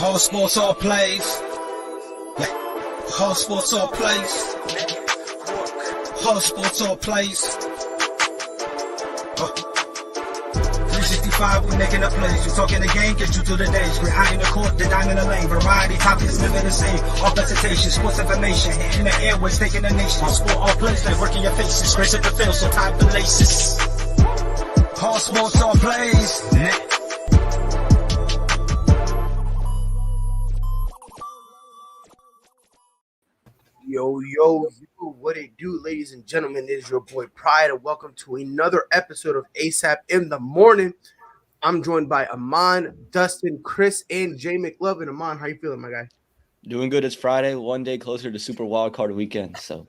All sports, all plays. All sports, all plays. All sports, all plays. 365, we making a plays. You talking the game, get you to the days. We're high in the court, the dime in the lane. Variety topics, living the same. All presentation, sports information. In the airways, taking the nation. All sport, all plays, like working your faces. Grace at the field, so tie the laces. All sports, all plays. Yo, what it do, ladies and gentlemen? It is your boy Pride, and welcome to another episode of ASAP in the Morning. I'm joined by Amon, Dustin, Chris, and Jay McLovin. Amon, how you feeling, my guy? Doing good. It's Friday, one day closer to Super Wildcard Weekend. So,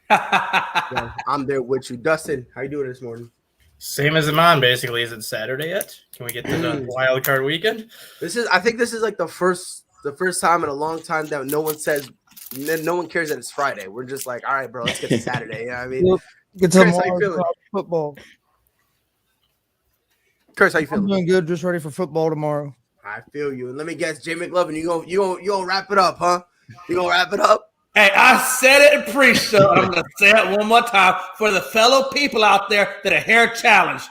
Yeah, I'm there with you. Dustin, how you doing this morning? Same as Amon, basically. Is it Saturday yet? Can we get to the Wildcard Weekend? I think this is like the first time in a long time that no one cares that it's Friday. We're just like, all right, bro, let's get to Saturday. You know what I mean? Get to Chris, how you feeling? Football. Chris, how you I'm feeling? doing good. Just ready for football tomorrow. I feel you. And let me guess, Jay McLovin, you gonna wrap it up, huh? You gonna wrap it up? Hey, I said it in pre-show. I'm going to say it one more time for the fellow people out there that are hair challenged.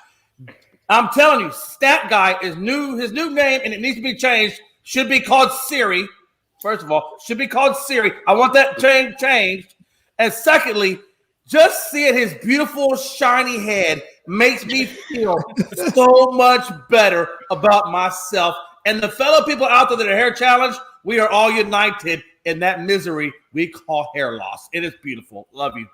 I'm telling you, Stat Guy is new. His new name, and it needs to be changed. Should be called Siri. First of all, should be called Siri. I want that changed. And secondly, just seeing his beautiful, shiny head makes me feel so much better about myself. And the fellow people out there that are hair challenged, we are all united in that misery we call hair loss. It is beautiful. Love you.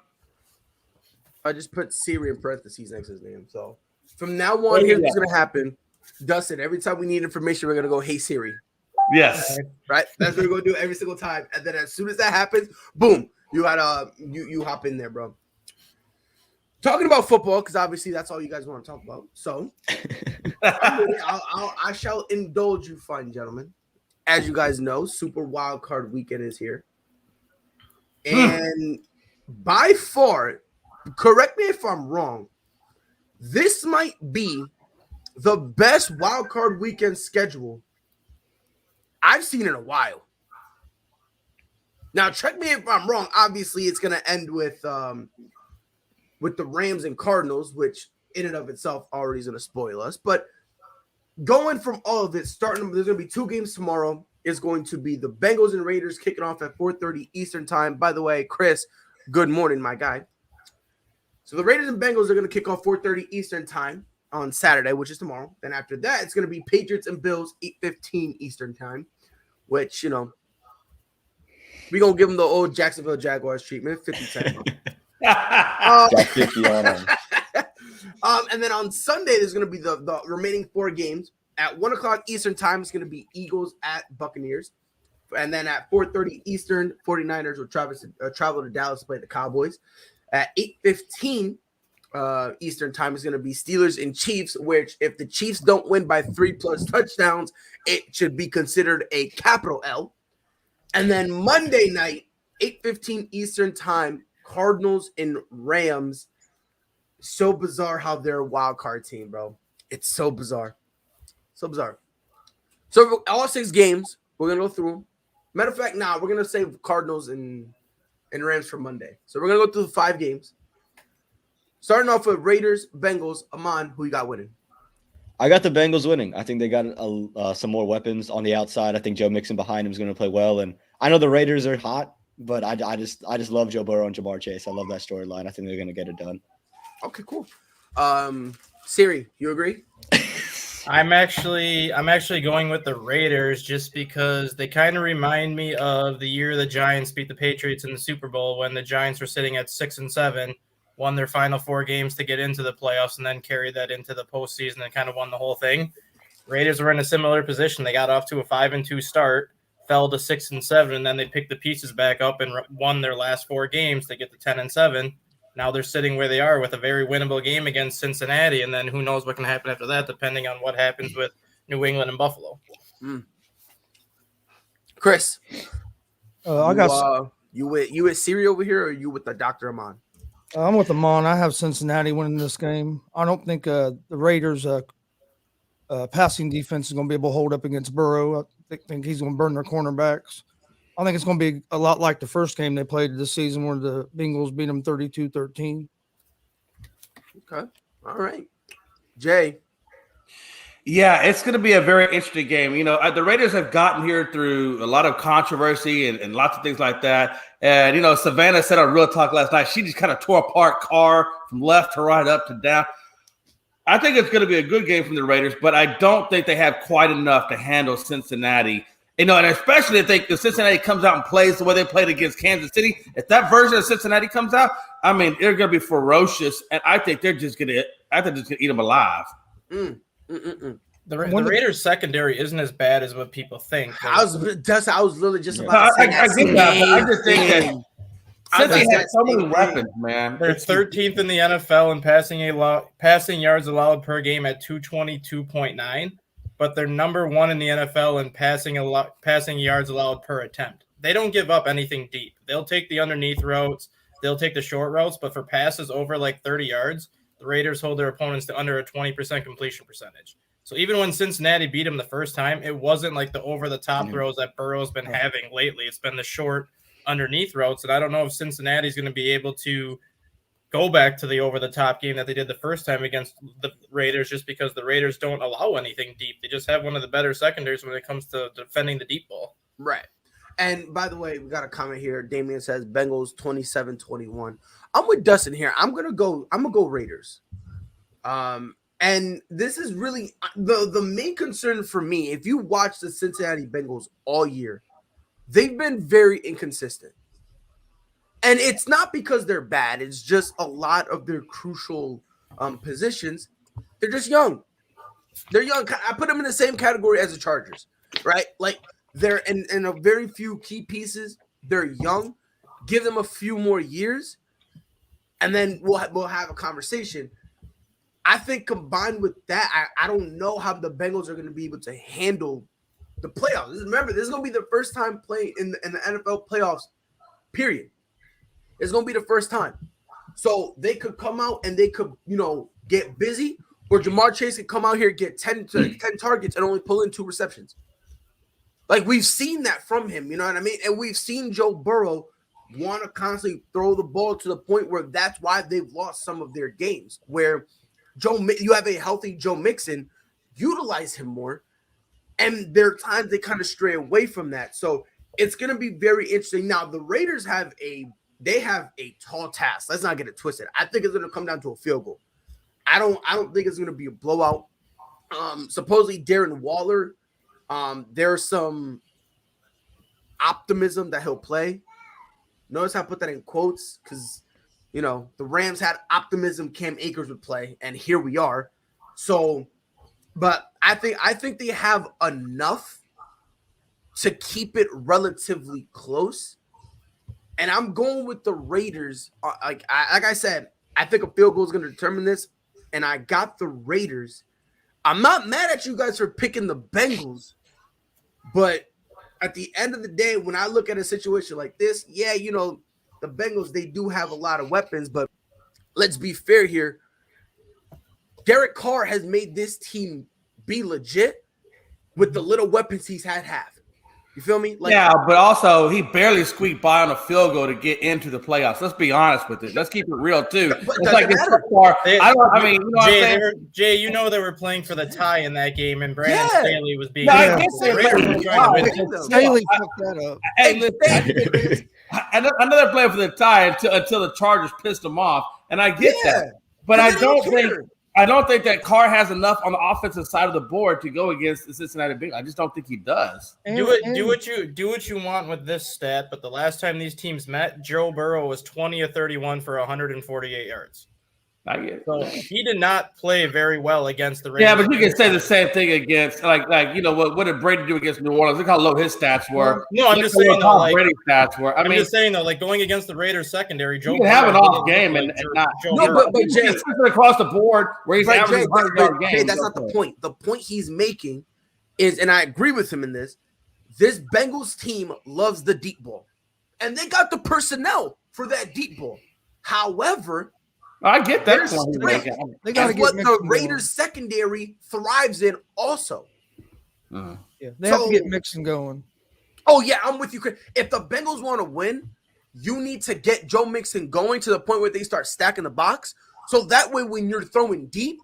I just put Siri in parentheses next to his name. So from now on, here's what's going to happen. Dustin, every time we need information, we're going to go, hey, Siri. Yes. Right? That's what we're going to do every single time. And then as soon as that happens, boom, you hop in there, bro. Talking about football, because obviously that's all you guys want to talk about. So I shall indulge you, fine gentlemen. As you guys know, Super Wildcard Weekend is here. And by far, correct me if I'm wrong, this might be the best Wildcard Weekend schedule I've seen in a while. Now, check me if I'm wrong. Obviously, it's going to end with the Rams and Cardinals, which in and of itself already is going to spoil us. But going from all of it, there's going to be two games tomorrow. It's going to be the Bengals and Raiders kicking off at 4:30 Eastern time. By the way, Chris, good morning, my guy. So the Raiders and Bengals are going to kick off 4:30 Eastern time on Saturday, which is tomorrow. Then after that, it's going to be Patriots and Bills 8:15 Eastern time, which, you know, we're going to give them the old Jacksonville Jaguars treatment, 50-10. got 50 on them. And then on Sunday, there's going to be the remaining four games. At 1 o'clock Eastern time, it's going to be Eagles at Buccaneers. And then at 4:30 Eastern, 49ers will travel to Dallas to play the Cowboys. At 8:15 Eastern time is going to be Steelers and Chiefs, which if the Chiefs don't win by 3+ touchdowns, it should be considered a capital L. And then Monday night, 8:15 Eastern time, Cardinals and Rams. So bizarre how they're a wild card team, bro. It's so bizarre. So bizarre. So all 6 games, we're going to go through them. Matter of fact, we're going to save Cardinals and Rams for Monday. So we're going to go through the 5 games. Starting off with Raiders, Bengals. Amon, who you got winning? I got the Bengals winning. I think they got some more weapons on the outside. I think Joe Mixon behind him is going to play well. And I know the Raiders are hot, but I just love Joe Burrow and Jamar Chase. I love that storyline. I think they're going to get it done. Okay, cool. Siri, you agree? I'm actually going with the Raiders just because they kind of remind me of the year the Giants beat the Patriots in the Super Bowl when the Giants were sitting at 6-7, won their final 4 games to get into the playoffs, and then carried that into the postseason and kind of won the whole thing. Raiders were in a similar position. They got off to a 5-2 start, fell to 6-7, and then they picked the pieces back up and won their last 4 games to get to 10-7. Now they're sitting where they are with a very winnable game against Cincinnati, and then who knows what can happen after that, depending on what happens with New England and Buffalo. Chris, I got you with Siri over here, or you with the Dr. Amon? I'm with Amon. I have Cincinnati winning this game. I don't think the Raiders passing defense is going to be able to hold up against Burrow. think he's going to burn their cornerbacks. I think it's going to be a lot like the first game they played this season where the Bengals beat them 32-13. Okay. All right. Jay. Yeah, it's going to be a very interesting game. The Raiders have gotten here through a lot of controversy and lots of things like that. And, Savannah said on Real Talk last night, she just kind of tore apart Carr from left to right, up to down. I think it's going to be a good game from the Raiders, but I don't think they have quite enough to handle Cincinnati. And especially if the Cincinnati comes out and plays the way they played against Kansas City. If that version of Cincinnati comes out, I mean, they're going to be ferocious, and I think they're just going to eat them alive. The Raiders secondary isn't as bad as what people think. I was literally just about to say I get that, but I just think that Cincy has so many weapons, man. They're 13th in the NFL in passing yards allowed per game at 222.9, but they're number 1 in the NFL in passing yards allowed per attempt. They don't give up anything deep. They'll take the underneath routes, they'll take the short routes, but for passes over like 30 yards, the Raiders hold their opponents to under a 20% completion percentage. So even when Cincinnati beat them the first time, it wasn't like the over-the-top throws that Burrow's been having lately. It's been the short underneath routes, and I don't know if Cincinnati's going to be able to go back to the over-the-top game that they did the first time against the Raiders, just because the Raiders don't allow anything deep. They just have one of the better secondaries when it comes to defending the deep ball. Right. And by the way, we got a comment here. Damian says Bengals 27-21. I'm with Dustin here. I'm gonna go Raiders. And this is really the main concern for me. If you watch the Cincinnati Bengals all year, they've been very inconsistent. And it's not because they're bad. It's just a lot of their crucial positions. They're just young. They're young. I put them in the same category as the Chargers, right? Like they're in a very few key pieces. They're young. Give them a few more years, and then we'll have a conversation. I think combined with that, I don't know how the Bengals are going to be able to handle the playoffs. Remember, this is going to be the first time playing in the NFL playoffs, period. It's going to be the first time. So they could come out and they could, get busy, or Jamar Chase could come out here, get 10 targets and only pull in 2 receptions. Like, we've seen that from him, you know what I mean? And we've seen Joe Burrow want to constantly throw the ball to the point where that's why they've lost some of their games, where you have a healthy Joe Mixon, utilize him more, and there are times they kind of stray away from that. So it's going to be very interesting. Now, the Raiders have a tall task. Let's not get it twisted. I think it's going to come down to a field goal. I don't think it's going to be a blowout. Supposedly Darren Waller, there's some optimism that he'll play. Notice I put that in quotes because the Rams had optimism Cam Akers would play, and here we are. So, but I think they have enough to keep it relatively close. And I'm going with the Raiders. Like I said, I think a field goal is going to determine this, and I got the Raiders. I'm not mad at you guys for picking the Bengals, but at the end of the day, when I look at a situation like this, yeah, the Bengals, they do have a lot of weapons, but let's be fair here. Derek Carr has made this team be legit with the little weapons he's had. You feel me? Yeah, but also he barely squeaked by on a field goal to get into the playoffs. Let's be honest with it. Let's keep it real too. It's like this far. Jay, they were playing for the tie in that game, and Brandon Staley was being. Staley fucked that up. Hey, listen, another player for the tie until the Chargers pissed him off, and I get that, but I don't think that Carr has enough on the offensive side of the board to go against the Cincinnati Bengals. I just don't think he does. Do what you want with this stat, but the last time these teams met, Joe Burrow was 20 of 31 for 148 yards. I get it. So he did not play very well against the Raiders. Yeah, but you can say the same thing against what did Brady do against New Orleans? Look how low his stats were. No, I'm just saying though, Brady's stats were. I'm just saying though, like going against the Raiders secondary, Joe can have an off game and not. No, but Jay, across the board where he's averaging 100-yard games. Jay, that's not the point. The point he's making is, and I agree with him in this Bengals team loves the deep ball, and they got the personnel for that deep ball. However, I get that point. They got what the Raiders secondary thrives in also. Yeah, they have to get Mixon going. Oh yeah, I'm with you, Chris. If the Bengals want to win, you need to get Joe Mixon going to the point where they start stacking the box. So that way, when you're throwing deep,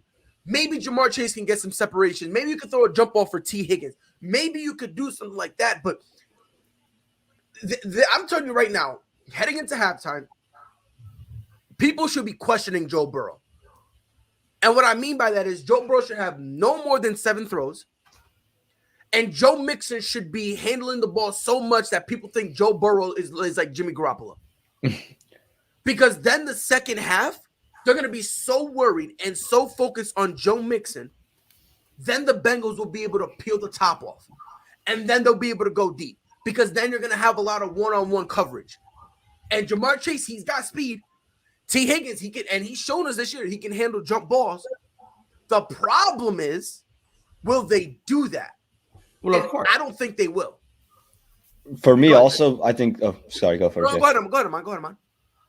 maybe Jamar Chase can get some separation. Maybe you could throw a jump ball for T. Higgins. Maybe you could do something like that. But I'm telling you right now, heading into halftime, people should be questioning Joe Burrow. And what I mean by that is Joe Burrow should have no more than 7 throws. And Joe Mixon should be handling the ball so much that people think Joe Burrow is like Jimmy Garoppolo. Because then the second half, they're going to be so worried and so focused on Joe Mixon, then the Bengals will be able to peel the top off. And then they'll be able to go deep. Because then you're going to have a lot of one-on-one coverage. And Jamar Chase, he's got speed. T. Higgins, he can, and he's shown us this year, he can handle jump balls. The problem is, will they do that? Well, And of course. I don't think they will. For me, Go ahead. also, I think. Oh, sorry, go first. Go ahead, man.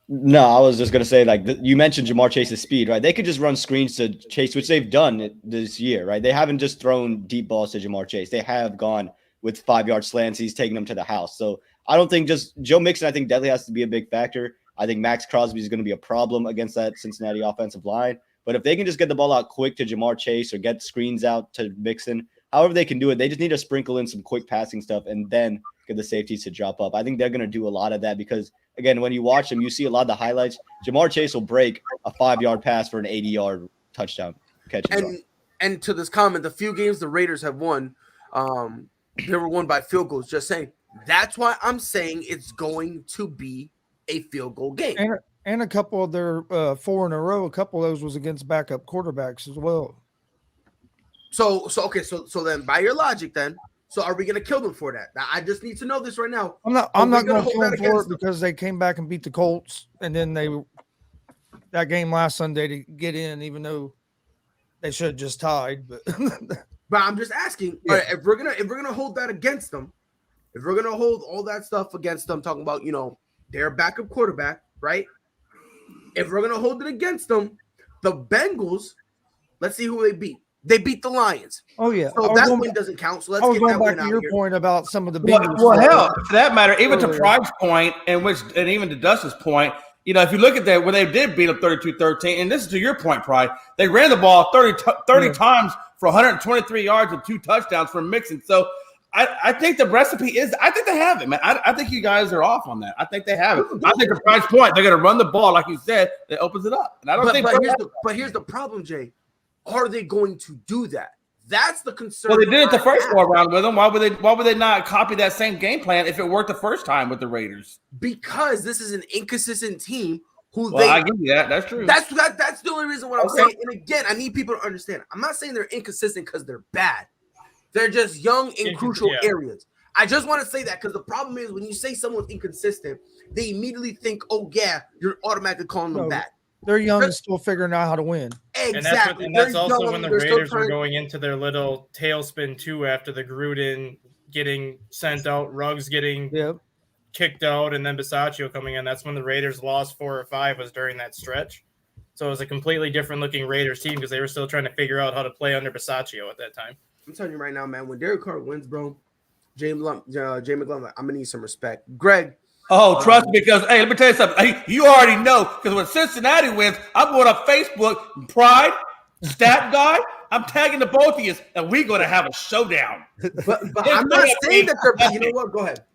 No, I was just gonna say, like, you mentioned Jamar Chase's speed, right? They could just run screens to Chase, which they've done this year, right? They haven't just thrown deep balls to Jamar Chase. They have gone with 5-yard slants. He's taking them to the house. So I don't think just Joe Mixon, I think definitely has to be a big factor. I think Max Crosby is going to be a problem against that Cincinnati offensive line. But if they can just get the ball out quick to Jamar Chase or get screens out to Mixon, however they can do it, they just need to sprinkle in some quick passing stuff and then get the safeties to drop up. I think they're going to do a lot of that because, again, when you watch them, you see a lot of the highlights. Jamar Chase will break a 5-yard pass for an 80-yard touchdown catch. And to this comment, the few games the Raiders have won, they were won by field goals. Just saying. That's why I'm saying it's going to be a field goal game. And a couple of their 4 in a row, a couple of those was against backup quarterbacks as well. So then by your logic then, so are we going to kill them for that? Now, I just need to know this right now. I'm not going to kill them for it because they came back and beat the Colts, and then that game last Sunday to get in, even though they should have just tied. But but I'm just asking, all right, if we're gonna hold that against them, if we're gonna hold all that stuff against them, talking about their backup quarterback, right? If we're gonna hold it against them, the Bengals, let's see who they beat. They beat the Lions. Oh yeah, so that win doesn't count. So let's get that win out. I was going back to your point about some of the Bengals. Well, hell, for that matter, even to Pride's point, and even to Dustin's point, if you look at that, when they did beat them 32-13, and this is to your point, Pride, they ran the ball 30 times for 123 yards and 2 touchdowns from Mixon. So I think the recipe is – I think they have it, man. I think you guys are off on that. I think they have it. I think to Pride's point, they're going to run the ball, like you said, that opens it up. And I don't think – But here's the problem, Jay. Are they going to do that? That's the concern. Well, they did it the first go around with them. Why would they not copy that same game plan if it worked the first time with the Raiders? Because this is an inconsistent team I give you that. That's true. That's the only reason what I'm saying. And again, I need people to understand. I'm not saying they're inconsistent because they're bad. They're just young in crucial areas. I just want to say that because the problem is when you say someone's inconsistent, they immediately think, oh yeah, you're automatically calling them bad. They're young and still figuring out how to win. Exactly. And that's also when the Raiders were going into their little tailspin too after the Gruden getting sent out, Ruggs getting kicked out, and then Bisaccio coming in. That's when the Raiders lost 4 or 5 was during that stretch. So it was a completely different looking Raiders team because they were still trying to figure out how to play under Bisaccio at that time. I'm telling you right now, man, when Derek Carr wins, bro, Jay McGlum, I'm going to need some respect. Greg. Oh, trust me, because, hey, let me tell you something. Hey, you already know, because when Cincinnati wins, I'm going on Facebook, Pride, Stat Guy, I'm tagging the both of you, and we're going to have a showdown. But I'm not saying that they're – you know what? Go ahead.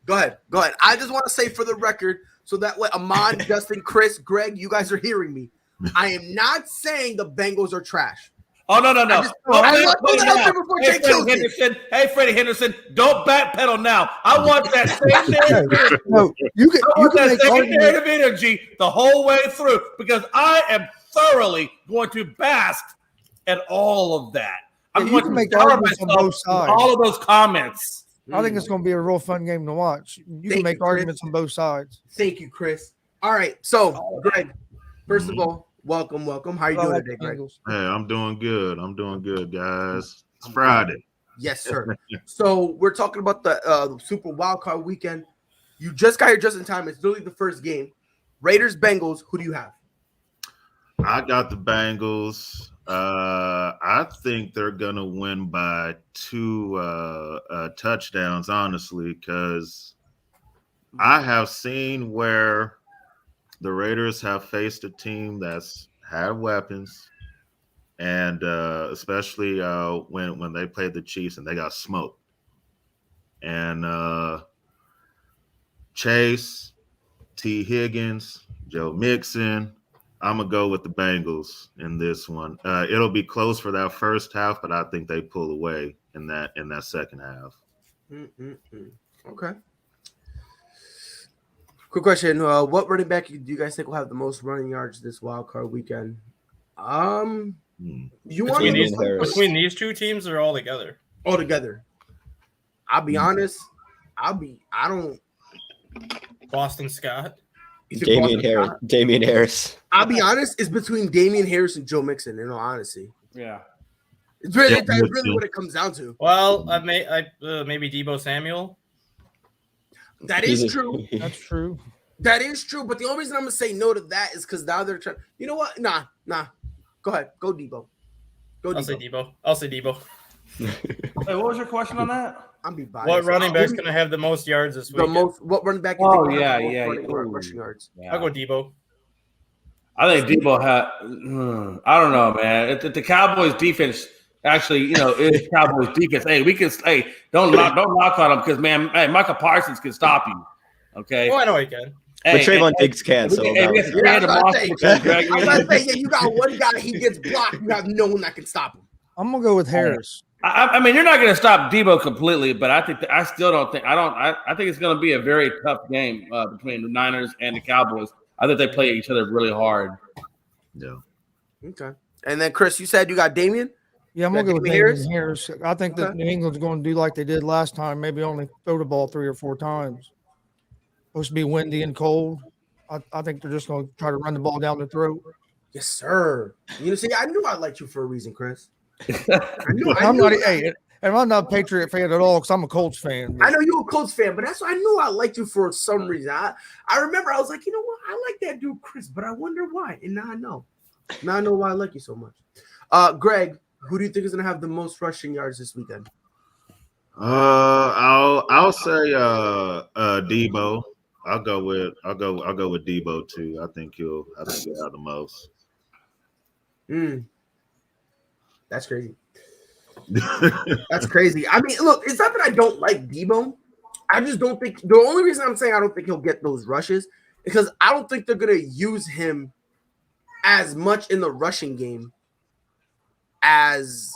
I just want to say for the record, so that way Amon, Justin, Chris, Greg, you guys are hearing me. I am not saying the Bengals are trash. Oh, no. Hey, Freddie Henderson, don't backpedal now. I want that same narrative energy the whole way through because I am thoroughly going to bask at all of that. I'm going to make arguments on both sides. All of those comments. I think it's going to be a real fun game to watch. You can make arguments on both sides. Thank you, Chris. All right. So, Greg, first of all, welcome. How are you doing today, Greg? Hey, I'm doing good, guys. It's Friday. Yes, sir. So we're talking about the Super Wildcard Weekend. You just got here just in time. It's literally the first game. Raiders, Bengals. Who do you have? I got the Bengals. I think they're gonna win by 2 touchdowns, honestly, because I have seen where the Raiders have faced a team that's had weapons, and especially when they played the Chiefs and they got smoked. And Chase, T. Higgins, Joe Mixon. I'm gonna go with the Bengals in this one. It'll be close for that first half, but I think they pull away in that second half. Okay. Quick question: what running back do you guys think will have the most running yards this wild card weekend? You want between these two teams or all together? All together. I'll be honest. I don't. Boston Scott. Damian Harris. I'll be honest. It's between Damian Harris and Joe Mixon. In all honesty. Yeah. It's really, that's really what it comes down to. Well, maybe Deebo Samuel. That is true. That's true. That is true. But the only reason I'm gonna say no to that is because now they're trying. You know what? Nah. Go ahead. Go Deebo. I'll say Deebo. Hey, what was your question on that? I'm be biased. What running back's gonna have the most yards this week? What running back? Oh, rushing yards. Yeah. I'll go Deebo. I think Deebo had. I don't know, man. The Cowboys defense actually, is Cowboys defense. Hey, don't knock on them because Michael Parsons can stop you. Okay. Oh, I know he can. But Trayvon Diggs can. So you got one guy. He gets blocked. You have no one that can stop him. I'm gonna go with Harris. I mean, you're not going to stop Deebo completely, but I think it's going to be a very tough game between the Niners and the Cowboys. I think they play each other really hard. Yeah. Okay. And then Chris, you said you got Damian? Yeah, I'm gonna go with Damian Harris. I think that New England's going to do like they did last time, maybe only throw the ball 3 or 4 times. Supposed to be windy and cold. I think they're just going to try to run the ball down the throat. Yes, sir. See, I knew I liked you for a reason, Chris. I'm not a Patriot fan at all because I'm a Colts fan. I know you're a Colts fan, but that's why I knew I liked you for some reason. I remember I was like, you know what? I like that dude, Chris, but I wonder why. And now I know. Now I know why I like you so much. Greg, who do you think is going to have the most rushing yards this weekend? I'll say Deebo. I'll go with Deebo too. I think he'll have the most. That's crazy. That's crazy. I mean, look, it's not that I don't like Deebo. I just don't think the only reason I'm saying I don't think he'll get those rushes is because I don't think they're gonna use him as much in the rushing game as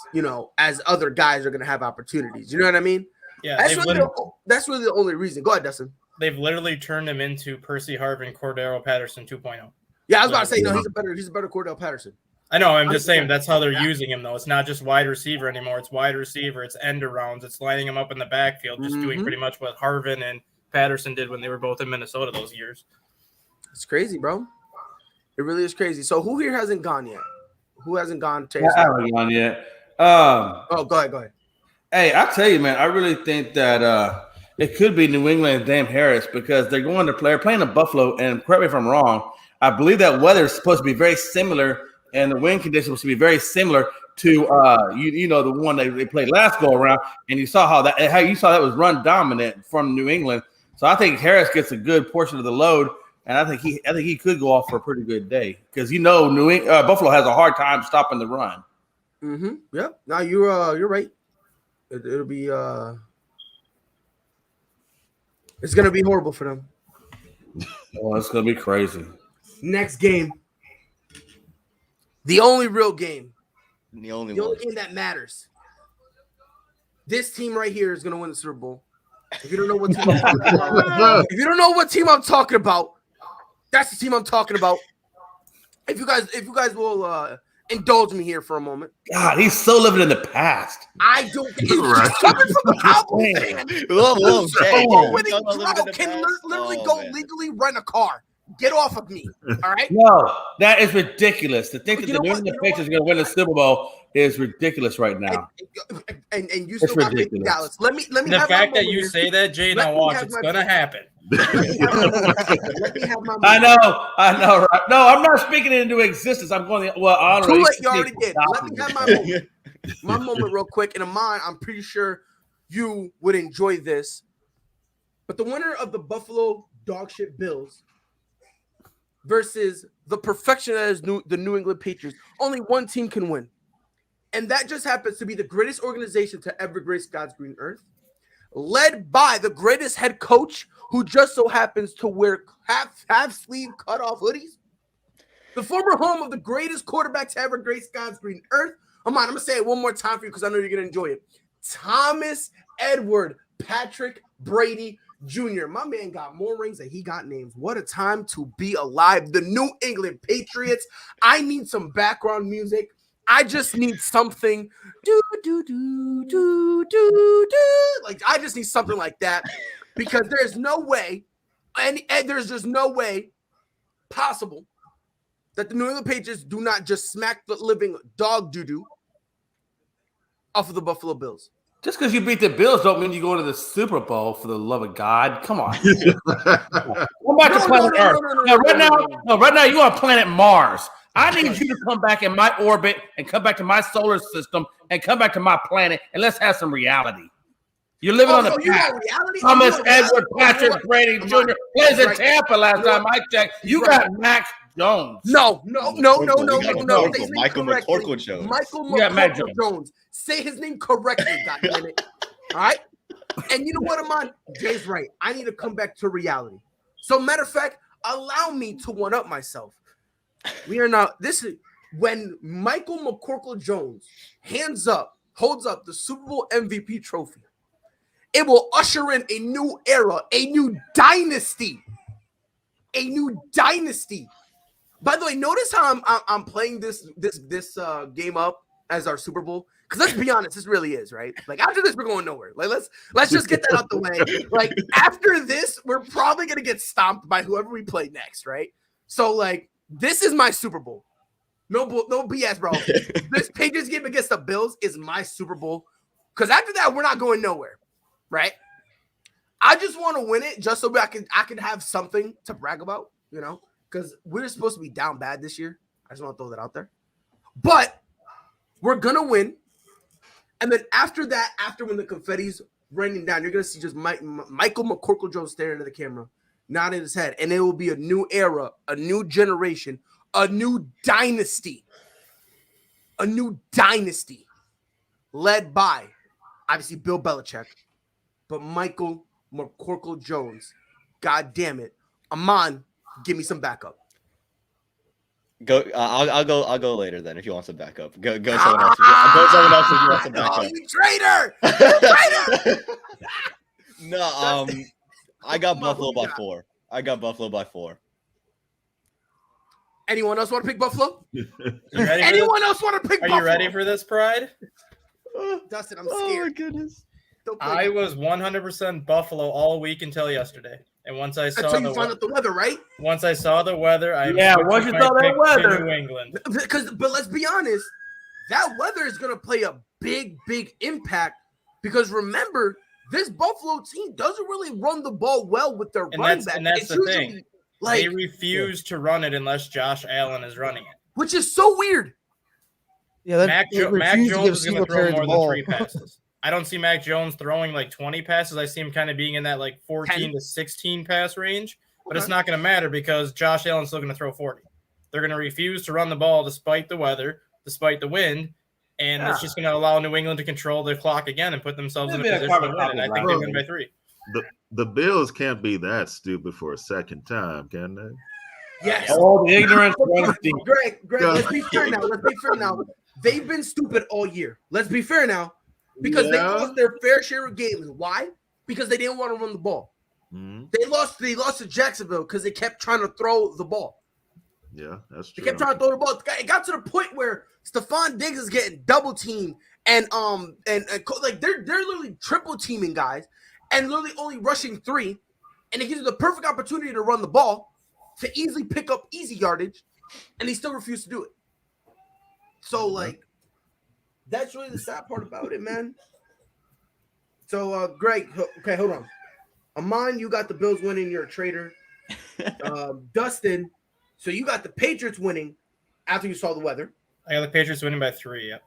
other guys are gonna have opportunities. You know what I mean? Yeah, that's really the only reason. Go ahead, Dustin. They've literally turned him into Percy Harvin, Cordero Patterson 2.0. Yeah, I was about to say no. He's a better Cordell Patterson. I know. I'm just saying that's how they're using him, though. It's not just wide receiver anymore. It's wide receiver. It's end arounds. It's lining him up in the backfield, just doing pretty much what Harvin and Patterson did when they were both in Minnesota those years. It's crazy, bro. It really is crazy. So who here hasn't gone yet? Who hasn't gone? I haven't gone yet. Go ahead. Hey, I tell you, man, I really think that it could be New England and Dame Harris because they're playing in Buffalo, and correct me if I'm wrong, I believe that weather is supposed to be very similar and the wind conditions supposed to be very similar to the one they played last go around, and you saw how that was run dominant from New England. So I think Harris gets a good portion of the load, and I think he could go off for a pretty good day because Buffalo has a hard time stopping the run. Yeah. No, you're right. It'll be it's gonna be horrible for them. Oh, it's gonna be crazy. Next game. The only real game. The only game that matters. This team right here is gonna win the Super Bowl. If you don't know what team I'm talking about, that's the team I'm talking about. If you guys will indulge me here for a moment. God, he's so living in the past. I don't think it's coming from a Cowboys fan. Can literally go legally rent a car. Get off of me. All right. No, that is ridiculous. To think that the New England Patriots are going to win the Super Bowl is ridiculous right now. And you still got Dallas. Let me. The fact that you say that, Jay, now watch, it's going to happen. Let me have my moment. I know, right? No, I'm not speaking it into existence. I'm going. Well, I don't know. Too late, you already did. Let me have my moment. My moment, real quick. And mine, I'm pretty sure you would enjoy this. But the winner of the Buffalo Dogshit Bills versus the perfection that is the New England Patriots. Only one team can win. And that just happens to be the greatest organization to ever grace God's green earth, led by the greatest head coach who just so happens to wear half-sleeve cut-off hoodies, the former home of the greatest quarterback to ever grace God's green earth. I'm going to say it one more time for you because I know you're going to enjoy it. Thomas Edward Patrick Brady Jr. My man got more rings than he got names. What a time to be alive. The New England Patriots. I need some background music. I just need something. Like, I just need something like that because there's no way, and there's just no way possible that the New England Patriots do not just smack the living dog doo-doo off of the Buffalo Bills. Just because you beat the Bills don't mean you go to the Super Bowl, for the love of God. Come on. Come back to planet Earth. Right now you're on planet Mars. I need you to come back in my orbit and come back to my solar system and come back to my planet and let's have some reality. You're living on the path. Thomas Edward Patrick Brady Jr. plays in Tampa last time I checked. You got Mac Jones. No. Michael McCorkle Jones. Michael McCorkle Jones. Say his name correctly, goddammit. All right? And you know what, Amon? Jay's right. I need to come back to reality. So, matter of fact, allow me to one-up myself. We are now, this is when Michael McCorkle Jones holds up the Super Bowl MVP trophy. It will usher in a new era, a new dynasty. A new dynasty. By the way, notice how I'm playing this game up as our Super Bowl. Because let's be honest, this really is, right? Like, after this, we're going nowhere. Like, let's just get that out the way. Like, after this, we're probably gonna get stomped by whoever we play next, right? So, like, this is my Super Bowl. No BS, bro. This Patriots game against the Bills is my Super Bowl. Because after that, we're not going nowhere, right? I just want to win it just so I can have something to brag about, you know? Because we're supposed to be down bad this year. I just want to throw that out there. But we're going to win. And then after that, when the confetti's raining down, you're going to see just Michael McCorkle Jones staring into the camera, nodding his head. And it will be a new era, a new generation, a new dynasty. A new dynasty led by, obviously, Bill Belichick, but Michael McCorkle Jones. God damn it. Amon, give me some backup. Go. I'll go later then if you want some backup. Go someone else. Go someone else if you want some backup. Oh, you traitor! You traitor! No. I got Buffalo by 4. Anyone else want to pick Buffalo? Anyone else want to pick Buffalo? Are you ready for this, Pride? Dustin, I'm scared. Oh my goodness. I was 100% Buffalo all week until yesterday, and once I saw until you found out the weather, right? Once I saw the weather, once you saw that weather, New England. But let's be honest, that weather is going to play a big impact because remember, this Buffalo team doesn't really run the ball well with their running back. And that's the thing. Like, they refuse to run it unless Josh Allen is running it, which is so weird. Yeah, Mac Jones is going to throw more than 3 passes. I don't see Mac Jones throwing like 20 passes. I see him kind of being in that like 14 to 16 pass range, but it's not going to matter because Josh Allen's still going to throw 40. They're going to refuse to run the ball despite the weather, despite the wind, and it's just going to allow New England to control their clock again and put themselves in a position to win. And I think they win by 3. The Bills can't be that stupid for a second time, can they? Yes. Oh, the ignorance. Greg, let's be fair now. They've been stupid all year. Let's be fair now. Because they lost their fair share of games. Why? Because they didn't want to run the ball. Mm-hmm. They lost to Jacksonville because they kept trying to throw the ball. Yeah, that's true. They kept trying to throw the ball. It got to the point where Stephon Diggs is getting double teamed and like they're literally triple teaming guys and literally only rushing 3, and it gives you the perfect opportunity to run the ball to easily pick up easy yardage, and they still refuse to do it. So like. That's really the sad part about it, man. So, Greg, okay, hold on. Amon, you got the Bills winning. You're a traitor. Dustin, so you got the Patriots winning after you saw the weather. I got the Patriots winning by 3. Yep.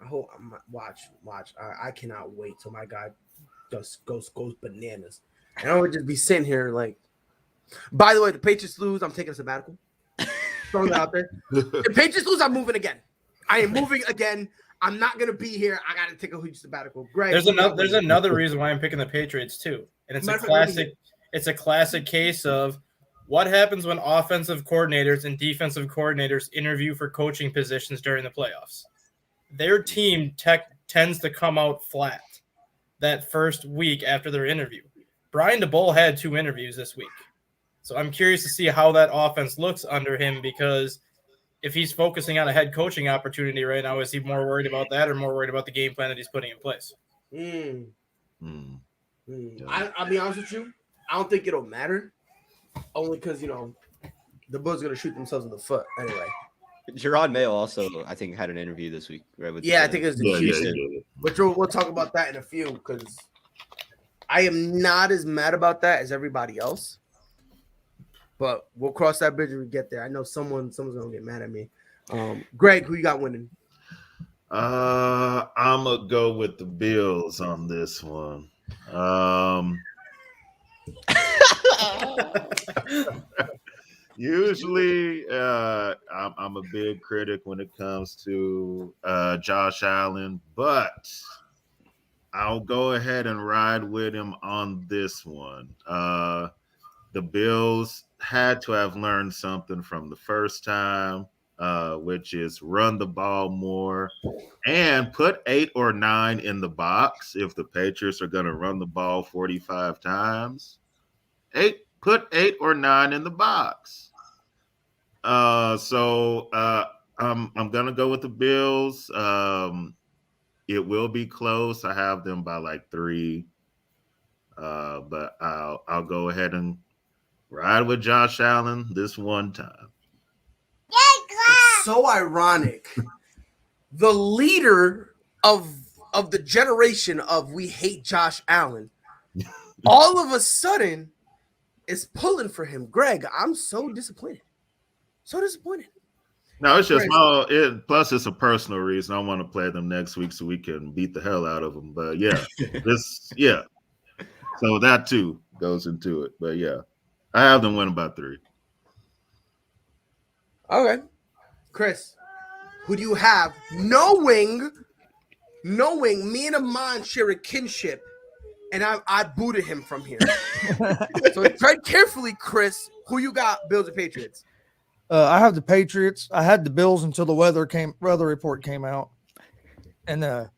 I hope watch. I cannot wait till my guy just goes bananas. And I would just be sitting here like. By the way, the Patriots lose. I'm taking a sabbatical. Throwing that out there. The Patriots lose. I'm moving again. I am moving again. I'm not gonna be here. I gotta take a huge sabbatical. Greg, there's another reason why I'm picking the Patriots too, and it's a classic. It's a classic case of what happens when offensive coordinators and defensive coordinators interview for coaching positions during the playoffs. Their team tends to come out flat that first week after their interview. Brian DeBoll had 2 interviews this week. So I'm curious to see how that offense looks under him, because if he's focusing on a head coaching opportunity right now, is he more worried about that or more worried about the game plan that he's putting in place? I'll be honest with you. I don't think it'll matter, only because, the Bulls are going to shoot themselves in the foot anyway. Gerard Mayo also, I think, had an interview this week. Right, I think it's the Houston. But we'll talk about that in a few, because I am not as mad about that as everybody else. But we'll cross that bridge when we get there. I know someone's gonna get mad at me. Greg, who you got winning? I'm gonna go with the Bills on this one. Usually, I'm a big critic when it comes to Josh Allen, but I'll go ahead and ride with him on this one. The Bills had to have learned something from the first time, which is run the ball more and put 8 or 9 in the box. If the Patriots are going to run the ball 45 times, put 8 or 9 in the box. So I'm going to go with the Bills. It will be close. I have them by like 3, but I'll go ahead and ride with Josh Allen this one time. It's so ironic. The leader of the generation of we hate Josh Allen, all of a sudden is pulling for him. Greg, I'm so disappointed. So disappointed. No, it's just plus it's a personal reason. I want to play them next week so we can beat the hell out of them. But yeah, so that too goes into it. But yeah, I have them winning by 3. Okay. Chris, who do you have? Knowing me and Amon share a kinship, and I booted him from here. So tread carefully, Chris. Who you got, Bills or Patriots? I have the Patriots. I had the Bills until the weather report came out. And a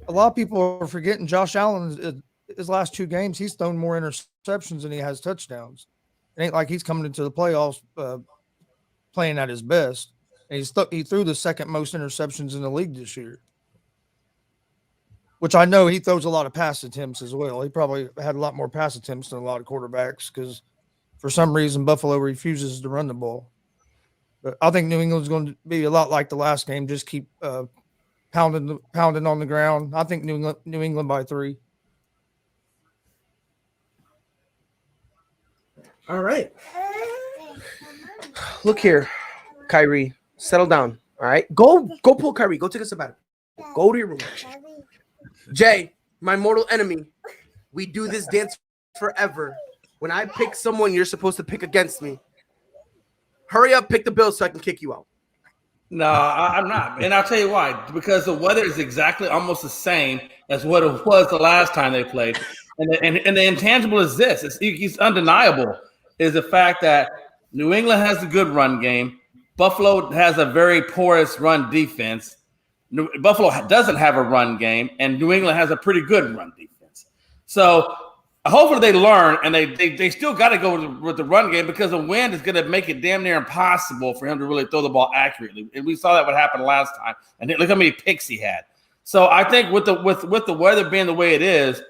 lot of people are forgetting Josh Allen, his last 2 games, he's thrown more interceptions than he has touchdowns. It ain't like he's coming into the playoffs playing at his best. And he threw the second most interceptions in the league this year, which I know he throws a lot of pass attempts as well. He probably had a lot more pass attempts than a lot of quarterbacks because for some reason Buffalo refuses to run the ball. But I think New England's going to be a lot like the last game. Just keep pounding on the ground. I think New England by 3. All right. Look here, Kyrie. Settle down. All right. Go pull Kyrie. Go take a sabbatical. Go to your room. Jay, my mortal enemy. We do this dance forever. When I pick someone you're supposed to pick against me, hurry up, pick the Bills so I can kick you out. No, I'm not. And I'll tell you why. Because the weather is exactly almost the same as what it was the last time they played. And the intangible is this. It's undeniable, is the fact that New England has a good run game. Buffalo has a very porous run defense. Buffalo doesn't have a run game, and New England has a pretty good run defense. So hopefully they learn, and they still got to go with the run game because the wind is going to make it damn near impossible for him to really throw the ball accurately. And we saw that what happened last time. And look how many picks he had. So I think with the weather being the way it is,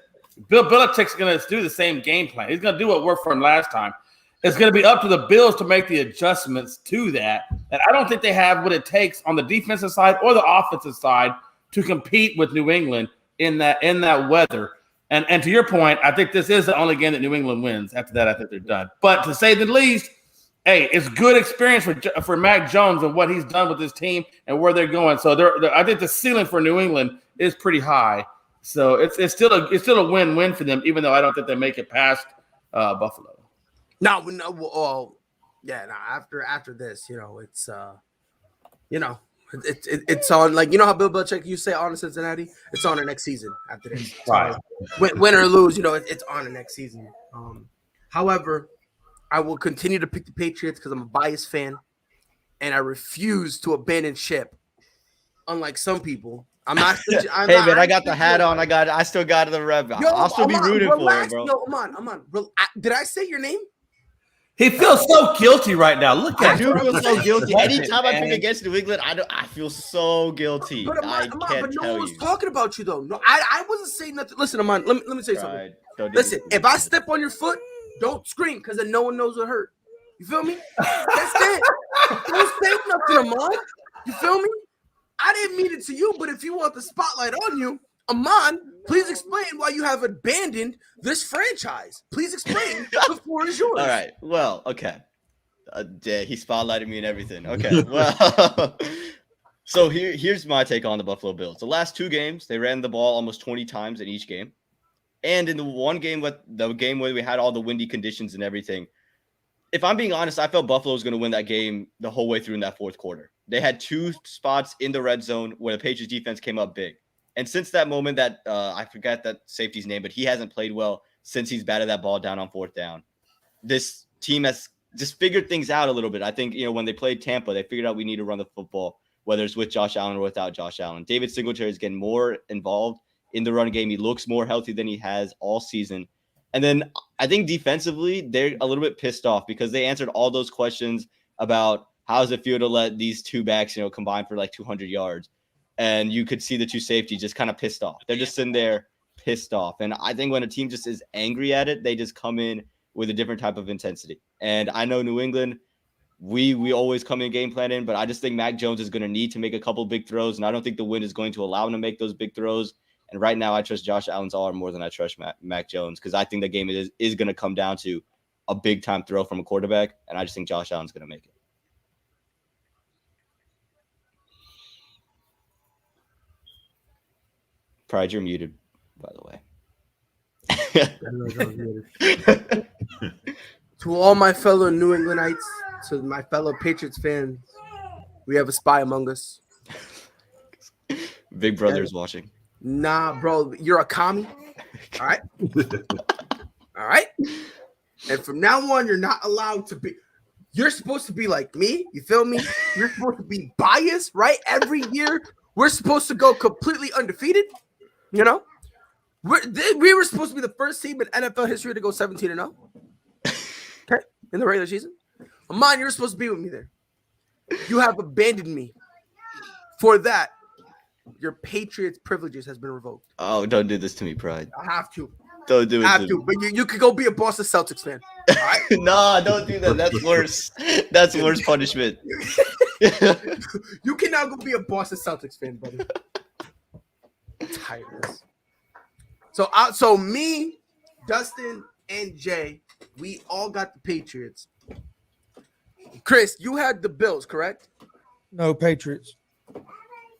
Bill Belichick's going to do the same game plan. He's going to do what worked for him last time. It's going to be up to the Bills to make the adjustments to that. And I don't think they have what it takes on the defensive side or the offensive side to compete with New England in that weather. And to your point, I think this is the only game that New England wins. After that, I think they're done. But to say the least, hey, it's good experience for Mac Jones and what he's done with his team and where they're going. So I think the ceiling for New England is pretty high. So it's still a win-win for them, even though I don't think they make it past Buffalo. No. After this, it's on, like, how Bill Belichick you say on to Cincinnati, it's on the next season after this. Right. So, win or lose, it's on the next season. However, I will continue to pick the Patriots because I'm a biased fan, and I refuse to abandon ship. Unlike some people, I'm not. Man, I got the hat on. I still got the rep. I'll still be rooting for him, bro. Yo, I'm on. Did I say your name? He feels so guilty right now. Look at him. I do feel so guilty. Anytime I pick against New England, I feel so guilty. But I can't but no tell one was you. talking about you, though. No, I wasn't saying nothing. Listen, Aman, let me say something. Listen, if I step on your foot, don't scream because then no one knows what hurt. You feel me? That's it. Don't say nothing, Aman. You feel me? I didn't mean it to you, but if you want the spotlight on you, Aman, please explain why you have abandoned this franchise. Please explain. The floor is yours. All right. Well, okay. He spotlighted me and everything. Okay. Well, so here's my take on the Buffalo Bills. The last 2 games, they ran the ball almost 20 times in each game. And in the one game, where we had all the windy conditions and everything, if I'm being honest, I felt Buffalo was going to win that game the whole way through in that fourth quarter. They had 2 spots in the red zone where the Patriots defense came up big. And since that moment that I forgot that safety's name, but he hasn't played well since he's batted that ball down on 4th down. This team has just figured things out a little bit. I think, when they played Tampa, they figured out we need to run the football, whether it's with Josh Allen or without Josh Allen. David Singletary is getting more involved in the run game. He looks more healthy than he has all season. And then I think defensively, they're a little bit pissed off because they answered all those questions about how does it feel to let these 2 backs, combine for like 200 yards. And you could see the 2 safeties just kind of pissed off. They're just sitting there pissed off. And I think when a team just is angry at it, they just come in with a different type of intensity. And I know New England, we always come in game planning, but I just think Mac Jones is going to need to make a couple big throws. And I don't think the win is going to allow him to make those big throws. And right now I trust Josh Allen's arm more than I trust Mac Jones because I think the game is going to come down to a big-time throw from a quarterback. And I just think Josh Allen's going to make it. Pride, you're muted, by the way. To all my fellow New Englandites, to my fellow Patriots fans, we have a spy among us. Big Brother is watching. Nah, bro, you're a commie. All right. All right. And from now on, you're not allowed to be. You're supposed to be like me. You feel me? You're supposed to be biased, right? Every year, we're supposed to go completely undefeated. We were supposed to be the first team in NFL history to go 17-0. Okay, in the regular season. Aman, you're supposed to be with me there. You have abandoned me. For that, your Patriots privileges has been revoked. Oh, don't do this to me, Pride. I have to. Don't do it. I have to. But you could go be a Boston Celtics fan. All right? Nah, don't do that. That's worse. That's worse punishment. You can now go be a Boston Celtics fan, buddy. I'm tired of this. So me, Dustin, and Jay, we all got the Patriots. Chris, you had the Bills, correct? No, Patriots.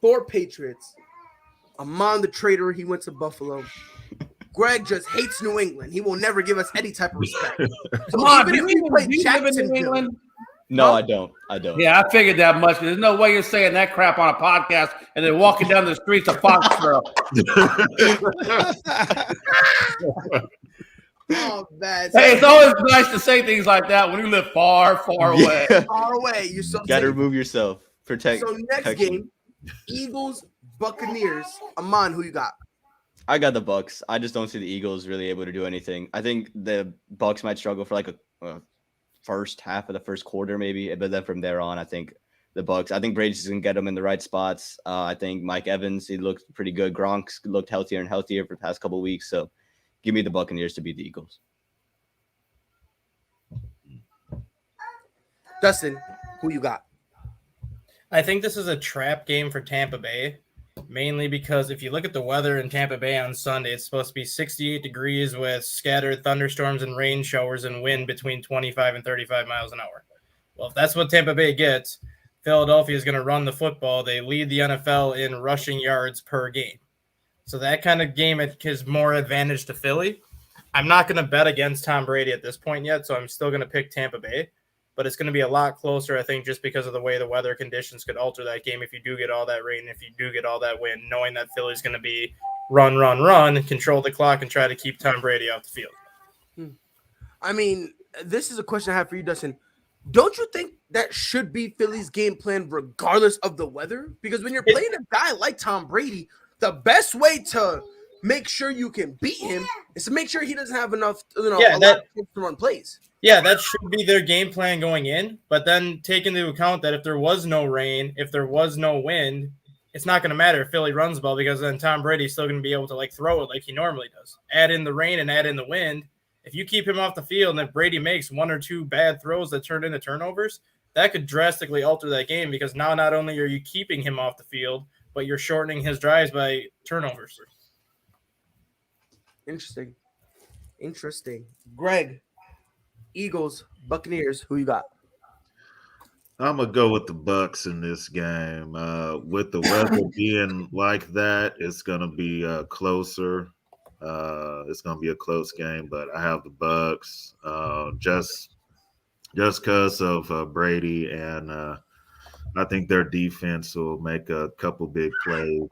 4 Patriots. Amon the traitor, he went to Buffalo. Greg just hates New England. He will never give us any type of respect. Come on, do you live in New England? No, I don't. Yeah, I figured that much. There's no way you're saying that crap on a podcast and then walking down the streets of Foxborough. Oh, man. Hey, it's always nice to say things like that when you live far, far away. Far away. You're so Got to safe. remove yourself. Protect. So next game, Eagles, Buccaneers. Amon, who you got? I got the Bucks. I just don't see the Eagles really able to do anything. I think the Bucks might struggle for like a first half of the first quarter, maybe, but then from there on, I think the Bucks. I think Brady's gonna get them in the right spots. I think Mike Evans, he looked pretty good. Gronk's looked healthier and healthier for the past couple of weeks. So, give me the Buccaneers to beat the Eagles. Dustin, who you got? I think this is a trap game for Tampa Bay. mainly because if you look at the weather in Tampa Bay on Sunday, it's supposed to be 68 degrees with scattered thunderstorms and rain showers and wind between 25 and 35 miles an hour. Well, if that's what Tampa Bay gets, Philadelphia is going to run the football. They lead the NFL in rushing yards per game. So that kind of game is more advantage to Philly. I'm not going to bet against Tom Brady at this point yet, so I'm still going to pick Tampa Bay. But it's going to be a lot closer, I think, just because of the way the weather conditions could alter that game if you do get all that rain, if you do get all that wind, knowing that Philly's going to be run, control the clock, and try to keep Tom Brady off the field. I mean, this is a question I have for you, Dustin. Don't you think that should be Philly's game plan regardless of the weather? Because when you're playing a guy like Tom Brady, the best way to make sure you can beat him is to make sure he doesn't have enough, lot of to run plays. Yeah, that should be their game plan going in. But then take into account that if there was no rain, if there was no wind, it's not going to matter if Philly runs ball because then Tom Brady's still going to be able to throw it like he normally does. Add in the rain and add in the wind. If you keep him off the field and if Brady makes one or two bad throws that turn into turnovers, that could drastically alter that game because now not only are you keeping him off the field, but you're shortening his drives by turnovers. Interesting. Greg, Eagles, Buccaneers, who you got? I'm gonna go with the Bucks in this game. With the weather being like that, it's gonna be closer. It's gonna be a close game, but I have the Bucks just because of Brady, and I think their defense will make a couple big plays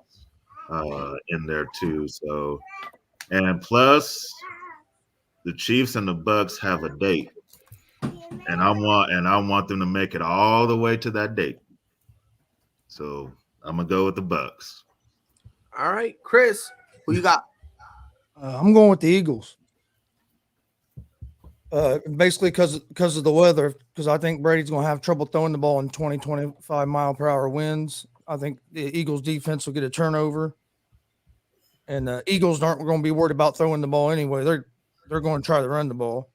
in there too. So, and plus, the Chiefs and the Bucks have a date, and I want them to make it all the way to that date. So I'm gonna go with the Bucks. All right, Chris, who you got? I'm going with the Eagles. Basically because of the weather, because I think Brady's going to have trouble throwing the ball in 20, 25 mile per hour winds. I think the Eagles defense will get a turnover. And the Eagles aren't going to be worried about throwing the ball anyway. They're going to try to run the ball.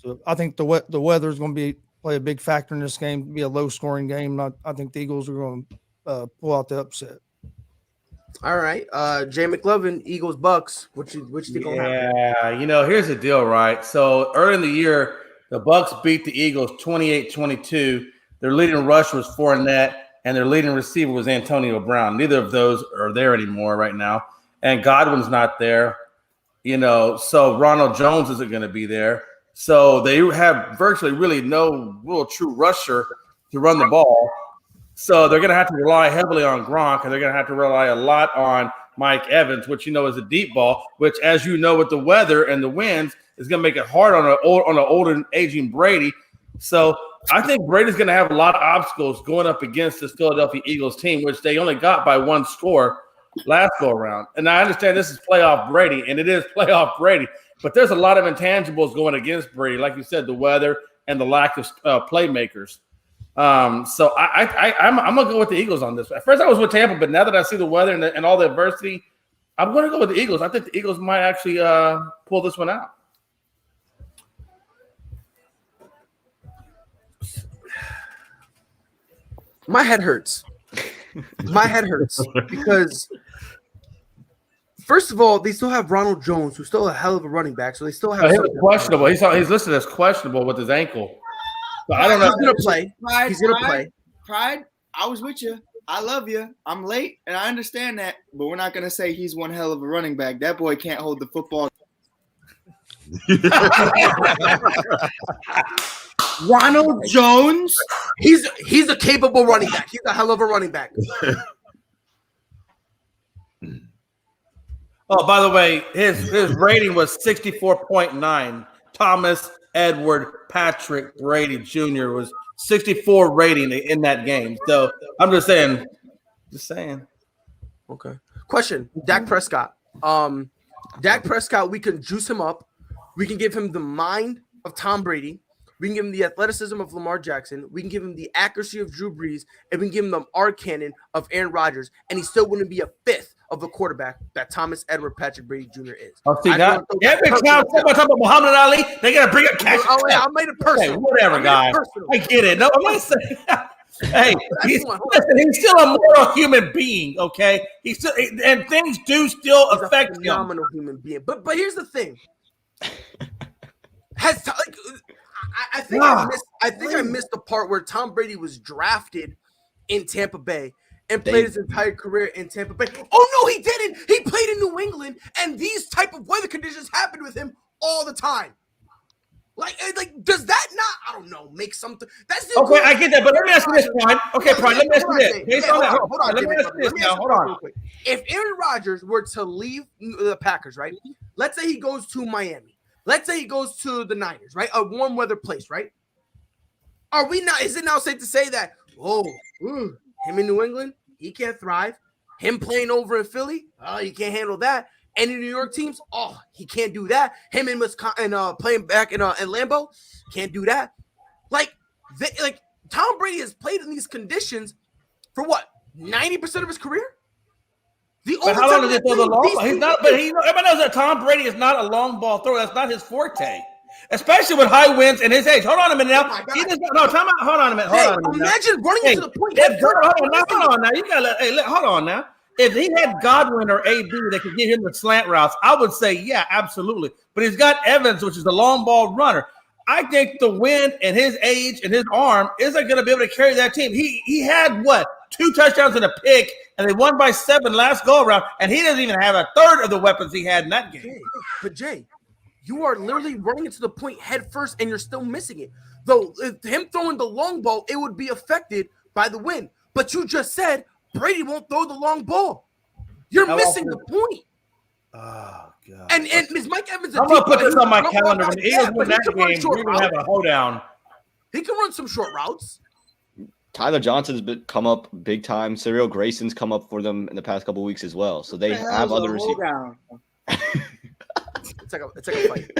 So I think the weather is going to play a big factor in this game, be a low scoring game. I think the Eagles are going to pull out the upset. All right, Jay McLovin, Eagles, Bucks. What you think gonna happen? Yeah, here's the deal, right? So early in the year, the Bucks beat the Eagles 28-22. Their leading rusher was Fournette, and their leading receiver was Antonio Brown. Neither of those are there anymore right now, and Godwin's not there. So Ronald Jones isn't going to be there. So they have virtually really no real true rusher to run the ball. So they're going to have to rely heavily on Gronk, and they're going to have to rely a lot on Mike Evans, which is a deep ball, which, as you know, with the weather and the winds, is going to make it hard on an older and aging Brady. So I think Brady's going to have a lot of obstacles going up against this Philadelphia Eagles team, which they only got by one score last go around. And I understand this is playoff Brady, and it is playoff Brady, but there's a lot of intangibles going against Brady, like you said, the weather and the lack of playmakers. So I'm gonna go with the Eagles on this. At first I was with Tampa, but now that I see the weather and all the adversity, I'm gonna go with the Eagles. I think the Eagles might actually pull this one out. My head hurts. Because first of all, they still have Ronald Jones, who's still a hell of a running back. So they still have questionable. He's listed as questionable with his ankle. So I don't know. He's gonna play. He's gonna play. Pride, I was with you. I love you. I'm late, and I understand that, but we're not gonna say he's one hell of a running back. That boy can't hold the football. Ronald Jones, he's a capable running back. He's a hell of a running back. Oh, by the way, his rating was 64.9. Thomas Edward Patrick Brady Jr. was 64 rating in that game. So I'm just saying. Okay. Question: Dak Prescott. Dak Prescott, we can juice him up. We can give him the mind of Tom Brady. We can give him the athleticism of Lamar Jackson. We can give him the accuracy of Drew Brees, and we can give him the arc cannon of Aaron Rodgers, and he still wouldn't be a fifth of the quarterback that Thomas Edward Patrick Brady Jr. is. Somebody talking about Muhammad Ali. They gotta bring up cash. Oh yeah, I made it personal. Okay, whatever, guys. I get it. No, I'm not saying. Hey, he's still a mortal human being, okay? He's still, and things do still affect him. Phenomenal human being. But here's the thing. I think I missed the part where Tom Brady was drafted in Tampa Bay and played his entire career in Tampa Bay. Oh no, he didn't. He played in New England, and these type of weather conditions happened with him all the time. Like, does that not? I don't know. Make something. That's the okay. I get that, but let me ask you this, Prime. Okay, Prime. Let me ask you this. Based on that, hold on. Let me ask you this now. Hold on. If Aaron Rodgers were to leave the Packers, right? Let's say he goes to Miami. Let's say he goes to the Niners, right? A warm weather place, right? Are we not? Is it now safe to say that? Him in New England, he can't thrive. Him playing over in Philly, he can't handle that. Any New York teams, he can't do that. Him in Wisconsin, playing back in Lambeau, can't do that. Like Tom Brady has played in these conditions for what 90% of his career. But how long does he throw the long ball? He's not. But everybody knows that Tom Brady is not a long ball thrower. That's not his forte, especially with high winds and his age. Hold on a minute now. Hold on a minute. Imagine running into the point. Hold on now. You gotta hold on now. If he had Godwin or AB that could get him the slant routes, I would say, yeah, absolutely. But he's got Evans, which is the long ball runner. I think the wind and his age and his arm isn't going to be able to carry that team. He had, 2 touchdowns and a pick, and they won by 7 last go-around, and he doesn't even have a third of the weapons he had in that game. But, Jay, you are literally running into the point head first, and you're still missing it. Though, if him throwing the long ball, it would be affected by the wind. But you just said Brady won't throw the long ball. You're missing the point. Oh, God. And is Mike Evans I'm going to put this on my calendar. When the Eagles win that game, we're going to have a hoedown. He can run some short routes. Tyler Johnson's come up big time. Cyril Grayson's come up for them in the past couple of weeks as well. So they have other receivers. It's like a fight.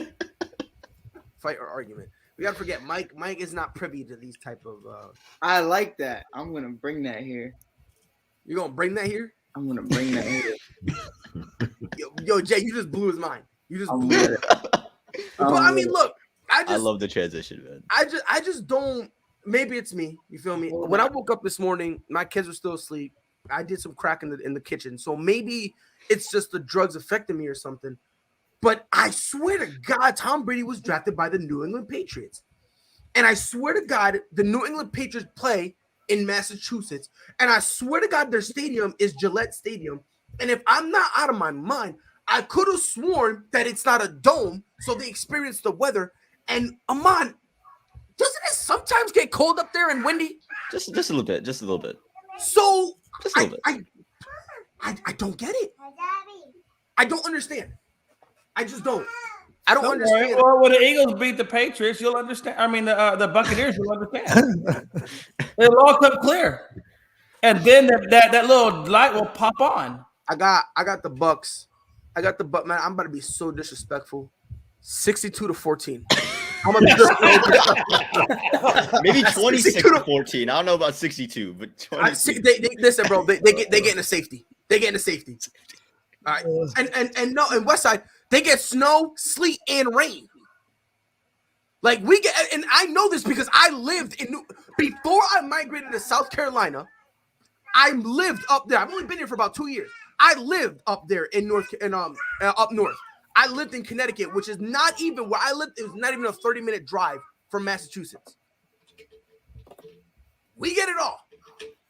Fight or argument. We got to forget, Mike is not privy to these type of I like that. I'm going to bring that here. You're going to bring that here? I'm going to bring that here. Yo, Jay, you just blew his mind. You just blew it. But I mean, look, I love the transition, man. I just don't. Maybe it's me. You feel me? When I woke up this morning, my kids were still asleep. I did some crack in the kitchen, so maybe it's just the drugs affecting me or something. But I swear to God, Tom Brady was drafted by the New England Patriots, and I swear to God, the New England Patriots play in Massachusetts, and I swear to God, their stadium is Gillette Stadium. And if I'm not out of my mind, I could have sworn that it's not a dome, so they experience the weather. And Amon, doesn't it sometimes get cold up there and windy? Just a little bit. So just a little bit. I don't get it. I don't understand. I just don't. I don't understand. Well, when the Eagles beat the Patriots, you'll understand. I mean, the Buccaneers, you'll understand. It'll all come clear, and then that little light will pop on. I got the Bucks. I got the Bucks. Man, I'm about to be so disrespectful. 62-14. I'm gonna be maybe 26-14. I don't know about 62, but 22. Listen, bro. They get into safety. They get into safety. All right, and no, in Westside they get snow, sleet, and rain. Like we get, and I know this because I lived before I migrated to South Carolina. I lived up there. I've only been here for about 2 years. I lived up there up north. I lived in Connecticut, which is not even where I lived. It was not even a 30-minute drive from Massachusetts. We get it all.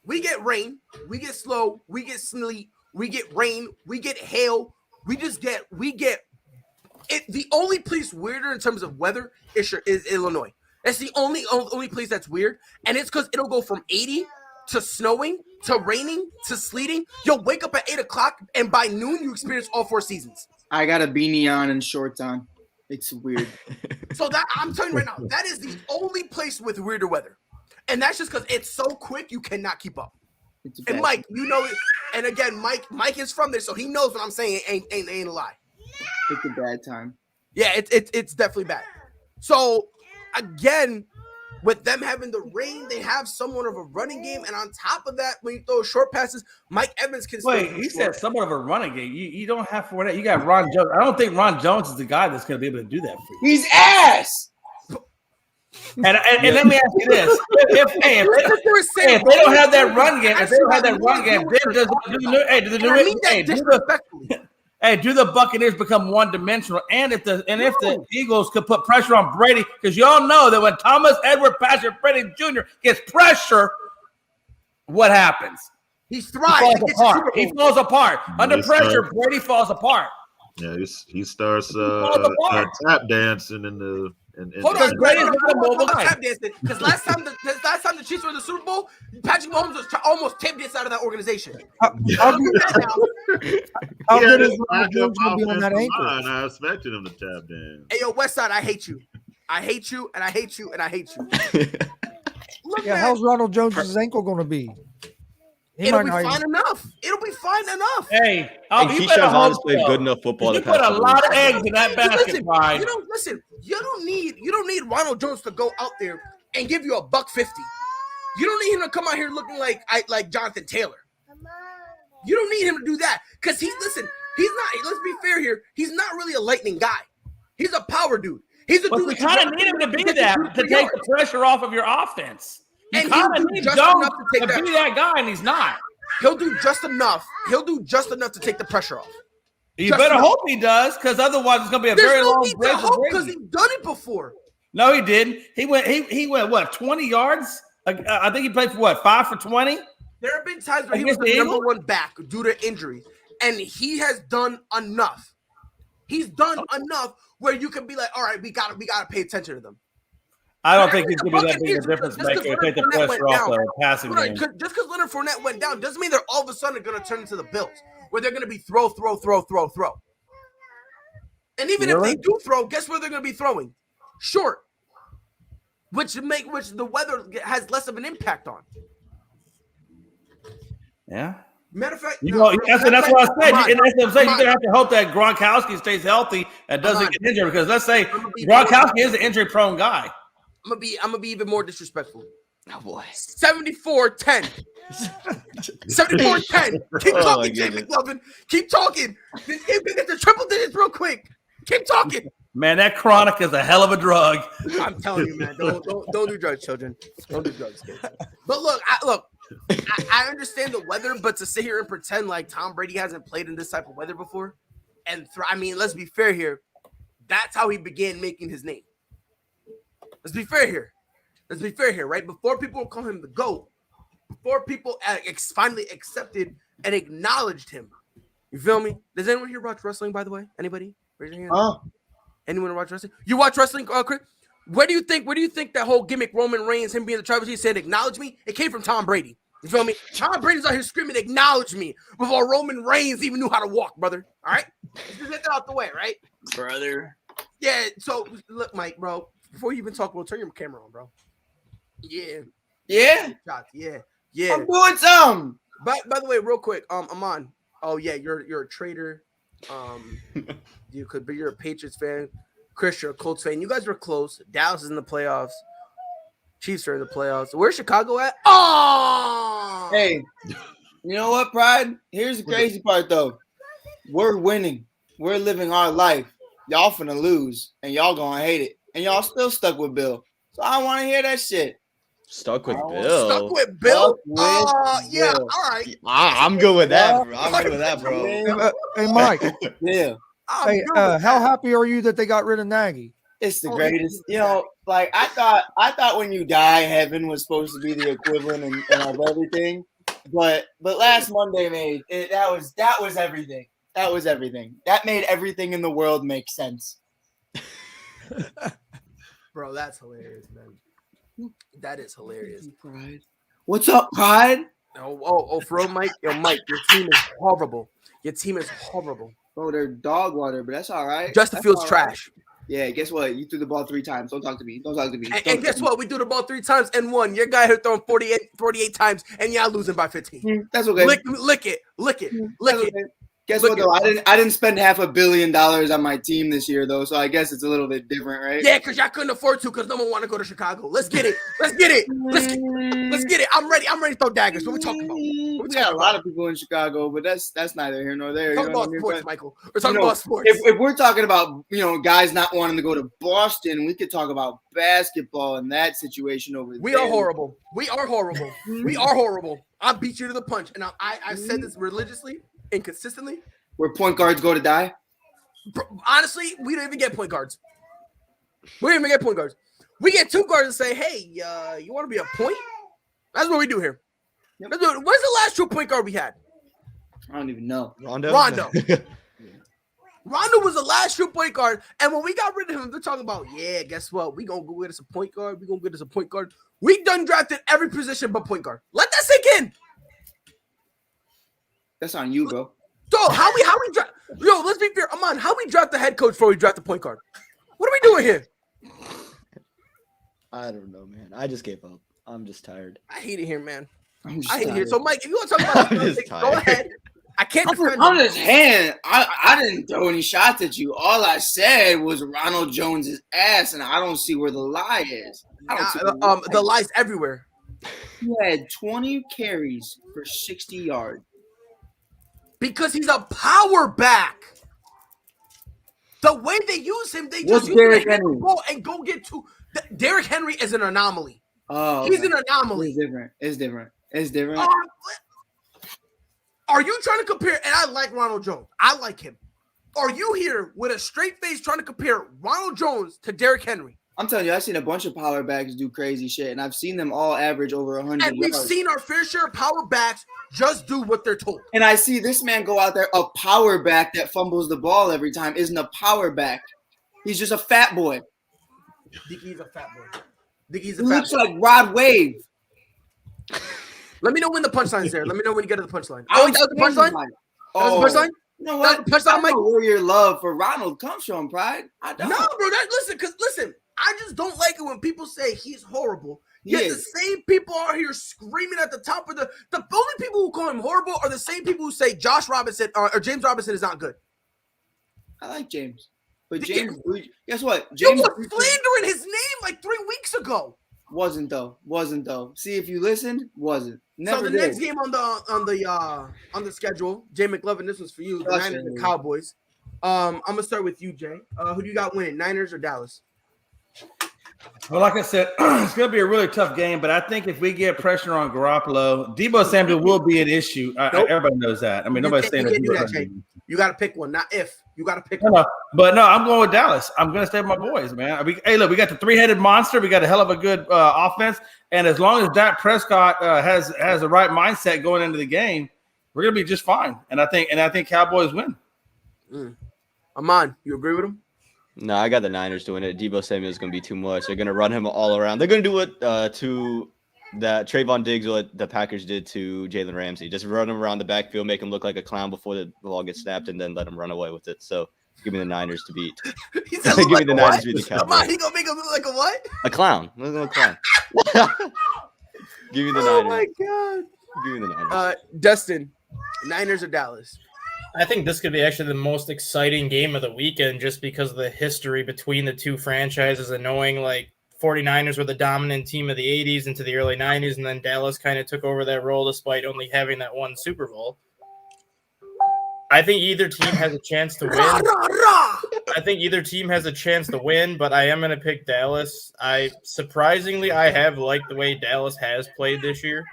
We get rain. We get snow. We get sleet. We get rain. We get hail. We get it. The only place weirder in terms of weather is Illinois. That's the only place that's weird. And it's because it'll go from 80 to snowing to raining to sleeting. You'll wake up at 8 o'clock and by noon you experience all 4 seasons. I got a beanie on and shorts on. It's weird. So that I'm telling you right now, that is the only place with weirder weather. And that's just because it's so quick you cannot keep up. And Mike, you know it. And again, Mike is from there, so he knows what I'm saying ain't a lie. It's a bad time. Yeah, it's definitely bad. So again, with them having the rain, they have somewhat of a running game, and on top of that, when you throw short passes, Mike Evans can. Wait, he said somewhat of a running game. You don't have for that. You got Ron Jones. I don't think Ron Jones is the guy that's going to be able to do that for you. He's ass. And let me ask you this: if they don't have that run game, do the Buccaneers become one-dimensional? And if the Eagles could put pressure on Brady, because y'all know that when Thomas Edward Patrick Brady Jr. gets pressure, what happens? He thrives. He falls apart. Under pressure, Brady falls apart. Yeah, he starts tap dancing in the. Hold on, tap dancing. Because last time the Chiefs were in the Super Bowl, Patrick Mahomes was almost tap danced out of that organization. How good is Ronald Jones going to be on that ankle? I expected him to tap dance. Hey, yo, Westside, I hate you. I hate you, and I hate you, and I hate you. Look, yeah, how's Ronald Jones' ankle going to be? It'll be fine enough. It'll be fine enough. Hey, Keyshawn Vaughn played good enough football. You put a lot of eggs in that basket. Listen. You don't need Ronald Jones to go out there and give you $150. You don't need him to come out here looking like Jonathan Taylor. You don't need him to do that because he's not. Let's be fair here. He's not really a lightning guy. He's a power dude. He's a dude. You kind of need him to be that to take the pressure off of your offense. You kind of need Jones to be that guy, and he's not. He'll do just enough. He'll do just enough to take the pressure off. You better hope he does, because otherwise it's going to be a very long break. Because he's done it before. No, he didn't. He went what, 20 yards? I think he played for what, 5 for 20? There have been times where he was the number one back due to injury, and he has done enough. He's done enough where you can be like, all right, we gotta pay attention to them. I don't think he's going to be that big a difference maker to take the pressure off the passing game. Just because Leonard Fournette went down doesn't mean they're all of a sudden going to turn into the Bills, where they're going to be throw. And even if they do throw, guess where they're going to be throwing? Short, which the weather has less of an impact on. Yeah. Matter of fact, that's what I said. That's what I'm saying. You're going to have to hope that Gronkowski stays healthy and doesn't get injured, because let's say Gronkowski is an injury-prone guy. I'm gonna be even more disrespectful. Oh boy. 74-10. 74-10. Keep talking, Jay McLovin. Keep talking. This game can get to triple digits real quick. Keep talking. Man, that chronic is a hell of a drug. I'm telling you, man. Don't do drugs, children. Don't do drugs, kids. But look, I understand the weather, but to sit here and pretend like Tom Brady hasn't played in this type of weather before, and let's be fair here. That's how he began making his name. Let's be fair here, right? Before people call him the GOAT, before people finally accepted and acknowledged him. You feel me? Does anyone here watch wrestling, by the way? Anybody? Raise your hand. Anyone watch wrestling? You watch wrestling, Chris? Where do you think that whole gimmick, Roman Reigns, him being the tribal chief, saying acknowledge me? It came from Tom Brady. You feel me? Tom Brady's out here screaming, acknowledge me, before Roman Reigns even knew how to walk, brother. All right? Let's just get that out the way, right? Brother. Yeah, so look, Mike, bro. Before you even talk, turn your camera on, bro. Yeah. Yeah? Yeah. I'm doing some. By the way, real quick, Aman. Oh yeah, you're a traitor. You're a Patriots fan. Chris, you're a Colts fan. You guys were close. Dallas is in the playoffs. Chiefs are in the playoffs. Where's Chicago at? Oh! Hey, you know what, Pride? Here's the crazy part, though. We're winning. We're living our life. Y'all finna lose, and y'all gonna hate it. And y'all still stuck with Bill. So I want to hear that shit. Stuck with Bill? Stuck with Bill? Yeah, all right. I'm good with that, bro. I'm good with that, bro. Hey, Mike. Yeah. Hey, how happy are you that they got rid of Nagy? It's the greatest. You know, like I thought when you die, heaven was supposed to be the equivalent of everything. But last Monday that was everything. That was everything. That made everything in the world make sense. Bro, that's hilarious, man. That is hilarious. Pride. What's up, Pride? Oh, for real, Mike? Yo, Mike, your team is horrible. Bro, they're dog water, but that's all right. Justin Fields trash. Yeah, guess what? You threw the ball 3 times. Don't talk to me. And guess what? We threw the ball 3 times and won. Your guy had thrown 48 times, and y'all losing by 15. That's okay. Lick it. Guess what though? I didn't spend $500 million on my team this year though, so I guess it's a little bit different, right? Yeah, because y'all couldn't afford to because no one want to go to Chicago. Let's get it. Let's get it. Let's get it. I'm ready. I'm ready to throw daggers. What we talking about? We got a lot of people in Chicago, but that's neither here nor there. Talk about sports, Michael. We're talking about sports. If we're talking about guys not wanting to go to Boston, we could talk about basketball in that situation over there. We are horrible. We are horrible. We are horrible. I beat you to the punch, and I said this religiously and consistently. Where point guards go to die? Honestly, we don't even get point guards. We don't even get point guards. We get two guards and say, hey, you want to be a point? That's what we do here. Yep. When's the last true point guard we had? I don't even know. Rondo. Rondo was the last true point guard. And when we got rid of him, they're talking about, yeah, guess what? We going to go get us a point guard. We going to get us a point guard. We done drafted every position but point guard. Let that sink in. That's on you, bro. So how we draft? Yo, let's be fair. Aman, how we draft the head coach before we draft the point guard? What are we doing here? I don't know, man. I just gave up. I'm just tired. I hate it here, man. I hate it here. So, Mike, if you want to talk about this, go ahead. I can't defend on his hand. I didn't throw any shots at you. All I said was Ronald Jones's ass, and I don't see where the lie is. The lie's everywhere. He had 20 carries for 60 yards. Because he's a power back. The way they use him, they just use Derrick him Henry? to go and go get two. Derrick Henry is an anomaly. Oh, he's an anomaly. It's different. Are you trying to compare? And I like Ronald Jones. I like him. Are you here with a straight face trying to compare Ronald Jones to Derrick Henry? I'm telling you, I've seen a bunch of power backs do crazy shit, and I've seen them all average over 100 And we've seen our fair share of power backs just do what they're told. And I see this man go out there, a power back that fumbles the ball every time isn't a power back. He's just a fat boy. He's a fat boy. He looks like Rod Wave. Let me know when the punchline's there. Let me know when you get to the punchline. Oh, that was the punchline? That was the punchline? You know what? I know where your love for Ronald comes from, Pride. I don't. No, bro. Listen, I just don't like it when people say he's horrible. Yet the same people are here screaming at the top of the only people who call him horrible are the same people who say Josh Robinson or James Robinson is not good. I like James. But James, guess what? James was slandering his name like 3 weeks ago. Wasn't though. See, if you listened, wasn't. Never so the next game on the schedule, Jay McLovin, this was for you. The Niners and Cowboys. I'm gonna start with you, Jay. Who do you got winning? Niners or Dallas? Well, like I said, it's going to be a really tough game, but I think if we get pressure on Garoppolo, Deebo Samuel will be an issue. Everybody knows that. I mean, nobody's saying that. You got to pick one, not if. You got to pick one. No, I'm going with Dallas. I'm going to stay with my boys, man. Hey, look, we got the three-headed monster. We got a hell of a good offense, and as long as Dak Prescott has the right mindset going into the game, we're going to be just fine. And I think Cowboys win. Aman, you agree with him? No, I got the Niners doing it. Deebo Samuel is going to be too much. They're going to run him all around. They're going to do it to that Trayvon Diggs, what the Packers did to Jalen Ramsey. Just run him around the backfield, make him look like a clown before the ball gets snapped, and then let him run away with it. So give me the Niners to beat. Give me the Niners to beat the Cowboys. Come on, he going to make him look like a what? A clown. Look like a clown. Give me the Niners. Oh, my God. Give me the Niners. Dustin, Niners or Dallas? I think this could be actually the most exciting game of the weekend just because of the history between the two franchises and knowing like 49ers were the dominant team of the 80s into the early 90s, and then Dallas kind of took over that role despite only having that one Super Bowl. I think either team has a chance to win. But I am going to pick Dallas. Surprisingly, I have liked the way Dallas has played this year.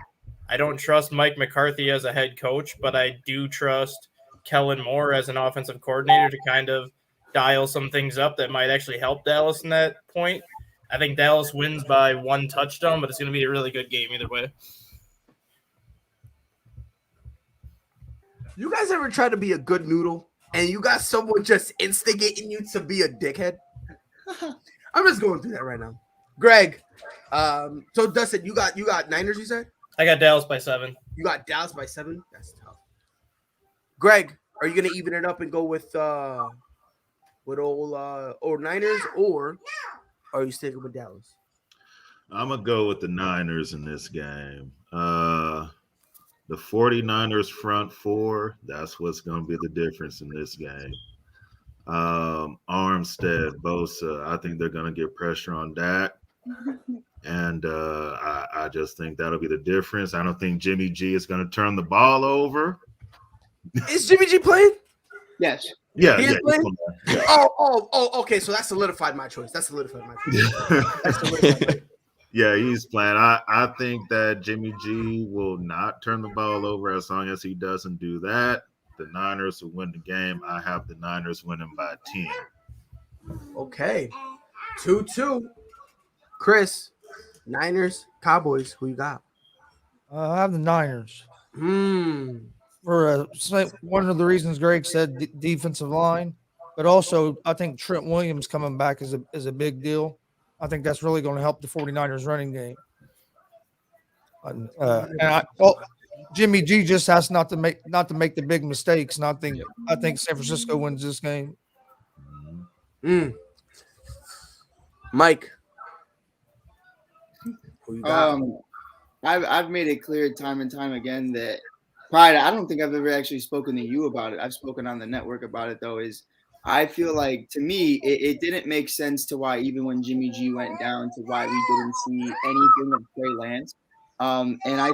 I don't trust Mike McCarthy as a head coach, but I do trust Kellen Moore as an offensive coordinator to kind of dial some things up that might actually help Dallas in that point. I think Dallas wins by 1 touchdown, but it's going to be a really good game either way. You guys ever try to be a good noodle and you got someone just instigating you to be a dickhead? I'm just going through that right now. Greg, so Dustin, you got Niners, you said? I got Dallas by 7. You got Dallas by 7? That's tough. Greg, are you going to even it up and go with old Niners, or are you sticking with Dallas? I'm going to go with the Niners in this game. The 49ers front four, that's what's going to be the difference in this game. Armstead, Bosa, I think they're going to get pressure on Dak. And I just think that'll be the difference. I don't think Jimmy G is going to turn the ball over. Is Jimmy G playing? Yes. Yeah, He is yeah. playing? Yeah. Oh, okay. So that solidified my choice. That's solidified my choice. Yeah, he's playing. I think that Jimmy G will not turn the ball over as long as he doesn't do that. The Niners will win the game. I have the Niners winning by 10. Okay. 2-2. Chris, Niners, Cowboys, who you got? I have the Niners. For One of the reasons Greg said defensive line, but also I think Trent Williams coming back is a big deal. I think that's really going to help the 49ers running game. Jimmy G just has not to make the big mistakes. And I think San Francisco wins this game. Mike, who you got? I've made it clear time and time again that Pride, I don't think I've ever actually spoken to you about it. I've spoken on the network about it, though, is I feel like, to me, it didn't make sense to why, even when Jimmy G went down, to why we didn't see anything of Trey Lance. And I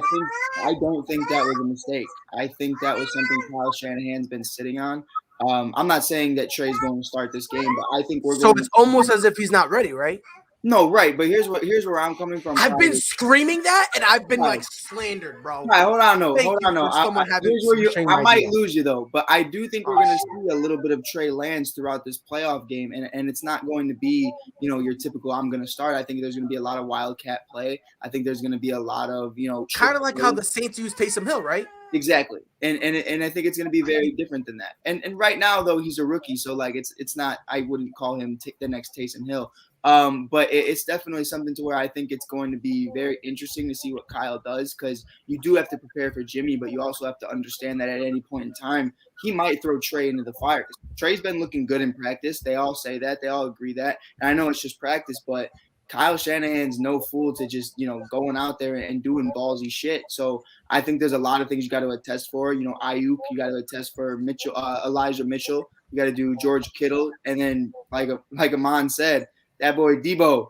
don't think that was a mistake. I think that was something Kyle Shanahan's been sitting on. I'm not saying that Trey's going to start this game, but I think we're So it's almost as if he's not ready, right? No, right. But here's where I'm coming from. I've been screaming that, and I've been like slandered, bro. All right, hold on, no. Here's where I might ideas. lose you though, but I do think we're going to see a little bit of Trey Lance throughout this playoff game, and it's not going to be your typical I'm going to start. I think there's going to be a lot of wildcat play. I think there's going to be a lot of kind of like how the Saints use Taysom Hill, right? Exactly, and I think it's going to be very different than that. And right now though, he's a rookie, so like it's not. I wouldn't call him the next Taysom Hill. But it's definitely something to where I think it's going to be very interesting to see what Kyle does, because you do have to prepare for Jimmy, but you also have to understand that at any point in time, he might throw Trey into the fire. Trey's been looking good in practice. They all say that. They all agree that. And I know it's just practice, but Kyle Shanahan's no fool to just, going out there and doing ballsy shit. So I think there's a lot of things you got to attest for. Ayuk, you got to attest for Mitchell, Elijah Mitchell. You got to do George Kittle. And then, like Amon said, that boy Debo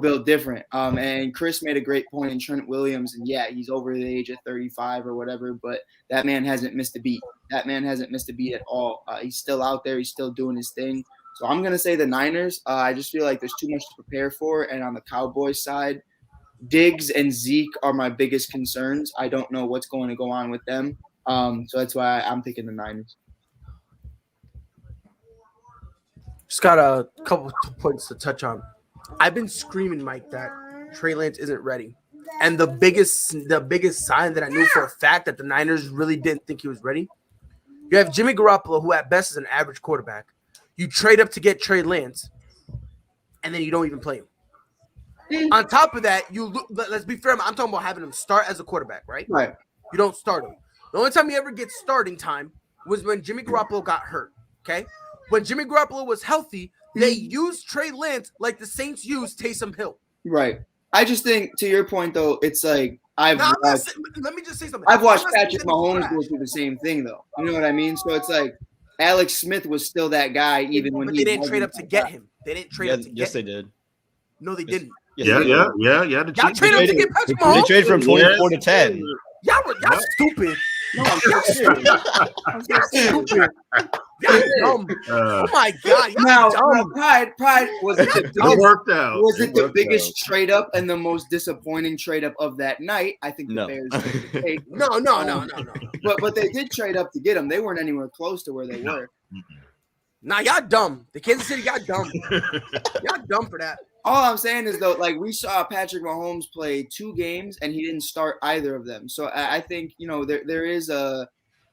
built different. And Chris made a great point in Trent Williams. And yeah, he's over the age of 35 or whatever, but that man hasn't missed a beat. That man hasn't missed a beat at all. He's still out there. He's still doing his thing. So I'm going to say the Niners. I just feel like there's too much to prepare for. And on the Cowboys side, Diggs and Zeke are my biggest concerns. I don't know what's going to go on with them. So that's why I'm picking the Niners. Just got a couple points to touch on. I've been screaming, Mike, that Trey Lance isn't ready. And the biggest sign that I knew for a fact that the Niners really didn't think he was ready, you have Jimmy Garoppolo, who at best is an average quarterback. You trade up to get Trey Lance, and then you don't even play him. On top of that, let's be fair. I'm talking about having him start as a quarterback, right? Right. You don't start him. The only time he ever gets starting time was when Jimmy Garoppolo got hurt, okay? When Jimmy Garoppolo was healthy, they used Trey Lance like the Saints used Taysom Hill. Right. I just think, to your point, though, it's like let me just say something. I've watched Patrick Mahomes go through the same thing, though. You know what I mean? So it's like Alex Smith was still that guy, even when they didn't trade up to get him. They didn't trade up to get him. Yes, they did. No, they didned. Yeah. Y'all traded up to get Patrick Mahomes. They traded from 24 to 10. Y'all stupid. No, I'm so serious. I'm so serious. Y'all dumb. Oh my God. Now, Pride was it worked out. Was it the biggest trade up and the most disappointing trade up of that night? I think the Bears did the take. No. But they did trade up to get him. They weren't anywhere close to where they were. Nah, y'all dumb. The Kansas City got dumb. Y'all dumb for that. All I'm saying is, though, like, we saw Patrick Mahomes play 2 games and he didn't start either of them. So I think, there is a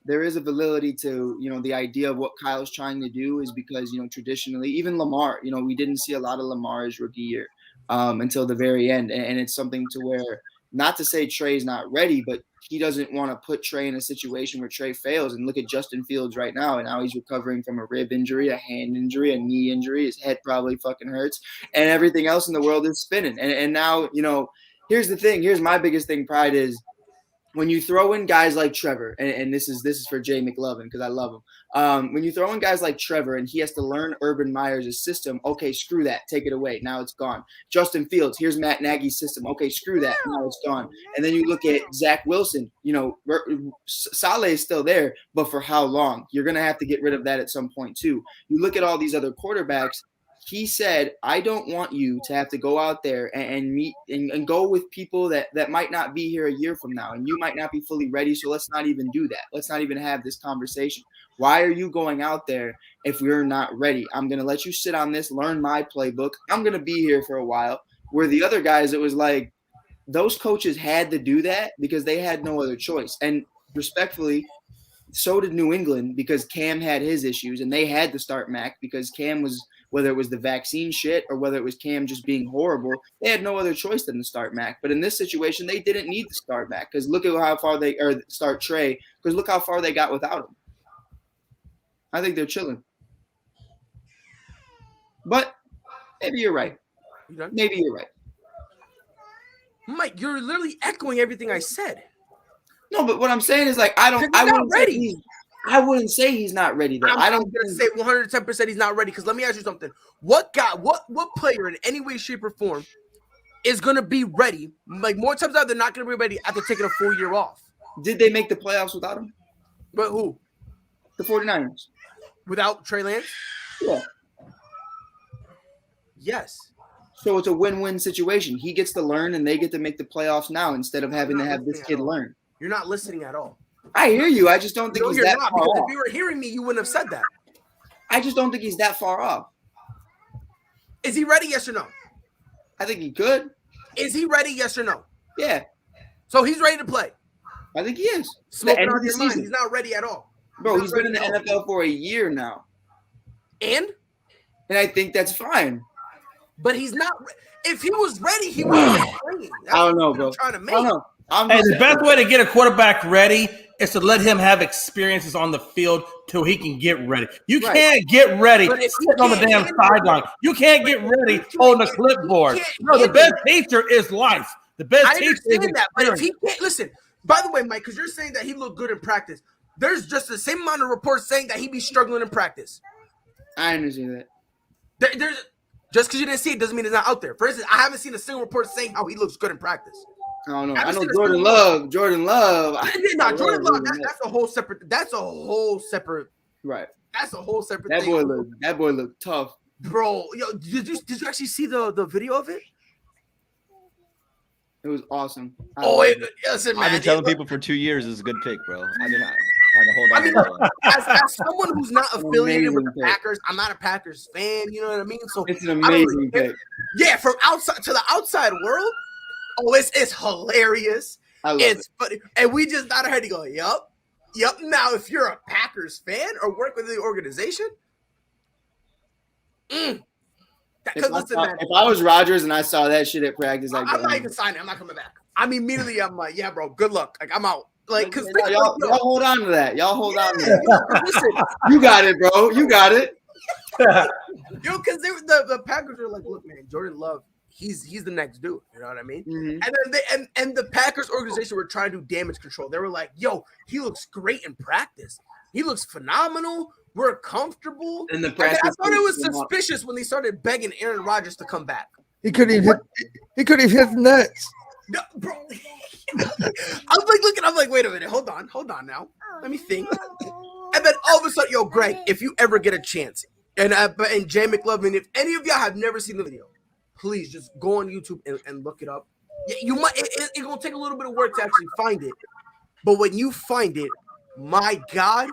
validity to, the idea of what Kyle's trying to do, is because, traditionally, even Lamar, we didn't see a lot of Lamar his rookie year until the very end. And it's something to where, not to say Trey's not ready, but he doesn't want to put Trey in a situation where Trey fails. And look at Justin Fields right now. And now he's recovering from a rib injury, a hand injury, a knee injury. His head probably fucking hurts. And everything else in the world is spinning. And now, here's the thing. Here's my biggest thing, Pride, is when you throw in guys like Trevor, and this is for Jay McLovin because I love him. When you throw in guys like Trevor and he has to learn Urban Meyers' system, okay, screw that, take it away. Now it's gone. Justin Fields, here's Matt Nagy's system. Okay, screw that, now it's gone. And then you look at Zach Wilson. Saleh is still there, but for how long? You're gonna have to get rid of that at some point too. You look at all these other quarterbacks. He said, I don't want you to have to go out there and meet and go with people that might not be here a year from now, and you might not be fully ready. So let's not even do that. Let's not even have this conversation. Why are you going out there if we're not ready? I'm going to let you sit on this, learn my playbook. I'm going to be here for a while. Where the other guys, it was like those coaches had to do that because they had no other choice. And respectfully, so did New England because Cam had his issues, and they had to start Mac because Cam was – whether it was the vaccine shit or whether it was Cam just being horrible, they had no other choice than to start Mac. But in this situation, they didn't need to start Mac because look at how far start Trey because look how far they got without him. I think they're chilling. But maybe you're right. Maybe you're right. Mike, you're literally echoing everything I said. No, but what I'm saying is like I wouldn't say he's not ready though. I'm gonna say 110% he's not ready because let me ask you something. What player in any way, shape, or form is gonna be ready? Like more times out, they're not gonna be ready after taking a full year off. Did they make the playoffs without him? But who? The 49ers. Without Trey Lance? Yeah. Yes. So it's a win-win situation. He gets to learn and they get to make the playoffs now instead of having to have this kid learn. You're not listening at all. I hear you. I just don't think he's that far off. If you were hearing me, you wouldn't have said that. I just don't think he's that far off. Is he ready? Yes or no? I think he could. Is he ready? Yes or no? Yeah. So he's ready to play. I think he is. Smoking on his mind. He's not ready at all. Bro, he's been in the NFL for a year now. And I think that's fine. But he's not. If he was ready, he would have playing. I don't know, bro. Trying to make. I don't know. And the best way to get a quarterback ready is to let him have experiences on the field till he can get ready. You can't get ready sitting on the damn sideline. You can't get ready holding a clipboard. No, the best teacher is life. The best teacher is that. But if he can't listen, by the way, Mike, because you're saying that he looked good in practice, there's just the same amount of reports saying that he be struggling in practice. I understand that. There's just because you didn't see it doesn't mean it's not out there. For instance, I haven't seen a single report saying how he looks good in practice. I don't know. I know Jordan Love. Jordan Love. Jordan Love. That's a whole separate. That's a whole separate. Right. That's a whole separate. That boy looked tough, bro. Yo, did you actually see the video of it? It was awesome. Listen, man. I've been telling people for 2 years it's a good pick, bro. I've been trying to hold on. As someone who's not affiliated with the Packers, I'm not a Packers fan. You know what I mean? So it's an amazing pick. Yeah, from outside to the outside world. Oh, it's hilarious. It's funny. And we just nodded our head to go, yup. Now, if you're a Packers fan or work with the organization, if I was Rodgers and I saw that shit at practice, I'm not even signing. I'm not coming back. I mean, immediately I'm like, yeah, bro, good luck. Like, I'm out. Like, because y'all hold on to that. Y'all hold on to that. Listen, you got it, bro. You got it. Yo, because the Packers are like, look, man, Jordan Love. He's the next dude, you know what I mean? Mm-hmm. And then and the Packers organization were trying to do damage control. They were like, "Yo, he looks great in practice. He looks phenomenal. We're comfortable." And the practice I thought it was suspicious when they started begging Aaron Rodgers to come back. He could have hit the nets. No, bro. I'm like, wait a minute, hold on now. Let me think. And then all of a sudden, yo, Greg, if you ever get a chance, and Jay McLovin, if any of y'all have never seen the video, please just go on YouTube and look it up. You might it's gonna take a little bit of work to actually find it, but when you find it, my God,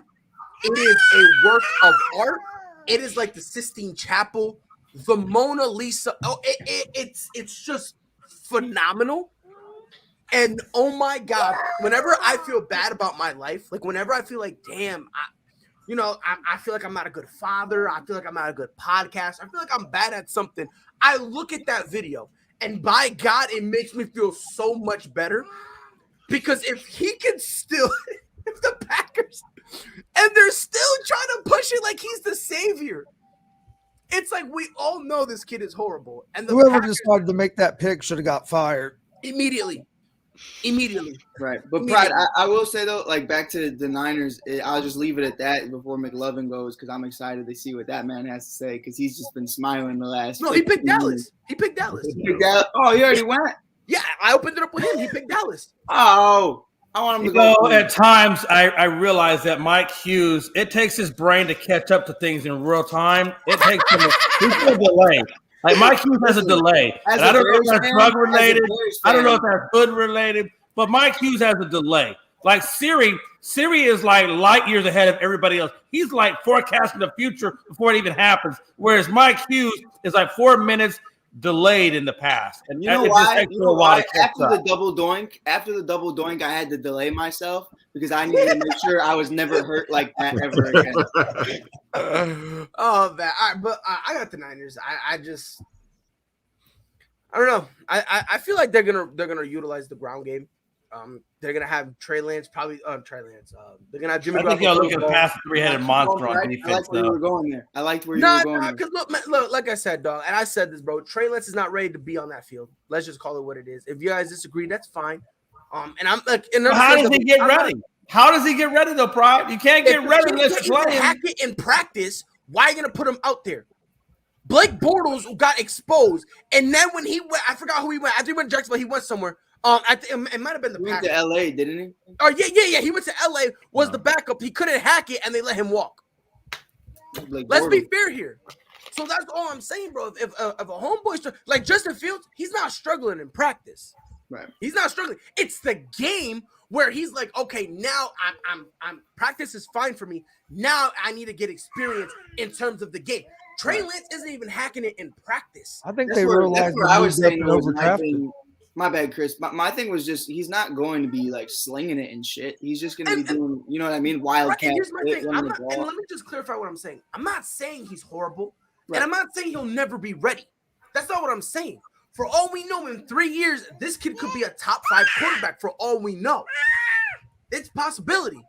it is a work of art. It is like the Sistine Chapel, the Mona Lisa. Oh, it's just phenomenal. And oh my God, whenever I feel bad about my life, like whenever I feel like, damn, I feel like I'm not a good father. I feel like I'm not a good podcast. I feel like I'm bad at something. I look at that video, and by God, it makes me feel so much better. Because if he can still, if the Packers, and they're still trying to push it like he's the savior, it's like we all know this kid is horrible. And whoever decided to make that pick should have got fired immediately. immediately. Right. But Pride, I will say though, like back to the Niners, I'll just leave it at that before McLovin goes because I'm excited to see what that man has to say because he's just been smiling the last. No, he picked 15 Dallas. minutes. He picked Dallas. He picked Dallas. Oh, he already went. Yeah, I opened it up with him. He picked Dallas. Oh, I want him to You go. know, at times I realize that Mike Hughes, it takes his brain to catch up to things in real time. It takes him he's a delay. Like Mike Hughes has a delay. And I don't know if that's drug related. I don't know if that's hood related, but Mike Hughes has a delay. Like Siri is like light years ahead of everybody else. He's like forecasting the future before it even happens. Whereas Mike Hughes is like 4 minutes delayed in the past. And You know why? After the double doink, I had to delay myself because I needed to make sure I was never hurt like that ever again. Oh, man. I got the Niners. I don't know. I feel like they're gonna utilize the ground game. They're gonna have Trey Lance, probably Trey Lance. They're gonna have Jimmy. I think you're looking past the three-headed monster on defense. I like where you were going there. I liked where you were going. Because look, like I said, dog, and I said this, bro. Trey Lance is not ready to be on that field. Let's just call it what it is. If you guys disagree, that's fine. And I'm like, how does he get ready? How does he get ready though, Pride? You can't get ready unless you're playing. Hack it in practice. Why are you gonna put him out there? Blake Bortles got exposed, and then when he went, I forgot who he went. I think he went to Jacksonville. He went somewhere. I think it might have been the Packers. Packers. He went to LA, didn't he? Oh yeah. He went to LA. Was the backup? He couldn't hack it, and they let him walk. Let's be fair here. So that's all I'm saying, bro. If a homeboy like Justin Fields, he's not struggling in practice. Right. He's not struggling. It's the game where he's like, okay, now I'm practice is fine for me. Now I need to get experience in terms of the game. Trey Lance isn't even hacking it in practice. I think they realized what I was saying. overdrafted. My bad, Chris. My thing was just he's not going to be like slinging it and shit. He's just going to be doing, you know what I mean? Wildcat. Here's my thing. And let me just clarify what I'm saying. I'm not saying he's horrible, and I'm not saying he'll never be ready. That's not what I'm saying. For all we know, in 3 years, this kid could be a top 5 quarterback. For all we know, it's a possibility.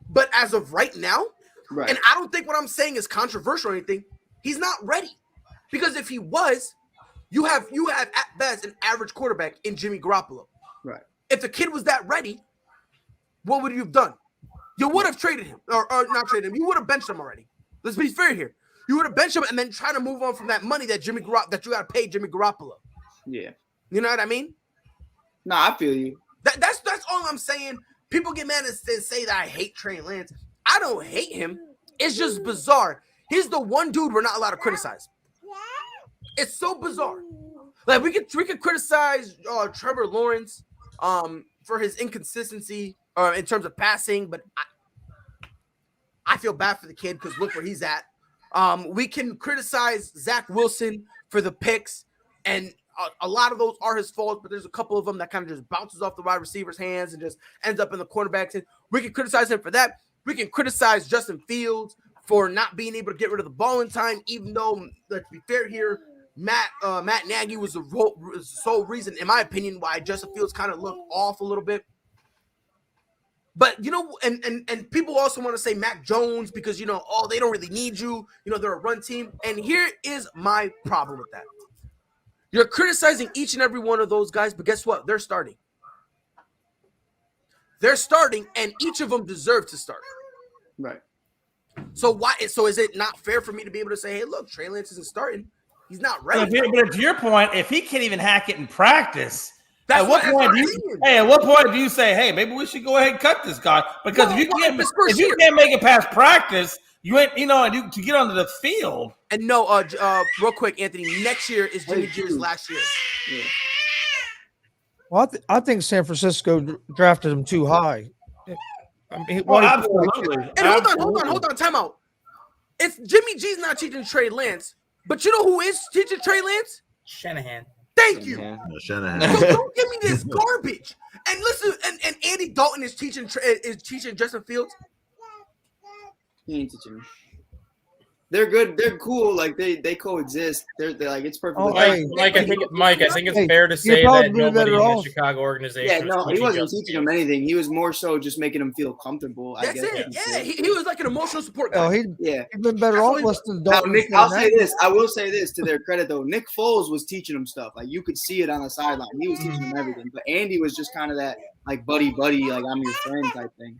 But as of right now, and I don't think what I'm saying is controversial or anything, he's not ready. Because if he was, you have at best an average quarterback in Jimmy Garoppolo. Right. If the kid was that ready, what would you have done? You would have traded him, or not traded him. You would have benched him already. Let's be fair here. You would have benched him and then try to move on from that money that you got to pay Jimmy Garoppolo. Yeah. You know what I mean? No, I feel you. That's all I'm saying. People get mad and say that I hate Trey Lance. I don't hate him. It's just bizarre. He's the one dude we're not allowed to criticize. It's so bizarre. Like we could criticize Trevor Lawrence for his inconsistency in terms of passing, but I feel bad for the kid because look where he's at. We can criticize Zach Wilson for the picks, and a lot of those are his fault, but there's a couple of them that kind of just bounces off the wide receiver's hands and just ends up in the cornerback's hand. We can criticize him for that. We can criticize Justin Fields for not being able to get rid of the ball in time, even though, let's be fair here, Matt Nagy was the sole reason, in my opinion, why Justin Fields kind of looked off a little bit. But, you know, and people also want to say Mac Jones because, you know, they don't really need you. You know, they're a run team. And here is my problem with that. You're criticizing each and every one of those guys, but guess what? They're starting. They're starting, and each of them deserve to start. Right. So why? So is it not fair for me to be able to say, hey, look, Trey Lance isn't starting. He's not ready. But to your point, if he can't even hack it in practice, at what point do you say, hey, maybe we should go ahead and cut this guy? Because if you can't make it past practice, you ain't, and to get onto the field. And no, real quick, Anthony, next year is Jimmy G's last year. Yeah. Well, I think San Francisco drafted him too high. I mean, absolutely. And hold on, time out. If Jimmy G's not teaching Trey Lance, but you know who is teaching Trey Lance? Shanahan. Thank you. Shanahan. So don't give me this garbage. And listen, and Andy Dalton is teaching Justin Fields. He ain't teaching him. They're good. They're cool. Like they coexist. They're like it's perfect. Oh, Mike, hey. Mike, I think it's Hey, fair to you'd say probably that be nobody better in the off. Chicago organization. Yeah, no, he wasn't Justin teaching them Fields. anything. He was more so just making them feel comfortable. I That's guess. it. Yeah, he was like an emotional support guy. Oh, he'd Yeah. been better off listening to Now, Dalton. Nick, instead I'll of say Nagy. this. I will say this to their credit, though. Nick Foles was teaching them stuff. Like you could see it on the sideline. He was teaching them everything. But Andy was just kind of that like buddy, like I'm your friend type thing.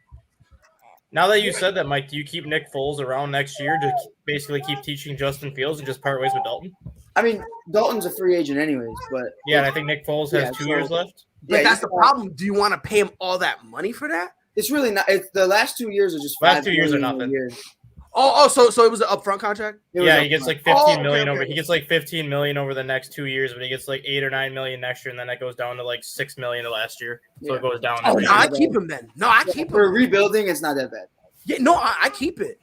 Now that you said that, Mike, do you keep Nick Foles around next year to basically keep teaching Justin Fields and just part ways with Dalton? I mean, Dalton's a free agent anyways, but Yeah, and I think Nick Foles has 2 years left. But yeah, that's the problem. Do you want to pay him all that money for that? It's really not. It's the last 2 years are just Last 5 2 years are million a nothing. year. So it was an upfront contract? It was Yeah, up he gets front. like 15 Oh, million okay, over. okay. He gets like 15 million over the next 2 years, but he gets like 8 or 9 million next year, and then that goes down to like 6 million the last year. So Yeah. it goes down. Oh, every no, year. I keep him then. No, I keep For him. rebuilding, it's not that bad. Yeah, no, I keep it.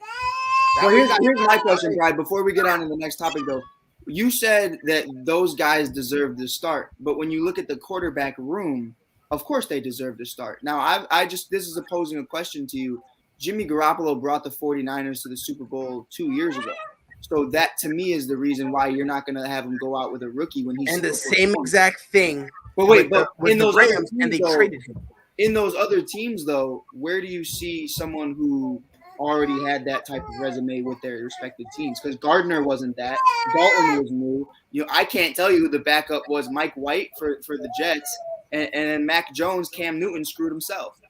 So here's my question, Brad. Before we get on to the next topic, though, you said that those guys deserve to start, but when you look at the quarterback room, of course they deserve to start. Now, this is posing a question to you. Jimmy Garoppolo brought the 49ers to the Super Bowl 2 years ago. So that, to me, is the reason why you're not going to have him go out with a rookie when he's And the still same 21. exact thing. But wait, with in the those other Rams, teams, and they though, traded him. in those other teams, though, where do you see someone who already had that type of resume with their respective teams? Because Gardner wasn't that. Dalton was new. I can't tell you who the backup was. Mike White for the Jets, and then Mac Jones, Cam Newton screwed himself.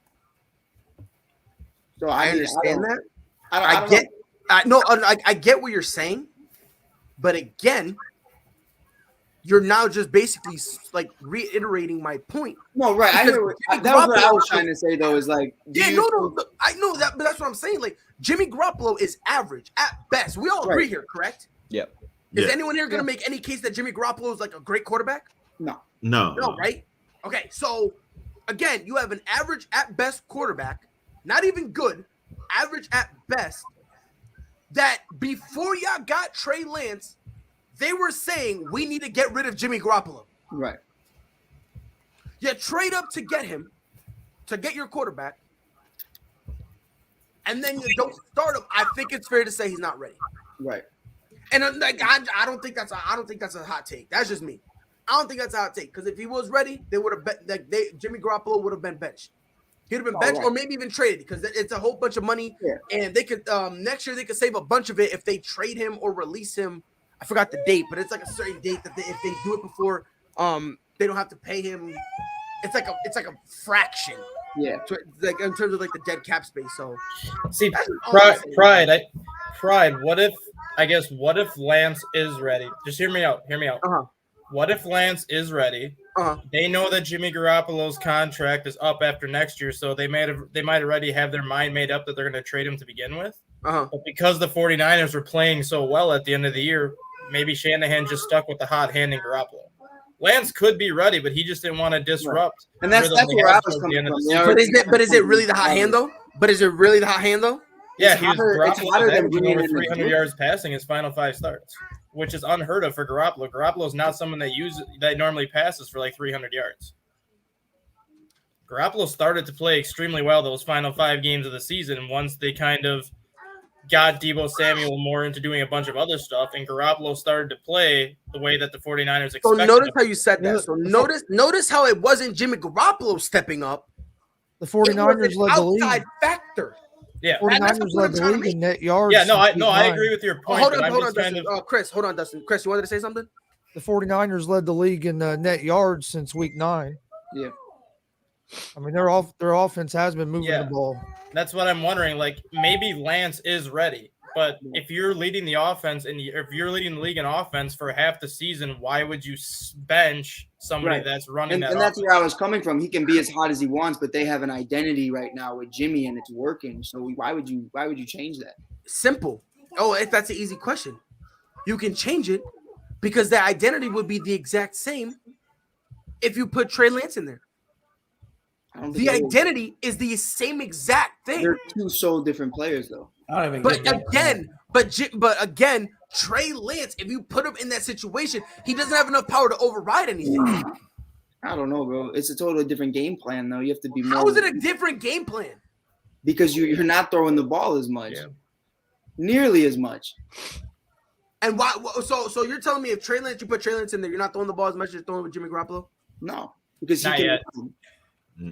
So I mean, understand that. I don't know. I get what you're saying, but again, you're now just basically like reiterating my point. No, right. I Because hear Jimmy that was what I Garoppolo- was trying to say, though, is like, Yeah, no, I know that, but that's what I'm saying. Like Jimmy Garoppolo is average at best. We all agree here, correct? Yep. Is Yeah. anyone here going to make any case that Jimmy Garoppolo is like a great quarterback? No. No. No, right? Okay, so again, you have an average at best quarterback, not even good, average at best. That before y'all got Trey Lance, they were saying we need to get rid of Jimmy Garoppolo. Right. You trade up to get him, to get your quarterback, and then you don't start him. I think it's fair to say he's not ready. Right. And like, I don't think that's a hot take. That's just me. I don't think that's a hot take because if he was ready, they would have Jimmy Garoppolo would have been benched. He'd have been benched or maybe even traded because it's a whole bunch of money. Yeah. And they could next year they could save a bunch of it if they trade him or release him. I forgot the date, but it's like a certain date that if they do it before they don't have to pay him. It's like a fraction. Yeah. So, like in terms of like the dead cap space. So See, that's all I'm saying. Pride. What if Lance is ready? Just hear me out. Uh-huh. What if Lance is ready? Uh-huh. They know that Jimmy Garoppolo's contract is up after next year, so they might already have their mind made up that they're going to trade him to begin with. Uh-huh. But because the 49ers were playing so well at the end of the year, maybe Shanahan just stuck with the hot hand in Garoppolo. Lance could be ready, but he just didn't want to disrupt. And that's the rhythm they where had I was towards the coming end of from. the You season. know? But is it really the hot hand though? Yeah, It's he was hotter Garoppolo than averaging bringing over in the 300 group. yards passing his final 5 starts, which is unheard of for Garoppolo. Garoppolo's not someone that normally passes for like 300 yards. Garoppolo started to play extremely well those final 5 games of the season once they kind of got Deebo Samuel more into doing a bunch of other stuff, and Garoppolo started to play the way that the 49ers So expected. notice how you said that. So notice how it wasn't Jimmy Garoppolo stepping up. The It was 49ers an led the league. outside factor. Yeah. 49ers led the league in net yards. Yeah, no, since week I 9. agree with your Oh, point. hold but on, I'm hold on, just kind Dustin. of Chris, hold on, Dustin. Chris, you wanted to say something? The 49ers led the league in net yards since week 9. Yeah. I mean, their offense has been moving the ball. That's what I'm wondering. Like, maybe Lance is ready, but if you're leading the offense and if you're leading the league in offense for half the season, why would you bench somebody Right. that's running And that's where I was coming from. He can be as hot as he wants, but they have an identity right now with Jimmy, and it's working. So why would you change that? Simple. Oh, that's an easy question. You can change it because the identity would be the exact same if you put Trey Lance in there. I don't think The it is. identity is the same exact thing. They're two so different players, though. I don't even But get that. again, Trey Lance, if you put him in that situation, he doesn't have enough power to override anything. I don't know, bro. It's a totally different game plan, though. You have to be more. How is it a different game plan? Because you're not throwing the ball as much, nearly as much. And why? So you're telling me if Trey Lance, you put Trey Lance in there, you're not throwing the ball as much as you're throwing with Jimmy Garoppolo? No, because he Not can yet. run.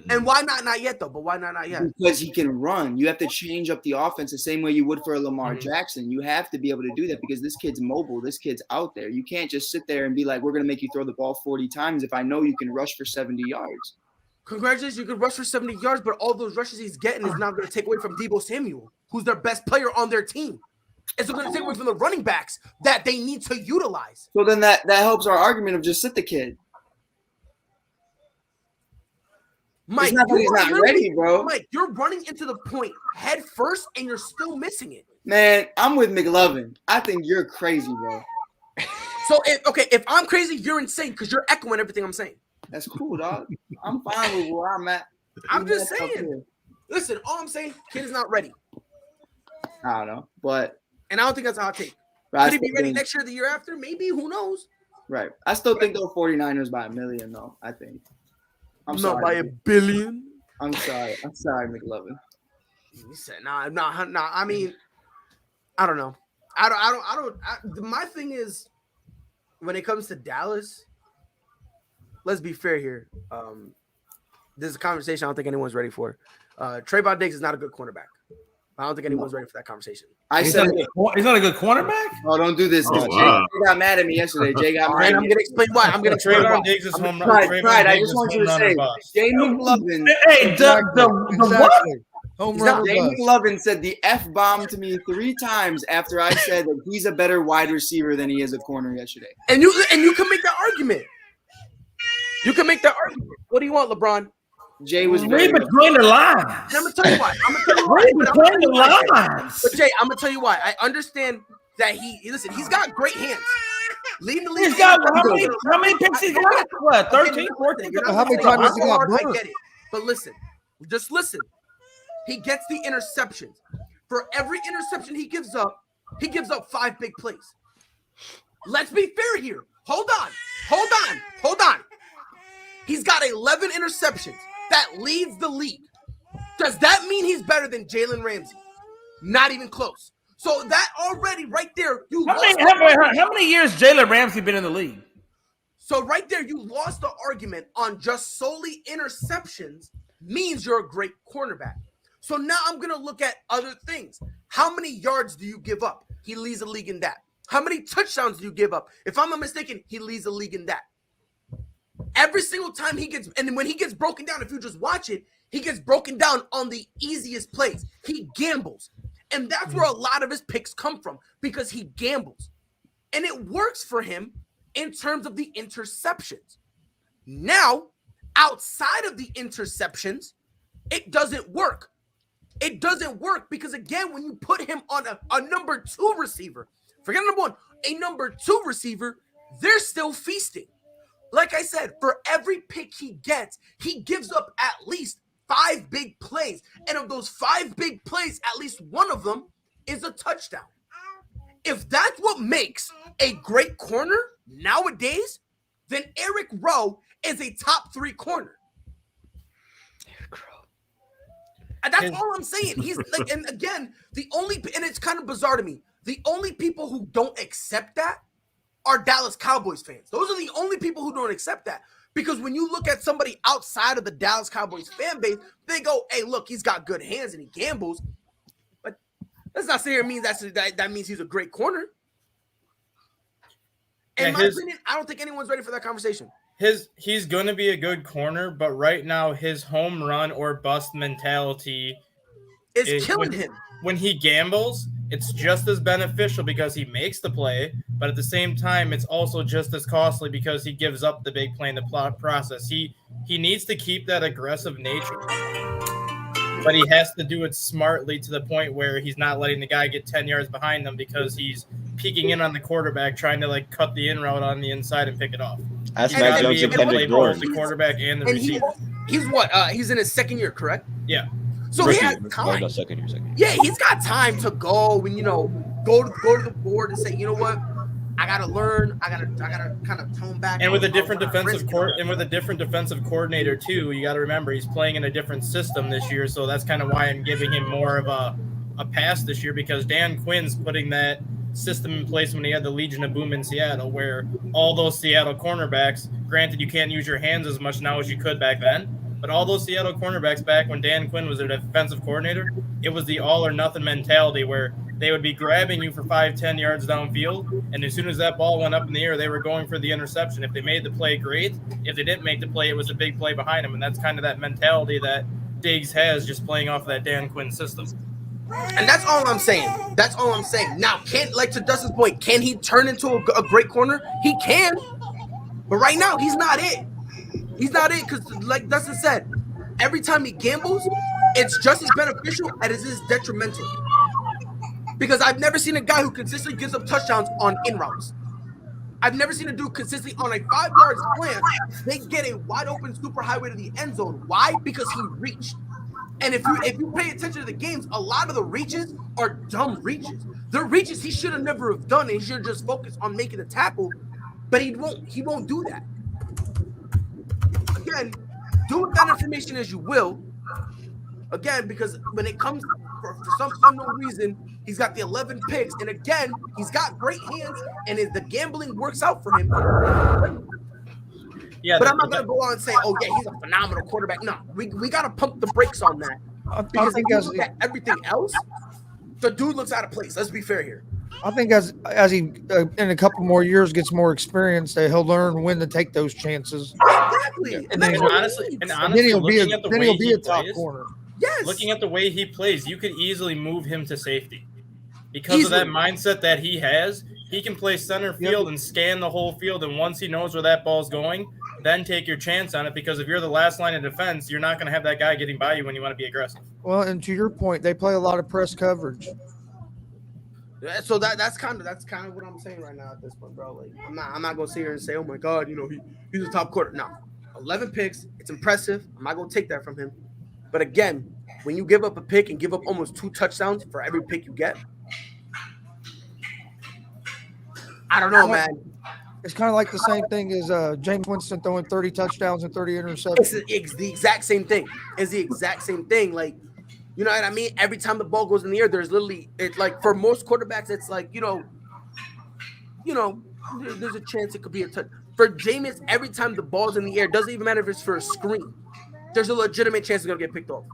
And why not yet though? But why not yet? Because he can run. You have to change up the offense the same way you would for a Lamar Mhm. Jackson. You have to be able to do that because this kid's mobile. This kid's out there. You can't just sit there and be like, we're going to make you throw the ball 40 times if I know you can rush for 70 yards. Congratulations, you could rush for 70 yards, but all those rushes he's getting is not going to take away from Deebo Samuel, who's their best player on their team. It's going to take away from the running backs that they need to utilize. So then that helps our argument of just sit the kid. Mike, It's not that he's not ready, bro. Mike, you're running into the point head first, and you're still missing it. Man, I'm with McLovin. I think you're crazy, bro. So, if I'm crazy, you're insane because you're echoing everything I'm saying. That's cool, dog. I'm fine with where I'm at. I'm just That's up saying. here. Listen, all I'm saying, kid is not ready. I don't know, but And I don't think that's a hot take. I Could he be still ready think- next year, the year after? Maybe. Who knows? right. I still think they'll 49ers by $1 million, though. I think. I'm Not sorry. by $1 billion. I'm sorry, McLovin. He said, nah. I mean, I don't know. My thing is, when it comes to Dallas, let's be fair here. This is a conversation I don't think anyone's ready for. Trayvon Diggs is not a good cornerback. I don't think anyone's ready for that conversation. He's not a good cornerback? Oh, don't do this. 'Cause Oh, wow. Jay got mad at me yesterday. Jay got mad And at I'm me. going to explain why. I'm going to explain why. Trayvon Diggs is home run. Pride, Trayvon I Diggs just is want you home to run or say, bust. Jay McLovin. Hey, the what? Exactly. Home run or Jay bust. McLovin said the F-bomb to me 3 times after I said that he's a better wide receiver than he is a corner yesterday. And you can make that argument. You can make that argument. What do you want, LeBron? Jay was very Read between the lines. And I'm gonna tell you why. Read between the lines. But Jay, I'm gonna tell you why. I understand that he's got great hands. Leading the league. He's got how many picks he got? What, 13, 14? How many times has he got I burned? get it. But listen, just listen. He gets the interceptions. For every interception he gives up 5 big plays. Let's be fair here. Hold on. He's got 11 interceptions. That leads the league. Does that mean he's better than Jalen Ramsey? Not even close. So that already right there, How many years Jalen Ramsey been in the league? So right there, you lost the argument on just solely interceptions means you're a great cornerback. So now I'm going to look at other things. How many yards do you give up? He leads the league in that. How many touchdowns do you give up? If I'm not mistaken, he leads the league in that. Every single time and when he gets broken down, if you just watch it, he gets broken down on the easiest plays. He gambles. And that's where a lot of his picks come from because he gambles. And it works for him in terms of the interceptions. Now, outside of the interceptions, it doesn't work. It doesn't work because, again, when you put him on a number 2 receiver, forget number 1, a number 2 receiver, they're still feasting. Like I said, for every pick he gets, he gives up at least 5 big plays. And of those 5 big plays, at least one of them is a touchdown. If that's what makes a great corner nowadays, then Eric Rowe is a top 3 corner. And that's all I'm saying. He's like, and again, and it's kind of bizarre to me. The only people who don't accept that are Dallas Cowboys fans. Those are the only people who don't accept that. Because when you look at somebody outside of the Dallas Cowboys fan base, they go, hey, look, he's got good hands and he gambles. But that's not saying it means that means he's a great corner. In my opinion, I don't think anyone's ready for that conversation. He's going to be a good corner, but right now his home run or bust mentality is killing him. When he gambles, it's just as beneficial because he makes the play, but at the same time, it's also just as costly because he gives up the big play in the process. He needs to keep that aggressive nature, but he has to do it smartly to the point where he's not letting the guy get 10 yards behind them because he's peeking in on the quarterback, trying to like cut the in route on the inside and pick it off. That's Mac Jones and Kendrick Bourne. The quarterback and the receiver. He's what? He's in his second year, correct? Yeah. So he has time. No, second year. Yeah, he's got time to go and go to the board and say, you know what, I gotta learn. I gotta kind of tone back. And with a different defensive coordinator too, you got to remember he's playing in a different system this year. So that's kind of why I'm giving him more of a pass this year because Dan Quinn's putting that system in place when he had the Legion of Boom in Seattle, where all those Seattle cornerbacks, granted you can't use your hands as much now as you could back then, but all those Seattle cornerbacks back when Dan Quinn was their defensive coordinator, it was the all or nothing mentality where they would be grabbing you for 5-10 yards downfield, and as soon as that ball went up in the air, they were going for the interception. If they made the play, great. If they didn't make the play, it was a big play behind them, and that's kind of that mentality that Diggs has just playing off of that Dan Quinn system. And that's all I'm saying. That's all I'm saying. Now, to Dustin's point, can he turn into a great corner? He can. But right now, he's not it. He's not it because, like Dustin said, every time he gambles, it's just as beneficial as it is detrimental. Because I've never seen a guy who consistently gives up touchdowns on in routes. I've never seen a dude consistently on a 5-yard slant. They get a wide open super highway to the end zone. Why? Because he reached. And if you pay attention to the games, a lot of the reaches are dumb reaches. They're reaches he should have never have done, and he should have just focused on making the tackle. But he won't do that. Again, do with that information as you will. Again, because when it comes for some unknown reason, he's got the 11 picks, and again, he's got great hands, and the gambling works out for him. Yeah, but I'm not gonna go on and say, "Oh yeah, he's a phenomenal quarterback." No, we gotta pump the brakes on that because if you look at everything else, the dude looks out of place. Let's be fair here. I think as he in a couple more years gets more experience, that he'll learn when to take those chances. Exactly, and honestly, then he'll be a top corner. Yes. Looking at the way he plays, you could easily move him to safety because of that mindset that he has. He can play center field and scan the whole field, and once he knows where that ball's going, then take your chance on it, because if you're the last line of defense, you're not going to have that guy getting by you when you want to be aggressive. Well, and to your point, they play a lot of press coverage. Yeah, so that's kind of what I'm saying right now at this point, bro. Like I'm not gonna sit here and say, oh my God, he's a top quarter. No, 11 picks, it's impressive. I'm not gonna take that from him. But again, when you give up a pick and give up almost 2 touchdowns for every pick you get, I don't know, man. It's kind of like the same thing as James Winston throwing 30 touchdowns and 30 interceptions. It's the exact same thing. It's the exact same thing. Like, you know what I mean? Every time the ball goes in the air, there's literally, it's like for most quarterbacks, it's like, there's a chance it could be a touch. For Jameis, every time the ball's in the air, doesn't even matter if it's for a screen, there's a legitimate chance it's going to get picked off.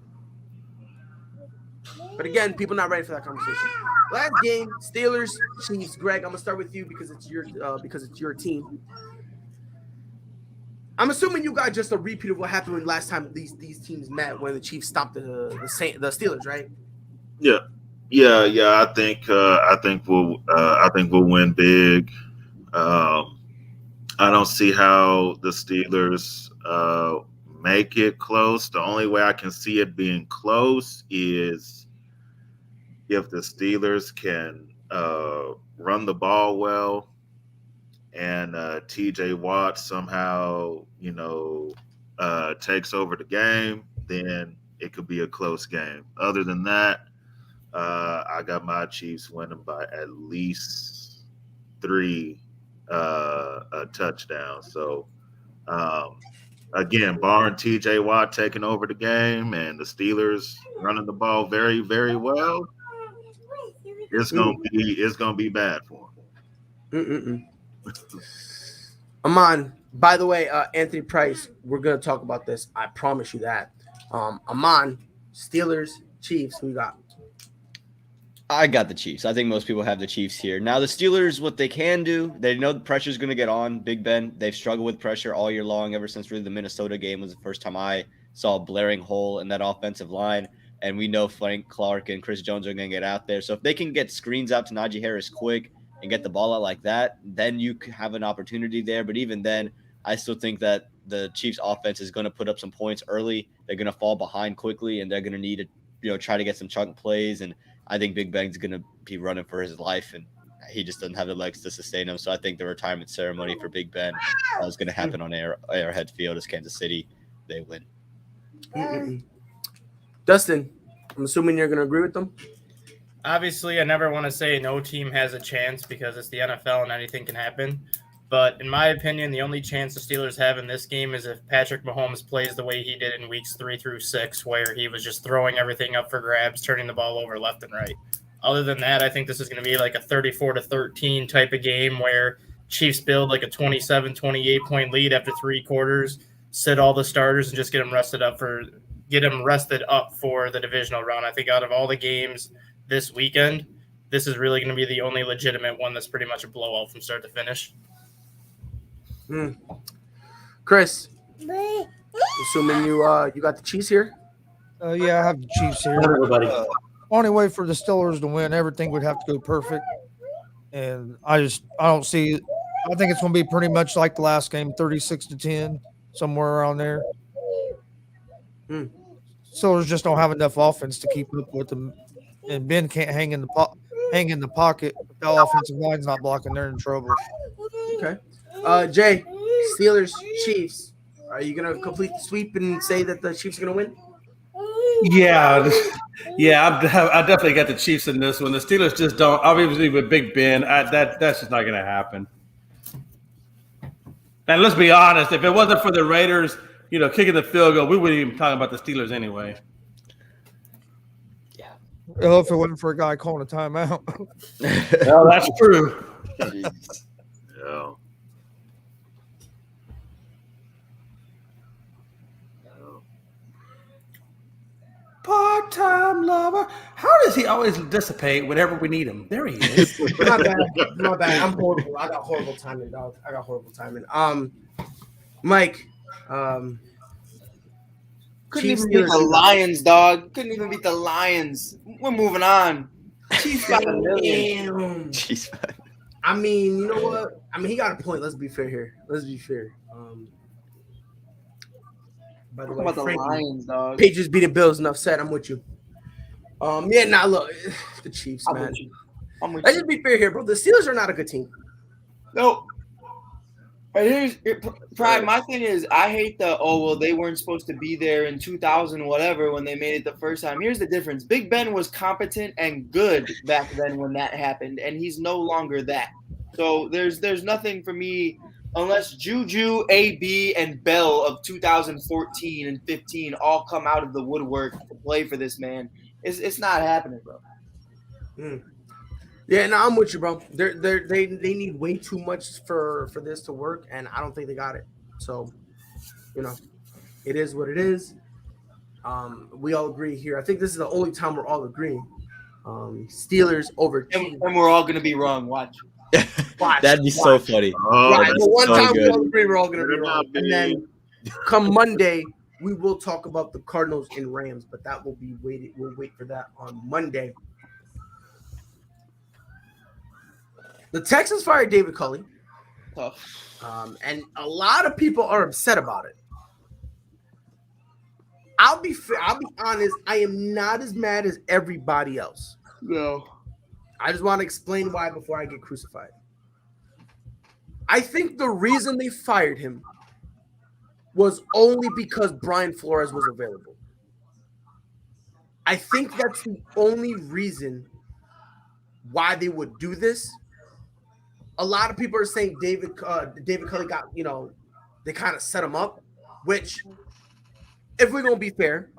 But again, people not ready for that conversation. Last game, Steelers, Chiefs. Greg, I'm gonna start with you because it's your team. I'm assuming you got just a repeat of what happened when last time these teams met when the Chiefs stopped the Steelers, right? Yeah. I think we'll win big. I don't see how the Steelers make it close. The only way I can see it being close is if the Steelers can run the ball well and TJ Watt somehow, takes over the game, then it could be a close game. Other than that, I got my Chiefs winning by at least 3 touchdowns. So, again, barring TJ Watt taking over the game and the Steelers running the ball very, very well, it's gonna be bad for him. Aman, by the way, Anthony Price, we're gonna talk about this. I promise you that. Aman, Steelers, Chiefs, who you got? I got the Chiefs. I think most people have the Chiefs here. Now, the Steelers, what they can do, they know the pressure is going to get on Big Ben. They've struggled with pressure all year long, ever since really the Minnesota game was the first time I saw a blaring hole in that offensive line. And we know Frank Clark and Chris Jones are going to get out there. So if they can get screens out to Najee Harris quick and get the ball out like that, then you have an opportunity there. But even then, I still think that the Chiefs offense is going to put up some points early. They're going to fall behind quickly, and they're going to need to, try to get some chunk plays. And I think Big Ben's going to be running for his life, and he just doesn't have the legs to sustain him. So I think the retirement ceremony for Big Ben is going to happen on Arrowhead Field as Kansas City. They win. Dustin, I'm assuming you're going to agree with them? Obviously, I never want to say no team has a chance because it's the NFL and anything can happen. But in my opinion, the only chance the Steelers have in this game is if Patrick Mahomes plays the way he did in weeks 3 through 6, where he was just throwing everything up for grabs, turning the ball over left and right. Other than that, I think this is going to be like a 34-13 type of game where Chiefs build like a 27, 28 point lead after 3 quarters, sit all the starters and just get them rested up for the divisional round. I think out of all the games this weekend, this is really going to be the only legitimate one that's pretty much a blowout from start to finish. Chris, assuming you got the Chiefs here. Yeah, I have the Chiefs here. Everybody. Only way for the Steelers to win, everything would have to go perfect. And I don't see it. I think it's going to be pretty much like the last game, 36-10, somewhere around there. Steelers just don't have enough offense to keep up with them. And Ben can't hang in the pocket. If the offensive line's not blocking, they're in trouble. Okay. Jay, Steelers, Chiefs. Are you going to complete the sweep and say that the Chiefs are going to win? Yeah, I definitely got the Chiefs in this one. The Steelers just don't. Obviously, with Big Ben, that's just not going to happen. And let's be honest, if it wasn't for the Raiders, kicking the field goal, we wouldn't even talk about the Steelers anyway. Yeah. Well, if it wasn't for a guy calling a timeout. Well, that's true. Yeah. Part-time lover. How does he always dissipate whenever we need him? There he is. My bad. I'm horrible. I got horrible timing, dog. Mike, couldn't even beat the Lions, dog. Couldn't even beat the Lions. We're moving on. Chiefs got $1 million. Jeez, man. I mean, you know what? I mean, he got a point. Let's be fair here. By the way, About the Lions, dog. Patriots beating Bills. Enough said. I'm with you. Look, the Chiefs, man. Let's just be fair here, bro. The Steelers are not a good team. No. Pride, my thing is, I hate they weren't supposed to be there in 2000 whatever when they made it the first time. Here's the difference. Big Ben was competent and good back then when that happened, and he's no longer that. So there's nothing for me unless Juju, AB, and Bell of 2014 and 15 all come out of the woodwork to play for this man. It's not happening, bro. Yeah, no, I'm with you, bro. They need way too much for this to work, and I don't think they got it. So, it is what it is. We all agree here. I think this is the only time we're all agreeing. Steelers over Chiefs. And we're all gonna be wrong. Watch. That'd be so funny. Oh, Right, the one so time good. we all agree, we're all gonna be wrong. And then come Monday, we will talk about the Cardinals and Rams, but that will be waited. We'll wait for that on Monday. The Texans fired David Culley. Tough. And a lot of people are upset about it. I'll be honest, I am not as mad as everybody else. No. I just want to explain why before I get crucified. I think the reason they fired him was only because Brian Flores was available. I think that's the only reason why they would do this. A lot of people are saying David Culley got, they kind of set him up, which, if we're going to be fair,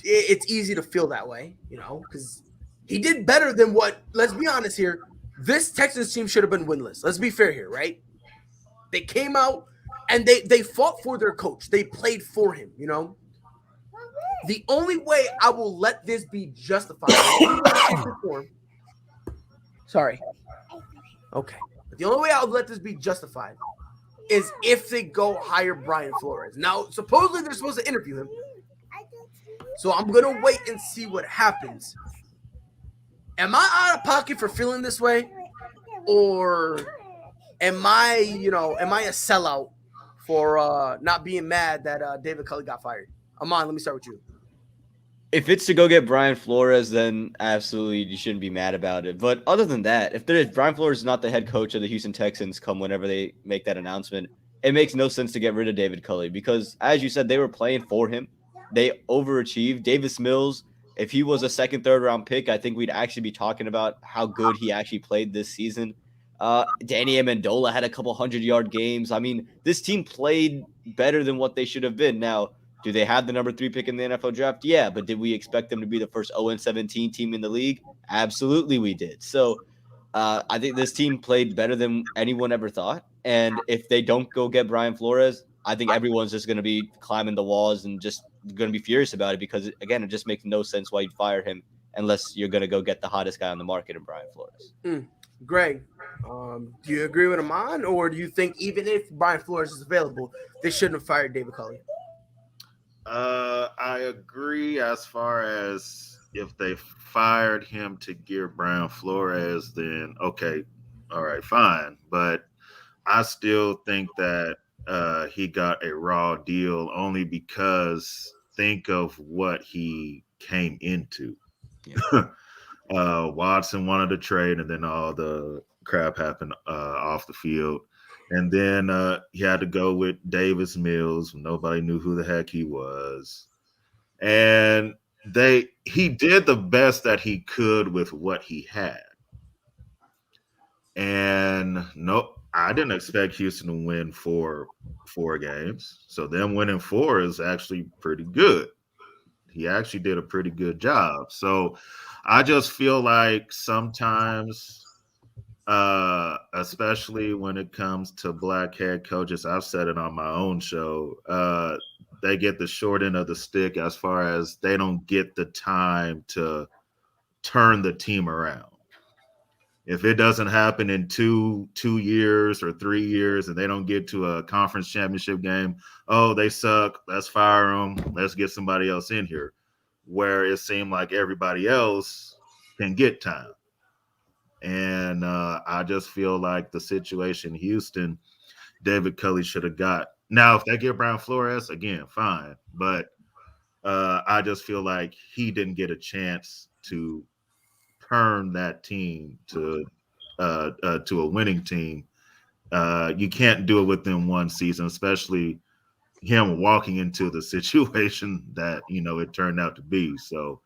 it's easy to feel that way, because he did better than what, let's be honest here, this Texans team should have been winless. Let's be fair here, right? They came out and they fought for their coach. They played for him, The only way I will let this be justified Sorry. Okay. The only way I'll let this be justified is if they go hire Brian Flores. Now, supposedly they're supposed to interview him. So I'm going to wait and see what happens. Am I out of pocket for feeling this way? Or am I a sellout for not being mad that David Culley got fired? Amon, let me start with you. If it's to go get Brian Flores, then absolutely you shouldn't be mad about it. But other than that, if Brian Flores is not the head coach of the Houston Texans come whenever they make that announcement, it makes no sense to get rid of David Culley because, as you said, they were playing for him. They overachieved. Davis Mills, if he was a second, third round pick, I think we'd actually be talking about how good he actually played this season. Danny Amendola had a couple 100-yard games. I mean, this team played better than what they should have been. Now, Do they have the number 3 pick in the NFL draft? Yeah, but did we expect them to be the first 0-17 team in the league? Absolutely, we did. So I think this team played better than anyone ever thought. And if they don't go get Brian Flores, I think everyone's just going to be climbing the walls and just going to be furious about it because, again, it just makes no sense why you'd fire him unless you're going to go get the hottest guy on the market in Brian Flores. Greg, do you agree with Amon, or do you think even if Brian Flores is available, they shouldn't have fired David Culley? I agree as far as if they fired him to get Brian Flores, then okay, all right, fine. But I still think that he got a raw deal only because think of what he came into. Yeah. Watson wanted to trade, and then all the crap happened off the field. And then he had to go with Davis Mills. Nobody knew who the heck he was. And he did the best that he could with what he had. And no, I didn't expect Houston to win four games. So them winning 4 is actually pretty good. He actually did a pretty good job. So I just feel like sometimes especially when it comes to black head coaches, I've said it on my own show, they get the short end of the stick as far as they don't get the time to turn the team around. If it doesn't happen in 2 years or 3 years and they don't get to a conference championship game, oh, they suck, let's fire them, let's get somebody else in here, where it seemed like everybody else can get time. And I just feel like the situation in Houston, David Culley should have got. Now, if they get Brian Flores, again, fine. But I just feel like he didn't get a chance to turn that team to a winning team. You can't do it within one season, especially him walking into the situation that, it turned out to be. So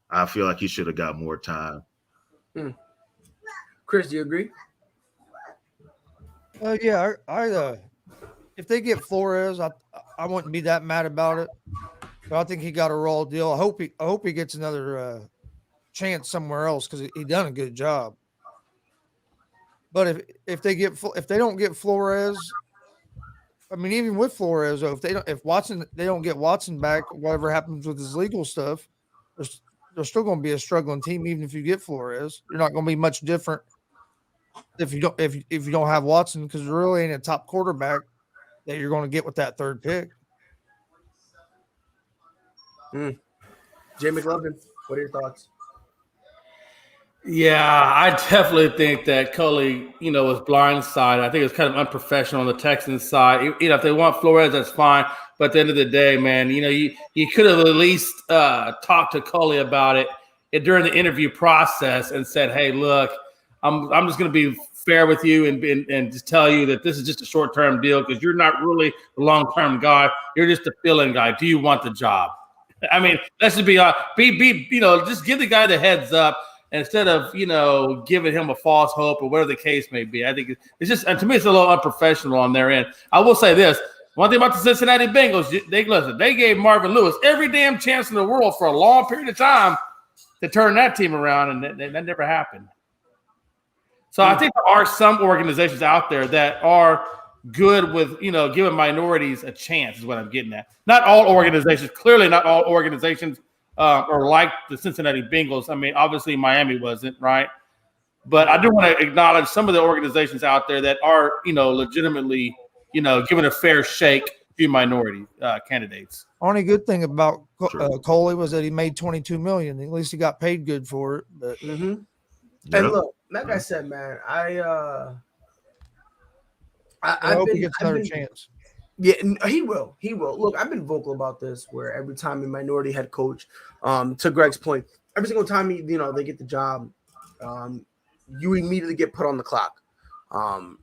I feel like he should have got more time. Chris, do you agree? Yeah, I if they get Flores, I wouldn't be that mad about it. But I think he got a raw deal. I hope he gets another chance somewhere else because he done a good job. But if they don't get Flores, I mean, even with Flores, though, they don't get Watson back, whatever happens with his legal stuff, they're still going to be a struggling team. Even if you get Flores, you're not going to be much different if you don't have Watson, because there really ain't a top quarterback that you're going to get with that 3rd pick. Jay McLovin, what are your thoughts? Yeah, I definitely think that Culley, was blindsided. I think it was kind of unprofessional on the Texans side. If they want Flores, that's fine. But at the end of the day, man, you could have at least talked to Culley about it during the interview process and said, hey, look, I'm just going to be fair with you and just tell you that this is just a short-term deal because you're not really the long-term guy. You're just a fill-in guy. Do you want the job? I mean, let's just just give the guy the heads up instead of, giving him a false hope or whatever the case may be. I think it's just, to me, it's a little unprofessional on their end. I will say this. One thing about the Cincinnati Bengals, they gave Marvin Lewis every damn chance in the world for a long period of time to turn that team around, and that never happened. So I think there are some organizations out there that are good with, giving minorities a chance is what I'm getting at. Not all organizations, clearly not all organizations are like the Cincinnati Bengals. I mean, obviously Miami wasn't, right? But I do want to acknowledge some of the organizations out there that are, legitimately, giving a fair shake to minority candidates. Only good thing about Coley was that he made $22 million. At least he got paid good for it. But And look, like I said, man, I hope he gets another chance. Yeah, he will. He will. Look, I've been vocal about this. Where every time a minority head coach, to Greg's point, every single time they get the job, you immediately get put on the clock. And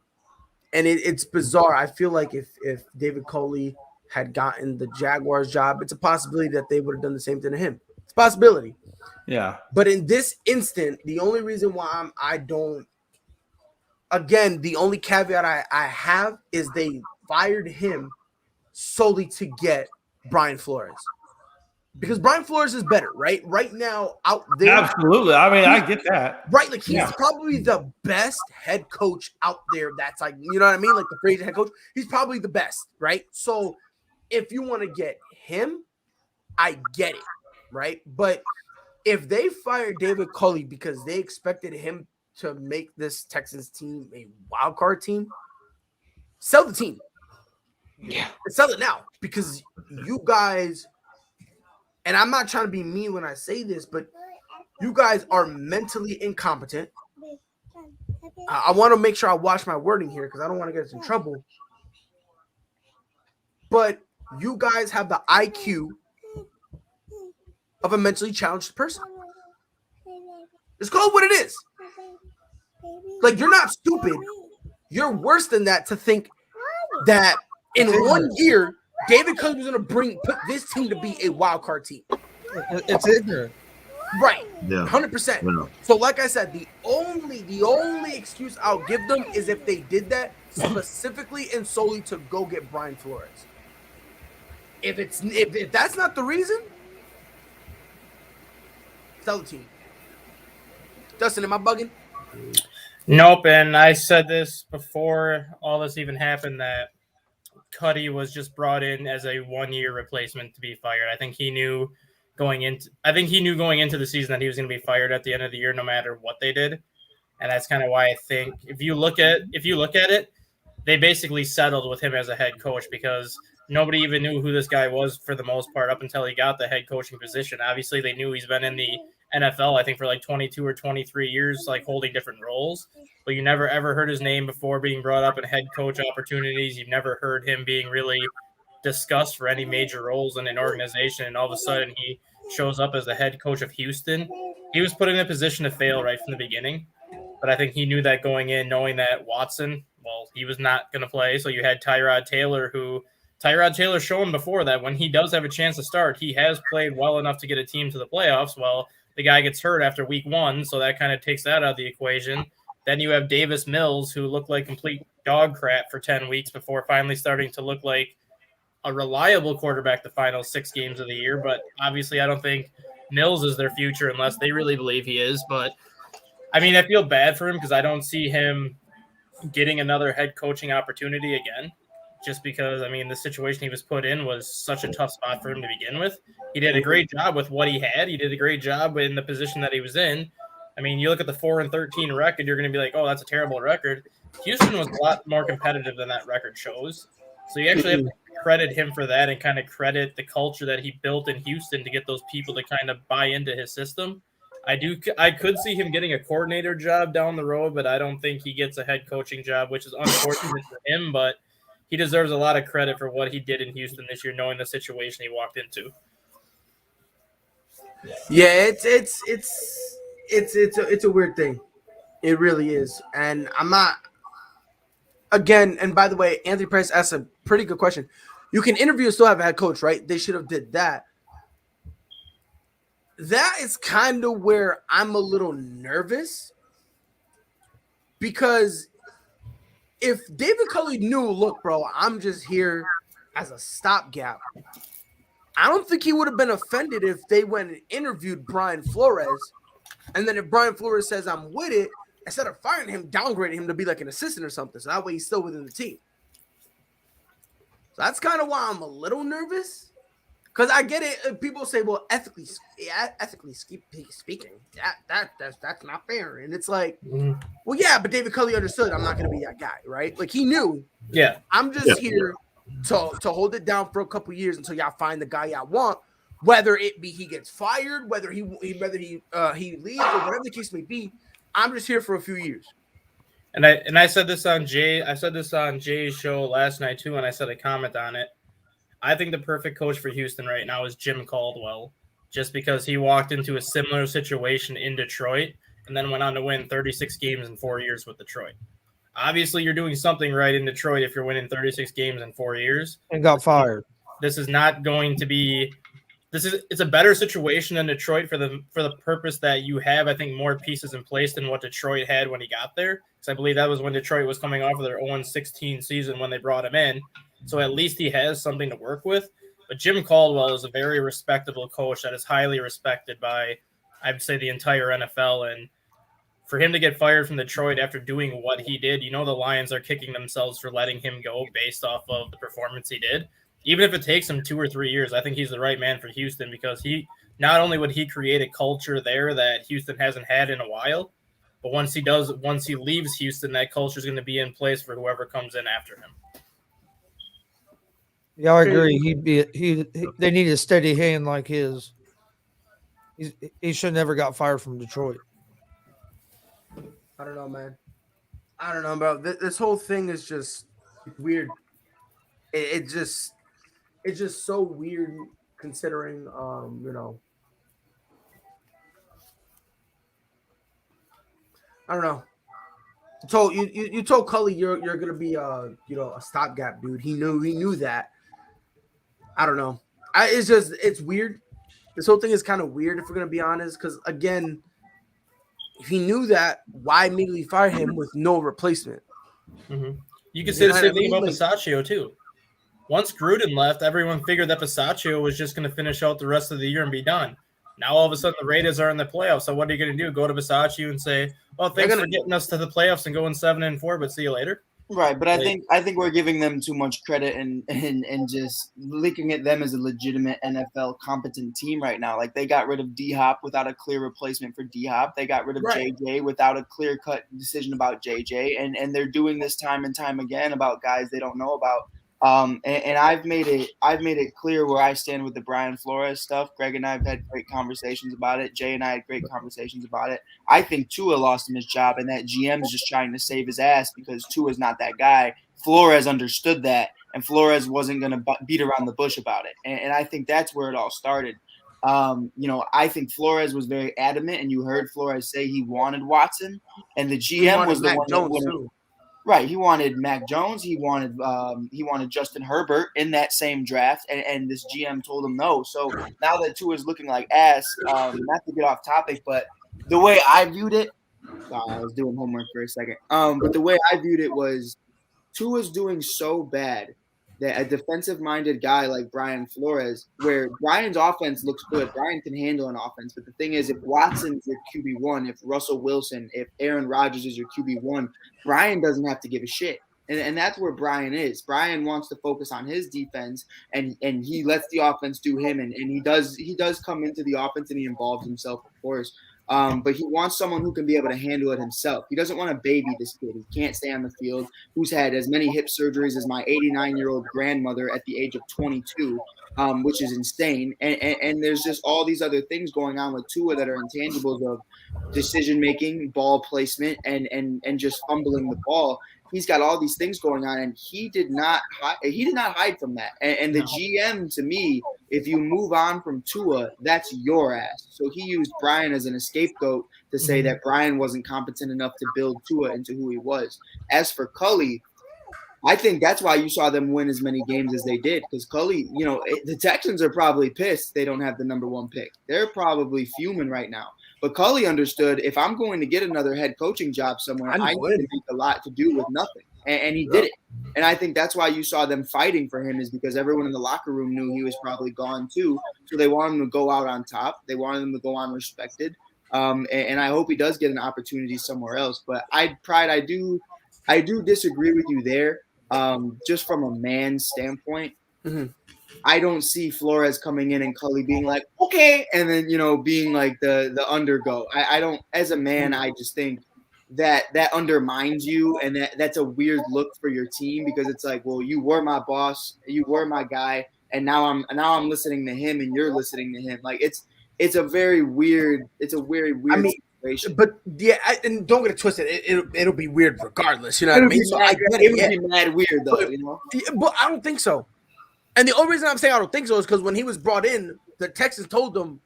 it's bizarre. I feel like if David Culley had gotten the Jaguars job, it's a possibility that they would have done the same thing to him. It's a possibility. Yeah. But in this instant, the only reason why the only caveat I have is they fired him solely to get Brian Flores. Because Brian Flores is better, right? Right now, out there. Absolutely. I mean, I get that. Right, like he's probably the best head coach out there. That's like, you know what I mean? Like the phrase head coach. He's probably the best, right? So if you want to get him, I get it, right? But if they fired David Culley because they expected him to make this Texans team a wild card team, sell the team. Yeah. Sell it now because you guys, and I'm not trying to be mean when I say this, but you guys are mentally incompetent. I want to make sure I watch my wording here because I don't want to get us in trouble. But you guys have the IQ of a mentally challenged person. It's called what it is. Like, you're not stupid. You're worse than that to think that in 1 year, David Culley was going to put this team to be a wild card team. It's ignorant. Right. Yeah. 100%. Yeah. So like I said, the only excuse I'll give them is if they did that specifically and solely to go get Brian Flores. If that's not the reason, sell the team. Dustin, am I bugging? Nope, and I said this before all this even happened that Cuddy was just brought in as a 1-year replacement to be fired. I think he knew going into the season that he was going to be fired at the end of the year, no matter what they did. And that's kind of why I think if you look at it, they basically settled with him as a head coach because nobody even knew who this guy was for the most part up until he got the head coaching position. Obviously, they knew he's been in the NFL, I think, for like 22 or 23 years, like holding different roles. But you never ever heard his name before being brought up in head coach opportunities. You've never heard him being really discussed for any major roles in an organization. And all of a sudden, he shows up as the head coach of Houston. He was put in a position to fail right from the beginning. But I think he knew that going in, knowing that Watson, well, he was not going to play. So you had Tyrod Taylor shown before that when he does have a chance to start, he has played well enough to get a team to the playoffs. Well, the guy gets hurt after week 1, so that kind of takes that out of the equation. Then you have Davis Mills, who looked like complete dog crap for 10 weeks before finally starting to look like a reliable quarterback the final 6 games of the year. But obviously I don't think Mills is their future unless they really believe he is. But, I mean, I feel bad for him because I don't see him getting another head coaching opportunity again. Just because, I mean, the situation he was put in was such a tough spot for him to begin with. He did a great job with what he had. He did a great job in the position that he was in. I mean, you look at the 4-13 record, you're going to be like, oh, that's a terrible record. Houston was a lot more competitive than that record shows. So you actually have to credit him for that and kind of credit the culture that he built in Houston to get those people to kind of buy into his system. I could see him getting a coordinator job down the road, but I don't think he gets a head coaching job, which is unfortunate for him, but he deserves a lot of credit for what he did in Houston this year, knowing the situation he walked into. Yeah, it's a weird thing. It really is. And I'm not again, and by the way, Anthony Price asked a pretty good question. You can interview and still have a head coach, right? They should have did that. That is kind of where I'm a little nervous because if David Culley knew, look, bro, I'm just here as a stopgap, I don't think he would have been offended if they went and interviewed Brian Flores. And then if Brian Flores says, I'm with it, instead of firing him, downgrading him to be like an assistant or something. So that way he's still within the team. So that's kind of why I'm a little nervous. Because I get it. People say, well, ethically speaking, that's not fair. And it's like, well, yeah, but David Culley understood I'm not going to be that guy, right? Like he knew. Yeah. I'm just here to hold it down for a couple years until y'all find the guy y'all want. Whether it be he gets fired, whether he leaves, or whatever the case may be, I'm just here for a few years. And I said this on Jay's show last night too, and I said a comment on it. I think the perfect coach for Houston right now is Jim Caldwell, just because he walked into a similar situation in Detroit and then went on to win 36 games in 4 years with Detroit. Obviously, you're doing something right in Detroit if you're winning 36 games in 4 years. And got fired. This is not going to be – it's a better situation than Detroit for the purpose that you have, I think, more pieces in place than what Detroit had when he got there. Because I believe that was when Detroit was coming off of their 0-16 season when they brought him in. So at least he has something to work with. But Jim Caldwell is a very respectable coach that is highly respected by, I'd say, the entire NFL. And for him to get fired from Detroit after doing what he did, the Lions are kicking themselves for letting him go based off of the performance he did. Even if it takes him 2 or 3 years, I think he's the right man for Houston, because he not only would he create a culture there that Houston hasn't had in a while, but once he leaves Houston, that culture is going to be in place for whoever comes in after him. Yeah, I agree. They need a steady hand like his. He should never got fired from Detroit. I don't know, man. I don't know, bro. This whole thing is just weird. It's just so weird considering, I don't know. You told Cully you're gonna be a stopgap dude. He knew that. I don't know. It's weird. This whole thing is kind of weird if we're gonna be honest, because again, if he knew that, why immediately fire him with no replacement? Mm-hmm. You could say the same thing about Bisaccio too. Once Gruden left, everyone figured that Bisaccio was just going to finish out the rest of the year and be done. Now all of a sudden the Raiders are in the playoffs. So what are you going to do? Go to Bisaccio and say, "Well, thanks for getting us to the playoffs and going 7-4, but see you later." Right, but I think we're giving them too much credit and just looking at them as a legitimate NFL competent team right now. Like, they got rid of D-Hop without a clear replacement for D-Hop. They got rid of JJ without a clear-cut decision about JJ, and they're doing this time and time again about guys they don't know about. And I've made it clear where I stand with the Brian Flores stuff. Greg and I have had great conversations about it. Jay and I had great conversations about it. I think Tua lost him his job, and that GM is just trying to save his ass because Tua's not that guy. Flores understood that, and Flores wasn't going to beat around the bush about it. And I think that's where it all started. I think Flores was very adamant, and you heard Flores say he wanted Watson, and the GM was the one that wanted. Right, he wanted Mac Jones. He wanted Justin Herbert in that same draft, and this GM told him no. So now that Tua is looking like ass, not to get off topic, but the way I viewed it, I was doing homework for a second. But the way I viewed it was Tua's doing so bad that a defensive-minded guy like Brian Flores, where Brian's offense looks good, Brian can handle an offense. But the thing is, if Watson's your QB1, if Russell Wilson, if Aaron Rodgers is your QB1, Brian doesn't have to give a shit. And that's where Brian is. Brian wants to focus on his defense, and he lets the offense do him. And he does come into the offense, and he involves himself, of course. But he wants someone who can be able to handle it himself. He doesn't want to baby this kid who can't stay on the field, who's had as many hip surgeries as my 89-year-old grandmother at the age of 22, which is insane. And there's just all these other things going on with Tua that are intangibles of decision-making, ball placement, and just fumbling the ball. He's got all these things going on, and he did not hide from that. And the GM, to me, if you move on from Tua, that's your ass. So he used Brian as an scapegoat to say that Brian wasn't competent enough to build Tua into who he was. As for Cully, I think that's why you saw them win as many games as they did, because Cully, the Texans are probably pissed they don't have the number 1 pick. They're probably fuming right now. But Cully understood, if I'm going to get another head coaching job somewhere, I need to make a lot to do with nothing. And he did it. And I think that's why you saw them fighting for him, is because everyone in the locker room knew he was probably gone too. So they wanted him to go out on top. They wanted him to go on respected. And I hope he does get an opportunity somewhere else. But I do disagree with you there. Just from a man's standpoint. Mm-hmm. I don't see Flores coming in and Cully being like, okay, and then, being like the undergo. I don't, as a man, I just think that undermines you, and that's a weird look for your team, because it's like, well, you were my boss, you were my guy, and now I'm listening to him and you're listening to him. Like, it's a very weird situation. But yeah, and don't get it twisted. It'll be weird regardless. You know what I mean? So I get it. It would be mad weird though, But I don't think so. And the only reason I'm saying I don't think so is because when he was brought in, the Texans told him,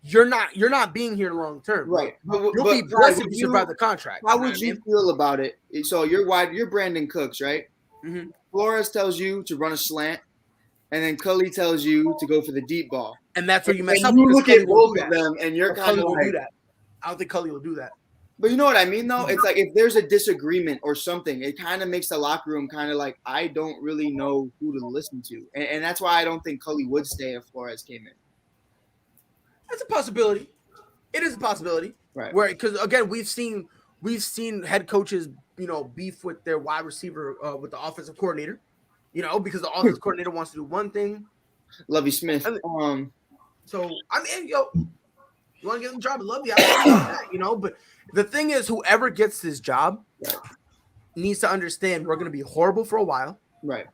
"You're not being here long term. Right? You'll be blessed if you survive the contract." How would you feel about it? So you're Brandon Cooks, right? Mm-hmm. Flores tells you to run a slant, and then Cully tells you to go for the deep ball. And that's where you mess up. You look at both of them, and you're kind of like, I don't think Cully will do that. But you know what I mean, though? It's like if there's a disagreement or something, it kind of makes the locker room kind of like, I don't really know who to listen to. And that's why I don't think Cully would stay if Flores came in. That's a possibility. It is a possibility. Right. Where, because, again, we've seen head coaches, beef with their wide receiver, with the offensive coordinator, because the offensive coordinator wants to do one thing. Lovie Smith. So, I mean, you want to get the job of Lovie, that, but the thing is, whoever gets this job needs to understand we're going to be horrible for a while. Right.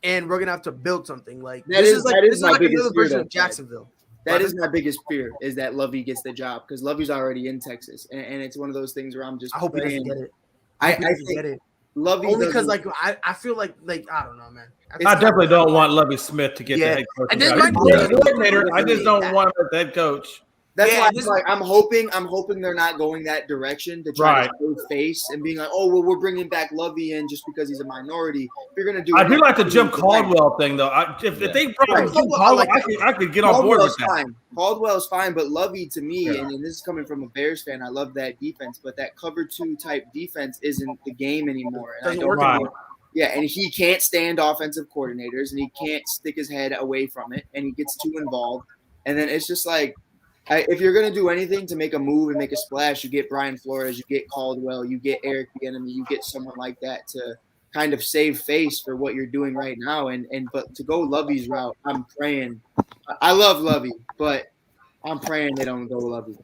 And we're going to have to build something. Like, this is like another version of Jacksonville. That is my biggest fear, is that Lovie gets the job, because Lovie's already in Texas. And it's one of those things where I'm just I hope he doesn't get it. I think Lovie only because I feel like I don't know, man. I definitely don't want Lovie Smith to get the head coach. I just don't want him as the head coach. That's why I'm hoping they're not going that direction to try to save face and being like, oh, well, we're bringing back Lovie in just because he's a minority. If you're gonna do, I do like the Jim Caldwell thing, though. If they brought Jim Caldwell, I could get on board with that. Fine. Caldwell's fine, but Lovie, to me, and this is coming from a Bears fan, I love that defense, but that cover 2 type defense isn't the game anymore. And doesn't work anymore. Yeah, and he can't stand offensive coordinators, and he can't stick his head away from it, and he gets too involved, and then it's just like, if you're going to do anything to make a move and make a splash, you get Brian Flores, you get Caldwell, you get Eric Bieniemy, you get someone like that to kind of save face for what you're doing right now. But to go Lovie's route, I'm praying. I love Lovie, but I'm praying they don't go Lovie.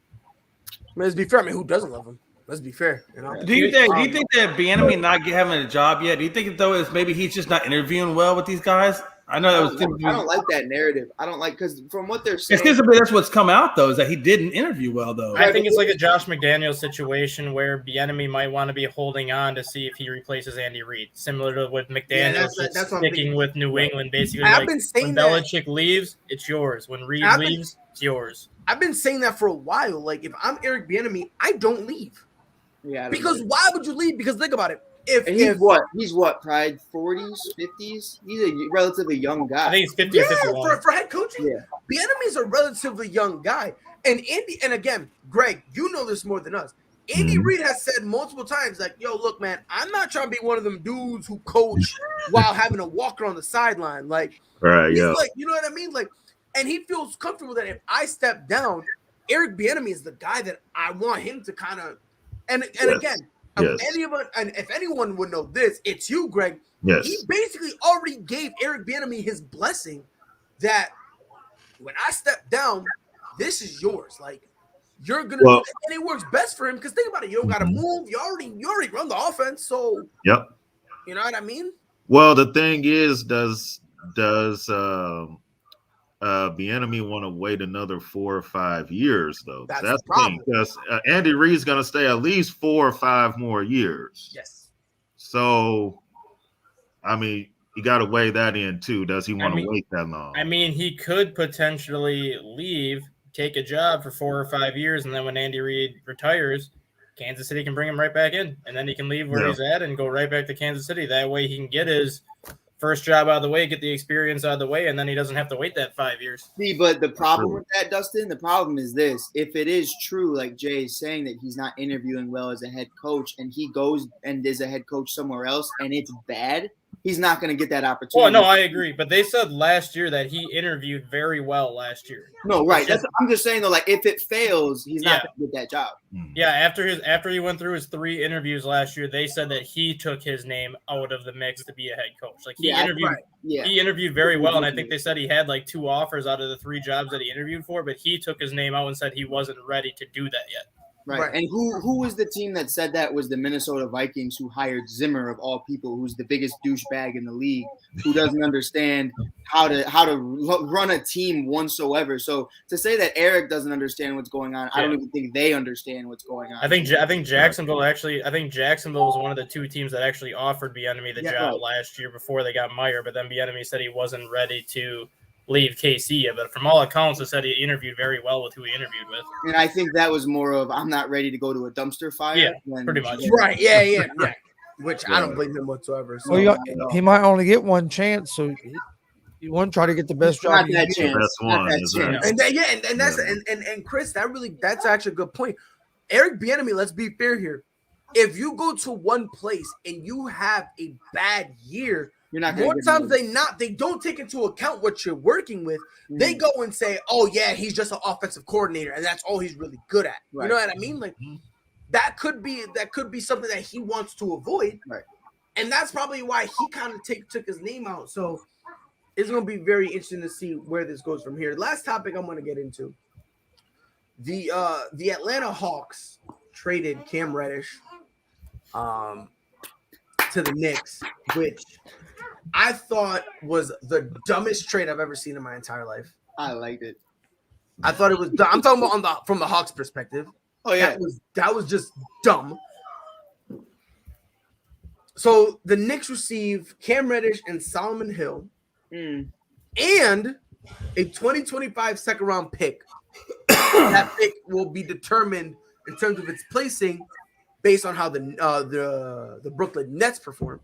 Let's be fair. I mean, who doesn't love him? Let's be fair. Do you think that Bieniemy not having a job yet? Do you think though is maybe he's just not interviewing well with these guys? I know I don't like that narrative. I don't like, because from what they're saying, it's because that's what's come out though, is that he didn't interview well though. I think it's like a Josh McDaniels situation where Bieniemy might want to be holding on to see if he replaces Andy Reid, similar to with McDaniels that's sticking with New England. Basically, I've been saying when Belichick leaves, it's yours. When Reid leaves, it's yours. I've been saying that for a while. Like, if I'm Eric Bieniemy, I don't leave. Yeah, because why would you leave? Because think about it. He's what, Pride 40s, 50s? He's a relatively young guy. I think he's 50 or 51. For head coaching, Bieniemy's a relatively young guy. And again, Greg, you know this more than us. Andy Reid has said multiple times, like, yo, look, man, I'm not trying to be one of them dudes who coach while having a walker on the sideline. Like, like, you know what I mean? Like, and he feels comfortable that if I step down, Eric Bieniemy is the guy that I want him to kind of, and again, if anyone would know this, it's you, Greg. Yes. He basically already gave Eric Bieniemy his blessing that when I step down, this is yours. Like, you're gonna do it, and it works best for him because think about it, you don't gotta move. You already run the offense, so you know what I mean? Well, the thing is, does Bieniemy want to wait another 4 or 5 years though? That's the thing, because Andy Reid's going to stay at least 4 or 5 more years. Yes. So, I mean, you got to weigh that in too. Does he want to wait that long? I mean, he could potentially leave, take a job for 4 or 5 years, and then when Andy Reid retires, Kansas City can bring him right back in, and then he can leave where he's at and go right back to Kansas City. That way he can get his first job out of the way, get the experience out of the way, and then he doesn't have to wait that 5 years. See, but the problem with that, Dustin, the problem is this. If it is true, like Jay is saying, that he's not interviewing well as a head coach, and he goes and is a head coach somewhere else, and it's bad, he's not going to get that opportunity. Well, no, I agree. But they said last year that he interviewed very well last year. No, right. I'm just saying, though, like, if it fails, he's not going to get that job. Yeah, after he went through his 3 interviews last year, they said that he took his name out of the mix to be a head coach. Like, he interviewed very well, and I think they said he had like 2 offers out of the 3 jobs that he interviewed for, but he took his name out and said he wasn't ready to do that yet. Right. And who was the team that said that was the Minnesota Vikings, who hired Zimmer of all people, who's the biggest douchebag in the league, who doesn't understand how to run a team whatsoever. So to say that Eric doesn't understand what's going on, I don't even think they understand what's going on. I think Jacksonville was one of the 2 teams that actually offered Bieniemy the job last year before they got Meyer, but then Bieniemy said he wasn't ready to leave KC, but from all accounts, it said he interviewed very well with who he interviewed with. And I think that was more of, I'm not ready to go to a dumpster fire. Yeah, pretty much. Right. Yeah. Which I don't blame him whatsoever. So, he might only get one chance, so you want to try to get the best job. Not that chance. That's one. And Chris, that's actually a good point. Eric Bieniemy, let's be fair here. If you go to one place and you have a bad year, You're not more gonna times they don't take into account what you're working with. They go and say, "Oh yeah, he's just an offensive coordinator, and that's all he's really good at." Right. You know what I mean? Like that could be something that he wants to avoid, right? And that's probably why he kind of took his name out. So it's going to be very interesting to see where this goes from here. Last topic I'm going to get into: the Atlanta Hawks traded Cam Reddish to the Knicks, which I thought was the dumbest trade I've ever seen in my entire life. I liked it. I thought it was dumb. I'm talking about from the Hawks' perspective. Oh yeah, that was just dumb. So the Knicks receive Cam Reddish and Solomon Hill, and a 2025 second round pick. That pick will be determined in terms of its placing based on how the Brooklyn Nets perform.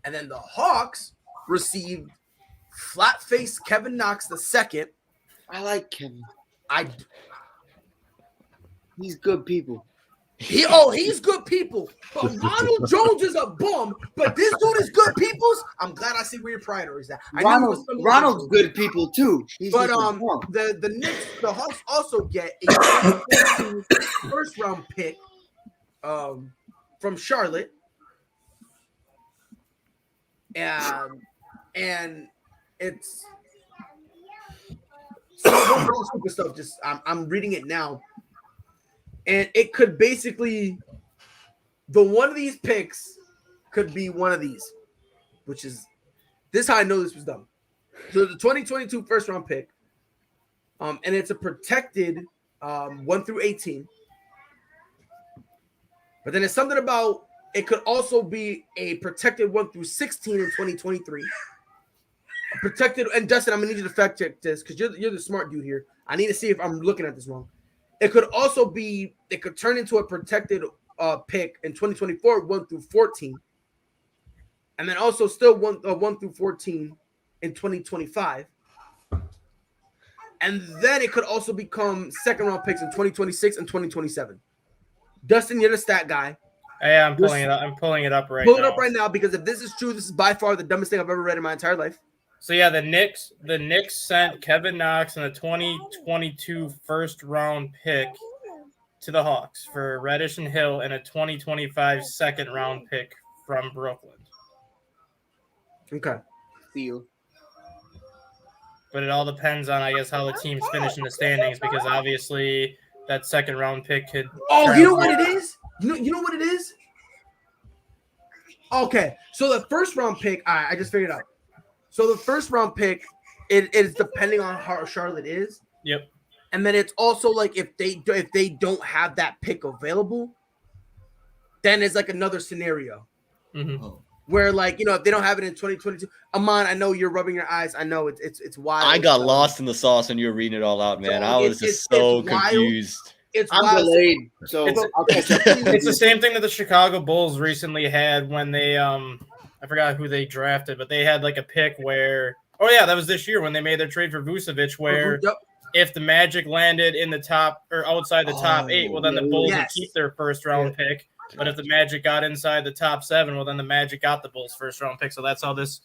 And then the Hawks received flat-faced Kevin Knox II. I like Kevin. He's good people. He's good people. But Ronald Jones is a bum. But this dude is good people's. I'm glad I see where your priorities at. Ronald's good people too. But the Knicks, the Hawks also get a first round pick from Charlotte. And it's some stupid stuff. Just I'm reading it now. And it could basically, one of these picks could be one of these, which is, this is how I know this was done. So the 2022 first round pick, and it's a protected 1 through 18. But then it's something about, it could also be a protected 1 through 16 in 2023. A protected, and Dustin, I'm going to need you to fact check this because you're the smart dude here. I need to see if I'm looking at this wrong. It could also be, it could turn into a protected pick in 2024, 1 through 14. And then also still 1 through 14 in 2025. And then it could also become second round picks in 2026 and 2027. Dustin, you're the stat guy. Yeah, I'm pulling it up. I'm pulling it up right now. Pull it up right now because if this is true, this is by far the dumbest thing I've ever read in my entire life. So yeah, the Knicks sent Kevin Knox and a 2022 first round pick to the Hawks for Reddish and Hill and a 2025 second round pick from Brooklyn. Okay. Deal. But it all depends on, I guess, how the teams finish in the standings because obviously that second round pick could. Oh, you know what it is? You know what it is? Okay, so the first round pick, I just figured it out. So the first round pick, it is depending on how Charlotte is. Yep. And then it's also like if they don't have that pick available, then it's like another scenario. Mm-hmm. Where if they don't have it in 2022. Amon, I know you're rubbing your eyes. I know it's wild. I got lost in the sauce when you were reading it all out, man. I was just so confused. I'm delayed, so it's the same thing that the Chicago Bulls recently had when they I forgot who they drafted, but they had like a pick where that was this year when they made their trade for Vucevic, where if the Magic landed in the top or outside the top 8, well then the Bulls would keep their first round pick. But if the Magic got inside the top 7, well then the Magic got the Bulls first round pick. So that's how this.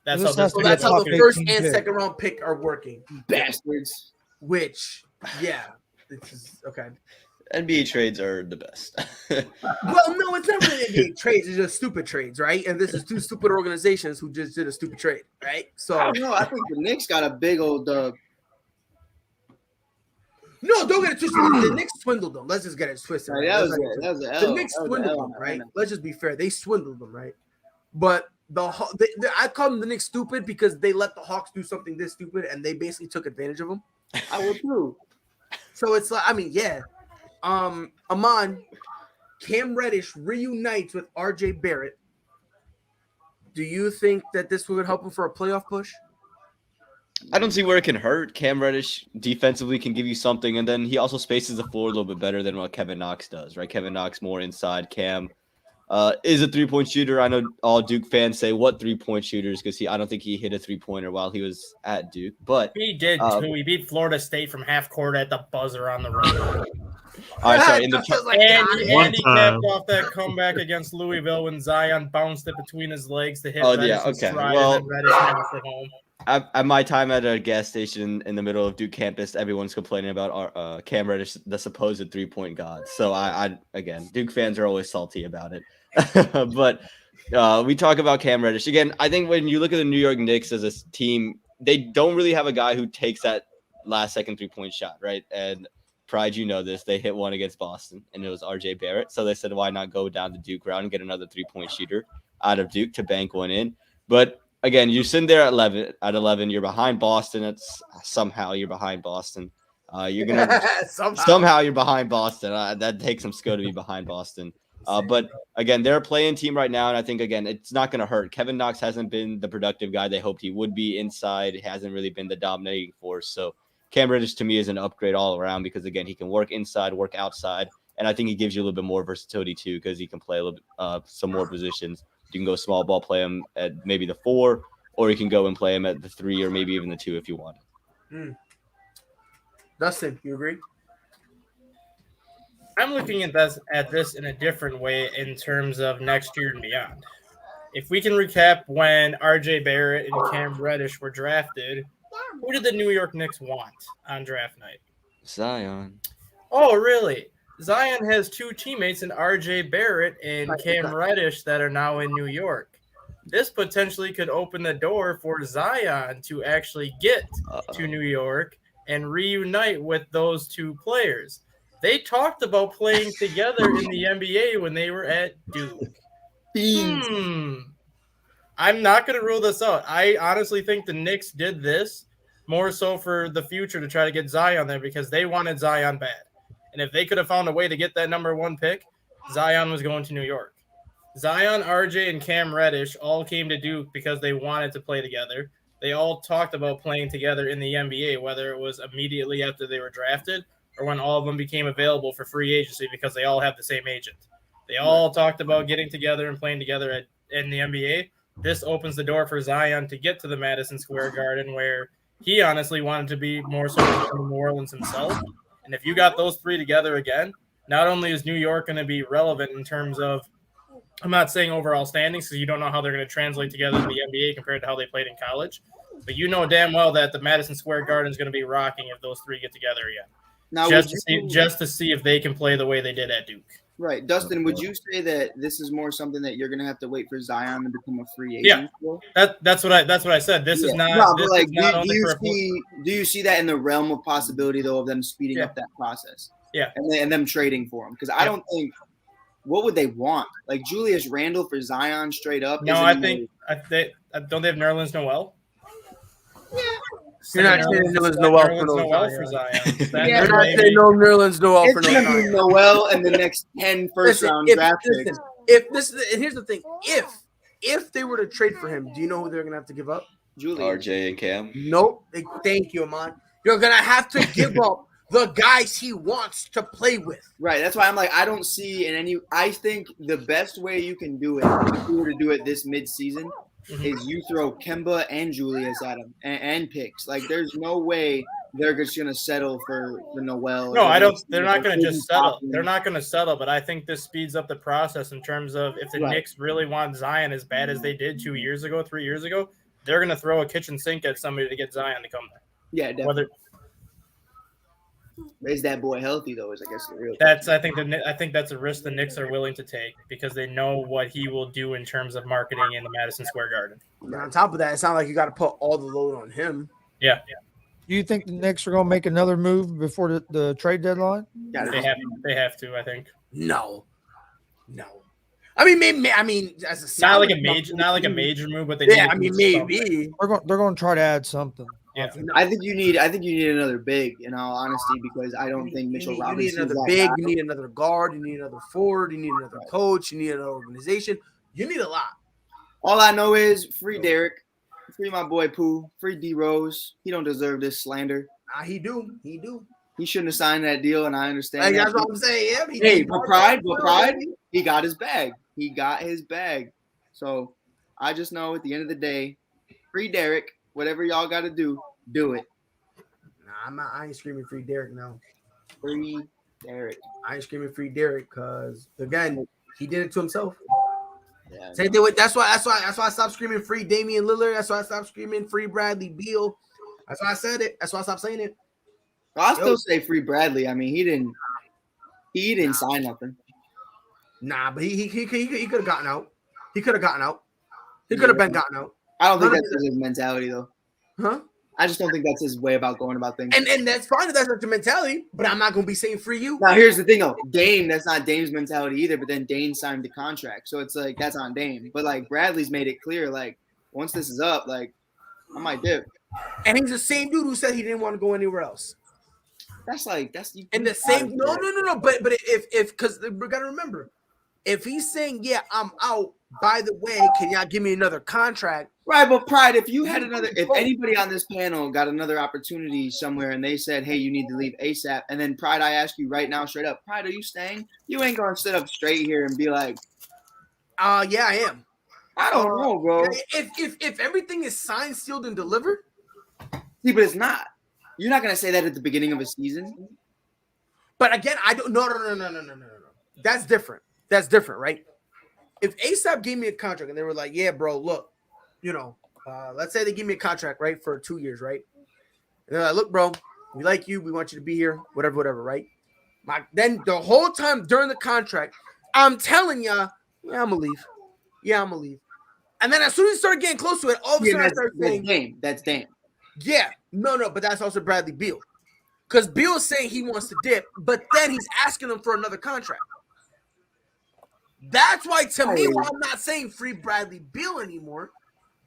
That's how the first and second round pick are working. Bastards. Which, this is okay. NBA trades are the best. Well, no, it's not really NBA trades. It's just stupid trades, right? And this is two stupid organizations who just did a stupid trade, right? So I don't know. I think the Knicks got a big old dub. No, don't get it twisted. The Knicks swindled them. Let's just get it twisted. Right? The Knicks swindled them, right? Let's just be fair. They swindled them, right? But I call them the Knicks stupid because they let the Hawks do something this stupid and they basically took advantage of them. I would too. So it's like, Amon, Cam Reddish reunites with RJ Barrett. Do you think that this would help him for a playoff push? I don't see where it can hurt. Cam Reddish defensively can give you something, and then he also spaces the floor a little bit better than what Kevin Knox does, right? Kevin Knox more inside. Cam is a three-point shooter. I know all Duke fans say, what three-point shooters? Because I don't think he hit a three-pointer while he was at Duke. But he did too. He beat Florida State from half court at the buzzer on the road. All right, sorry. In the Dustin's like, And "God." he One capped time. off that comeback against Louisville when Zion bounced it between his legs to hit Oh, Reddish yeah, in okay. stride, Well- and then Reddish nailed for home. At my time at a gas station in the middle of Duke campus, everyone's complaining about our Cam Reddish, the supposed 3-point god. So I again, Duke fans are always salty about it. But we talk about Cam Reddish again. I think when you look at the New York Knicks as a team, they don't really have a guy who takes that last second 3-point shot, right? And Pride, you know this. They hit one against Boston, and it was R.J. Barrett. So they said, why not go down the Duke route and get another 3-point shooter out of Duke to bank one in? But again, you sit there at 11. At 11, you're behind Boston. It's somehow you're behind Boston. You're gonna somehow you're behind Boston. That takes some skill to be behind Boston. But again, they're a playing team right now, and I think again it's not going to hurt. Kevin Knox hasn't been the productive guy they hoped he would be inside. He hasn't really been the dominating force. So Cam Reddish to me is an upgrade all around because again he can work inside, work outside, and I think he gives you a little bit more versatility too because he can play a little bit, some more positions. You can go small ball, play him at maybe the 4, or you can go and play him at the 3 or maybe even the 2 if you want. Dustin, you agree? I'm looking at this in a different way in terms of next year and beyond. If we can recap when R.J. Barrett and Cam Reddish were drafted, who did the New York Knicks want on draft night? Zion. Oh, really? Zion has 2 teammates in R.J. Barrett and Cam Reddish that are now in New York. This potentially could open the door for Zion to actually get to New York and reunite with those 2 players. They talked about playing together in the NBA when they were at Duke. I'm not going to rule this out. I honestly think the Knicks did this more so for the future to try to get Zion there because they wanted Zion bad. And if they could have found a way to get that number 1 pick, Zion was going to New York. Zion, RJ, and Cam Reddish all came to Duke because they wanted to play together. They all talked about playing together in the NBA, whether it was immediately after they were drafted or when all of them became available for free agency because they all have the same agent. They all talked about getting together and playing together in the NBA. This opens the door for Zion to get to the Madison Square Garden where he honestly wanted to be more so in New Orleans himself. And if you got those 3 together again, not only is New York going to be relevant in terms of, I'm not saying overall standings because you don't know how they're going to translate together in the NBA compared to how they played in college, but you know damn well that the Madison Square Garden is going to be rocking if those 3 get together again. Now, just to see if they can play the way they did at Duke. Right. Dustin, would you say that this is more something that you're going to have to wait for Zion to become a free agent for? That's what I said. This is not. No, this but like, is not do you see that in the realm of possibility though of them speeding up that process? Yeah. And them trading for him because I don't think. What would they want? Like Julius Randle for Zion straight up? No, I think don't they have Nerlens Noel? Yeah. You're not saying Nerlens Noel for Zion. You're not saying no Nerlens Noel for Zion. Noel and the next 10 first-round draft picks. And here's the thing: if they were to trade for him, do you know who they're gonna have to give up? Julius. RJ and Cam. Nope. Thank you, Amon. You're gonna have to give up the guys he wants to play with. Right. That's why I'm like, I don't see in any. I think the best way you can do it, if you were to do it this mid-season, is you throw Kemba and Julius at him and picks. Like, there's no way they're just gonna settle for Noel. No, I don't. They're not gonna just settle. They're not gonna settle. But I think this speeds up the process in terms of if the Knicks really want Zion as bad as they did 2 years ago, 3 years ago, they're gonna throw a kitchen sink at somebody to get Zion to come there. Yeah, definitely. Is that boy healthy though? Is I guess the real. I think that's a risk the Knicks are willing to take because they know what he will do in terms of marketing in the Madison Square Garden. And on top of that, it's not like you got to put all the load on him. Yeah. Do you think the Knicks are going to make another move before the trade deadline? They have to. I think. No. I mean, maybe. I mean, as a not like a major move, but they. Yeah, I mean, maybe they're going to try to add something. Yeah, I think you need another big, in all honesty, because I don't think Mitchell Robinson. You need another big. You need another guard. You need another forward. You need another coach. You need another organization. You need a lot. All I know is free Derek, free my boy Pooh, free D Rose. He don't deserve this slander. He do. He shouldn't have signed that deal, and I understand. That's what I'm saying. Yeah, hey, but pride, he got his bag. He got his bag. So I just know at the end of the day, free Derek. Whatever y'all got to do it. Nah, I ain't screaming free Derek now. Free Derek. I ain't screaming free Derek because again, he did it to himself. Yeah. Same thing with that's why I stopped screaming free Damian Lillard. That's why I stopped screaming free Bradley Beal. That's why I said it. That's why I stopped saying it. I'll still say free Bradley. I mean, he didn't sign nothing. Nah, but he could have gotten out. He could have gotten out. He could have been gotten out. I don't think that's his mentality though. Huh? I just don't think that's his way about going about things. And that's fine if that's not your mentality, but I'm not gonna be saying free you. Now here's the thing though, Dame, that's not Dame's mentality either. But then Dame signed the contract, so it's like that's on Dame. But like Bradley's made it clear, like once this is up, like I might dip. And he's the same dude who said he didn't want to go anywhere else. That's And the same no. But if because we gotta remember, if he's saying yeah I'm out. By the way, can y'all give me another contract? Right, but Pride, if anybody on this panel got another opportunity somewhere and they said, hey, you need to leave ASAP, and then Pride, I ask you right now straight up, Pride, are you staying? You ain't gonna sit up straight here and be like, yeah, I am. I don't know, bro. If everything is signed, sealed, and delivered. See, but it's not. You're not gonna say that at the beginning of a season. But again, I don't no. That's different. That's different, right? If ASAP gave me a contract and they were like, yeah, bro, look, let's say they give me a contract, right, for 2 years, right? And they're like, look, bro, we like you. We want you to be here, whatever, right? Then the whole time during the contract, I'm telling y'all, yeah, I'm going to leave. And then as soon as you start getting close to it, all of a sudden I start saying, that's Dame. Yeah, no, but that's also Bradley Beal. Because Beal is saying he wants to dip, but then he's asking him for another contract. That's why, to me, I'm not saying free Bradley Beal anymore,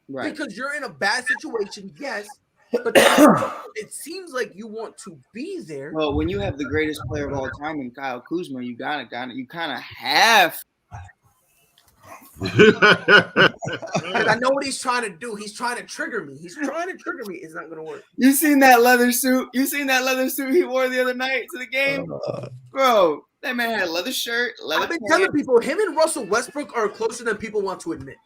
right? Because you're in a bad situation, yes, but it seems like you want to be there. Well, when you have the greatest player of all time in Kyle Kuzma, you kind of have. I know what he's trying to do. He's trying to trigger me. It's not going to work. You seen that leather suit? He wore the other night to the game, bro. That man had a leather shirt, I've been telling people, him and Russell Westbrook are closer than people want to admit.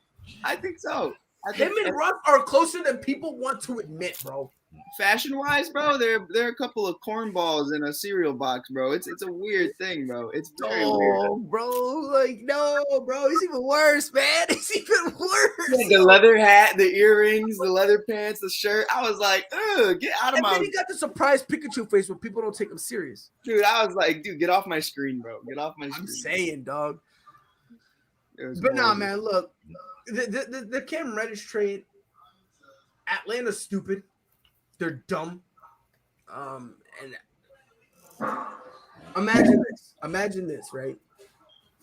I think so. Him and Russ are closer than people want to admit, bro. Fashion-wise, bro, they're a couple of cornballs in a cereal box, bro. It's a weird thing, bro. It's very weird. Bro, bro. It's even worse, man. It's even worse. Yeah, the leather hat, the earrings, the leather pants, the shirt. I was like, ugh, get out of my. And then he got the surprise Pikachu face where people don't take him serious. Dude, I was like, dude, get off my screen, bro. Get off my screen. I'm saying, dog. But nah, man, look, the Cam Reddish trade, Atlanta's stupid. They're dumb. And imagine this, right?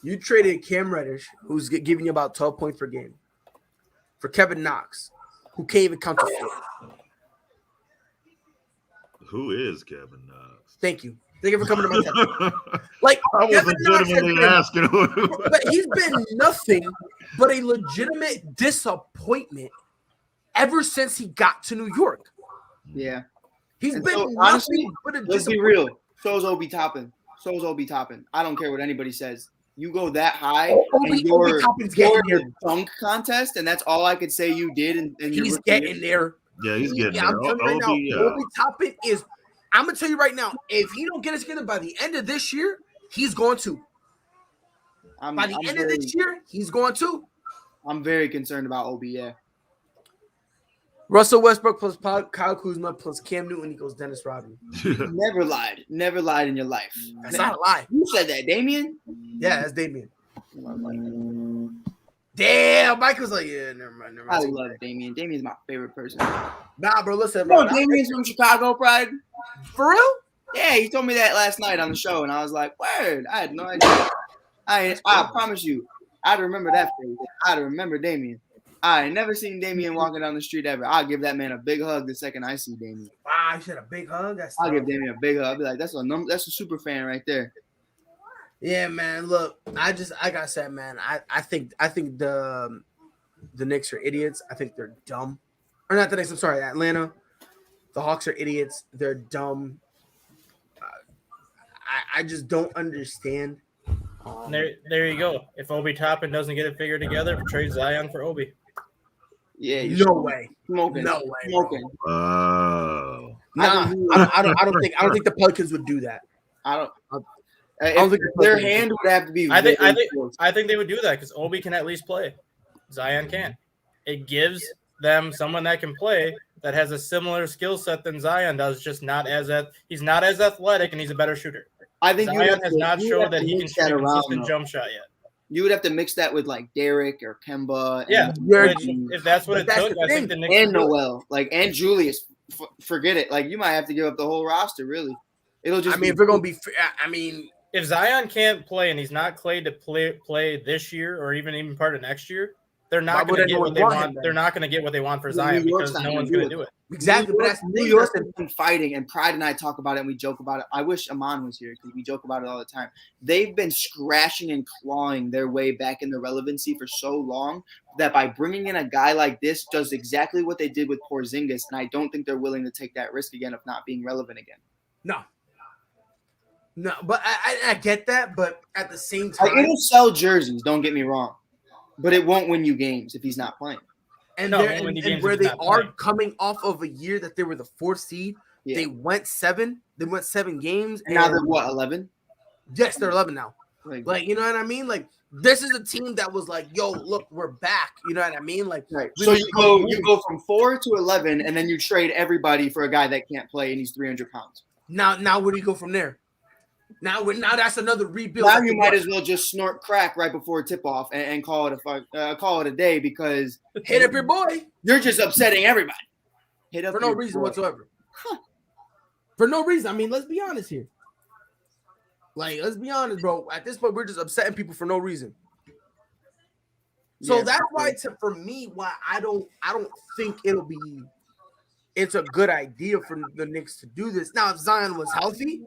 You traded Cam Reddish, who's giving you about 12 points per game, for Kevin Knox, who can't even count to 4. Who is Kevin Knox? Thank you for coming to my town. Like, I was legitimately asking. But he's been nothing but a legitimate disappointment ever since he got to New York. Yeah. He's and been so, nothing honestly, but a let's be real. So's Obi Toppin. I don't care what anybody says. You go that high in your dunk contest, and that's all I could say you did. And he's getting there. Yeah, he's getting there. Obi Toppin is. I'm gonna tell you right now. If he don't get us together by the end of this year, he's going to. By the end of this year, he's going to. I'm very concerned about Obi. Yeah. Russell Westbrook plus Kyle Kuzma plus Cam Newton equals Dennis Rodman. Never lied in your life. That's not a lie. You said that, Damian? Yeah, that's Damian. Damn, Mike was like, yeah, never mind. I love Damian. Damian's my favorite person. Nah, bro, listen, bro. Damian's from Chicago, Pride. For real? Yeah, he told me that last night on the show, and I was like, word. I had no idea. I promise you, I'd remember that phrase. I'd remember Damian. I ain't never seen Damian walking down the street ever. I'll give that man a big hug the second I see Damian. Wow, you said a big hug? I'll give Damian a big hug. I'll be like, that's a super fan right there. Yeah, man. Look, like I said, man, I think the Knicks are idiots. I think they're dumb. Or not the Knicks, I'm sorry, Atlanta. The Hawks are idiots. They're dumb. I just don't understand. There you go. If Obi Toppin doesn't get it figured together, trade Zion for Obi. Yeah, no way. Smoking. No way. Smoking. I don't think the Pelicans would do that. Their hand would have to be. I think close. I think they would do that because Obi can at least play. Zion can. It gives them someone that can play that has a similar skill set than Zion does, just he's not as athletic and he's a better shooter. I think Zion has not shown that he can shoot a consistent jump shot yet. You would have to mix that with like Derek or Kemba. Yeah, if that's what it took, I think the Knicks and Noel, and Julius. Forget it. Like you might have to give up the whole roster. Really, it'll just. if we're gonna be, if Zion can't play and he's not cleared to play this year or even part of next year, they're not going to get what they want. They're not going to get what they want for Zion because no one's going to do it. Exactly. But that's New York has been fighting, and Pride and I talk about it and we joke about it. I wish Amon was here because we joke about it all the time. They've been scratching and clawing their way back in the relevancy for so long that by bringing in a guy like this does exactly what they did with Porzingis, and I don't think they're willing to take that risk again of not being relevant again. No, but I get that, but at the same time, it'll sell jerseys. Don't get me wrong, but it won't win you games if he's not playing. And where they are coming off of a year that they were the 4th seed, they went 7. They went 7 games, and now they're what, 11? Yes, they're 11 now. Like you know what I mean? Like this is a team that was like, "Yo, look, we're back." You know what I mean? Like, so you go from 4 to 11, and then you trade everybody for a guy that can't play and he's 300 pounds. Now where do you go from there? Now that's another rebuild. Now you might as well just snort crack right before tip off and call it a day because hit up your boy. You're just upsetting everybody. Hit up for no reason whatsoever. For no reason. I mean, let's be honest here. Like, let's be honest, bro. At this point, we're just upsetting people for no reason. So that's why, for me, why I don't think it's a good idea for the Knicks to do this. Now, if Zion was healthy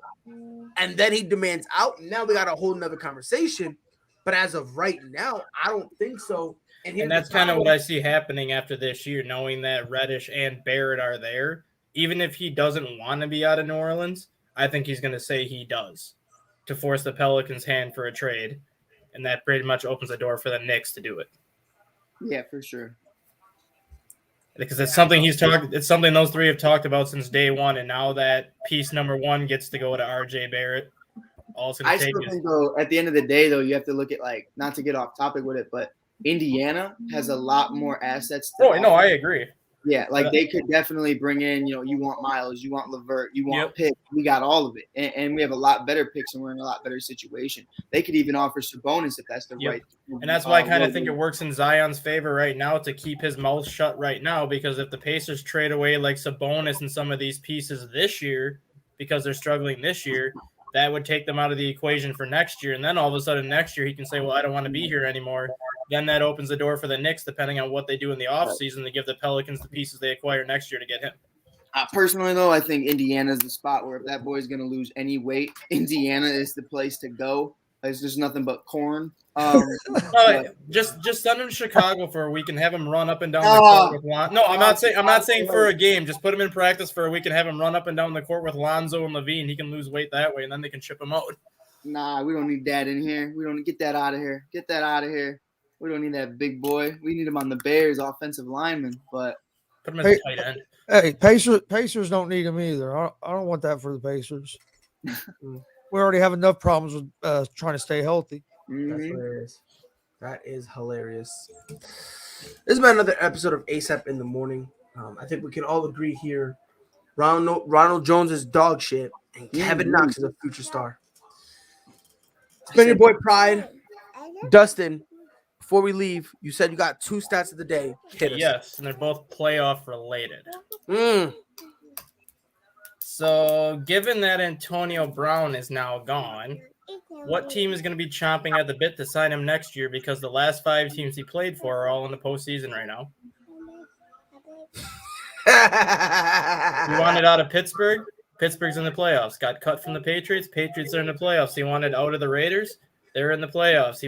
and then he demands out, now we got a whole nother conversation. But as of right now, I don't think so. And that's kind of what I see happening after this year, knowing that Reddish and Barrett are there. Even if he doesn't want to be out of New Orleans, I think he's going to say he does to force the Pelicans' hand for a trade. And that pretty much opens the door for the Knicks to do it. Yeah, for sure. Because it's something it's something those three have talked about since day one, and now that piece number 1 gets to go to RJ Barrett. I still think, though, at the end of the day, though, you have to look at, like, not to get off topic with it, but Indiana has a lot more assets. No, I agree. Yeah, like they could definitely bring in, you want Miles, you want LeVert, you want picks. We got all of it. And we have a lot better picks and we're in a lot better situation. They could even offer Sabonis if that's the right. And that's why I kind of think it works in Zion's favor right now to keep his mouth shut right now, because if the Pacers trade away like Sabonis and some of these pieces this year because they're struggling this year, that would take them out of the equation for next year. And then all of a sudden next year he can say, well, I don't want to be here anymore. Then that opens the door for the Knicks, depending on what they do in the offseason, to give the Pelicans the pieces they acquire next year to get him. Personally, though, I think Indiana's the spot where if that boy's going to lose any weight, Indiana is the place to go. There's just nothing but corn. Just send him to Chicago for a week and have him run up and down the court with Lonzo. No, I'm not saying for a game. Just put him in practice for a week and have him run up and down the court with Lonzo and Levine. He can lose weight that way, and then they can ship him out. Nah, we don't need that in here. We don't get that out of here. Get that out of here. We don't need that big boy. We need him on the Bears offensive lineman, but put him as a tight end. Hey, Pacers don't need him either. I don't want that for the Pacers. We already have enough problems with trying to stay healthy. Mm-hmm. That is hilarious. This has been another episode of ASAP in the Morning. I think we can all agree here. Ronald Jones is dog shit, and Kevin Knox is a future star. It's been your boy Pride. Dustin, before we leave, you said you got 2 stats of the day. Hit us. Yes, and they're both playoff related. So, given that Antonio Brown is now gone, what team is going to be chomping at the bit to sign him next year? Because the last 5 teams he played for are all in the postseason right now. He wanted out of Pittsburgh. Pittsburgh's in the playoffs. Got cut from the Patriots. Patriots are in the playoffs. He wanted out of the Raiders. They're in the playoffs.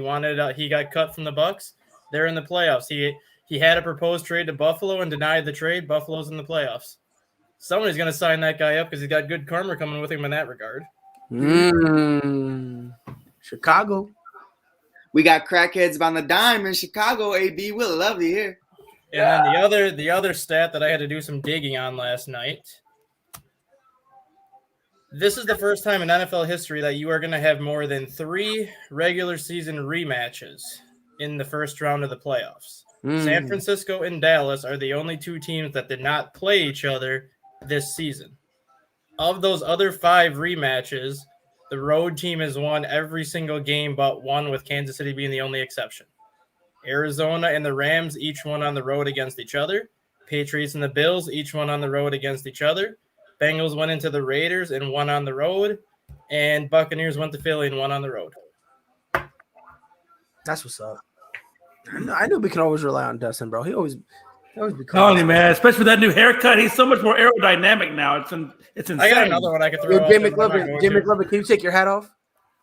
He got cut from the Bucks. They're in the playoffs. He had a proposed trade to Buffalo and denied the trade. Buffalo's in the playoffs. Somebody's going to sign that guy up because he's got good karma coming with him in that regard. Chicago. We got crackheads on the dime in Chicago, AB. We'll love you here. And then the other stat that I had to do some digging on last night. This is the first time in NFL history that you are going to have more than 3 regular season rematches in the first round of the playoffs. San Francisco and Dallas are the only 2 teams that did not play each other this season. Of those other 5 rematches, the road team has won every single game but one, with Kansas City being the only exception. Arizona and the Rams each won on the road against each other. Patriots and the Bills each won on the road against each other. Bengals went into the Raiders and won on the road. And Buccaneers went to Philly and won on the road. That's what's up. I knew we can always rely on Dustin, bro. He always becomes. Tony, man, especially with that new haircut, he's so much more aerodynamic now. It's insane. I got another one I could throw out. Jay McLovin, can you take your hat off?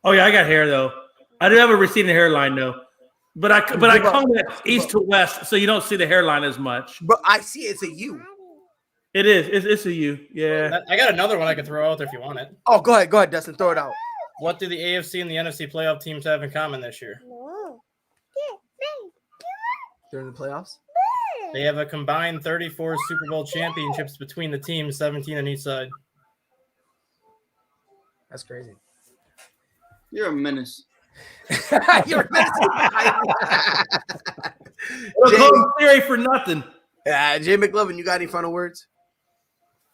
Oh yeah, I got hair though. I do have a receding hairline though, but I comb it east to west, so you don't see the hairline as much. But I see it's a U. It is. It's a U. Yeah. I got another one I could throw out there if you want it. Oh, go ahead, Dustin. Throw it out. What do the AFC and the NFC playoff teams have in common this year? During the playoffs? They have a combined 34 Super Bowl championships between the teams, 17 on each side. That's crazy. You're a menace. You're a menace. Theory for nothing. Jay McLovin, you got any final words?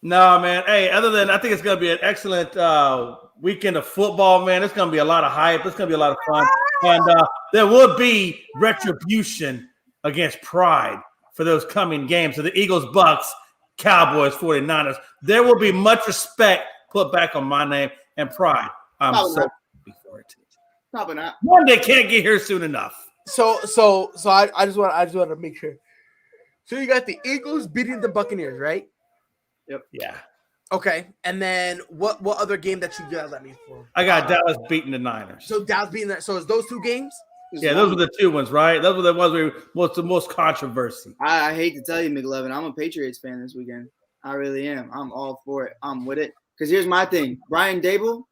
No, man. Hey, other than I think it's going to be an excellent weekend of football, man. It's going to be a lot of hype. It's going to be a lot of fun. And there will be retribution against pride for those coming games. So the Eagles, Bucks, Cowboys, 49ers. There will be much respect put back on my name and pride. I'm so happy for it. Probably not. One day can't get here soon enough. So I just want to make sure. So you got the Eagles beating the Buccaneers, right? Yep. Yeah. Okay. And then what other game that you got let me for? I got Dallas beating the Niners. So Dallas beating that. So it's those 2 games? Yeah, those were the 2 ones, right? Those were the ones where was the most controversy. I hate to tell you, McLovin, I'm a Patriots fan this weekend. I really am. I'm all for it. I'm with it. Because here's my thing. Brian Dable,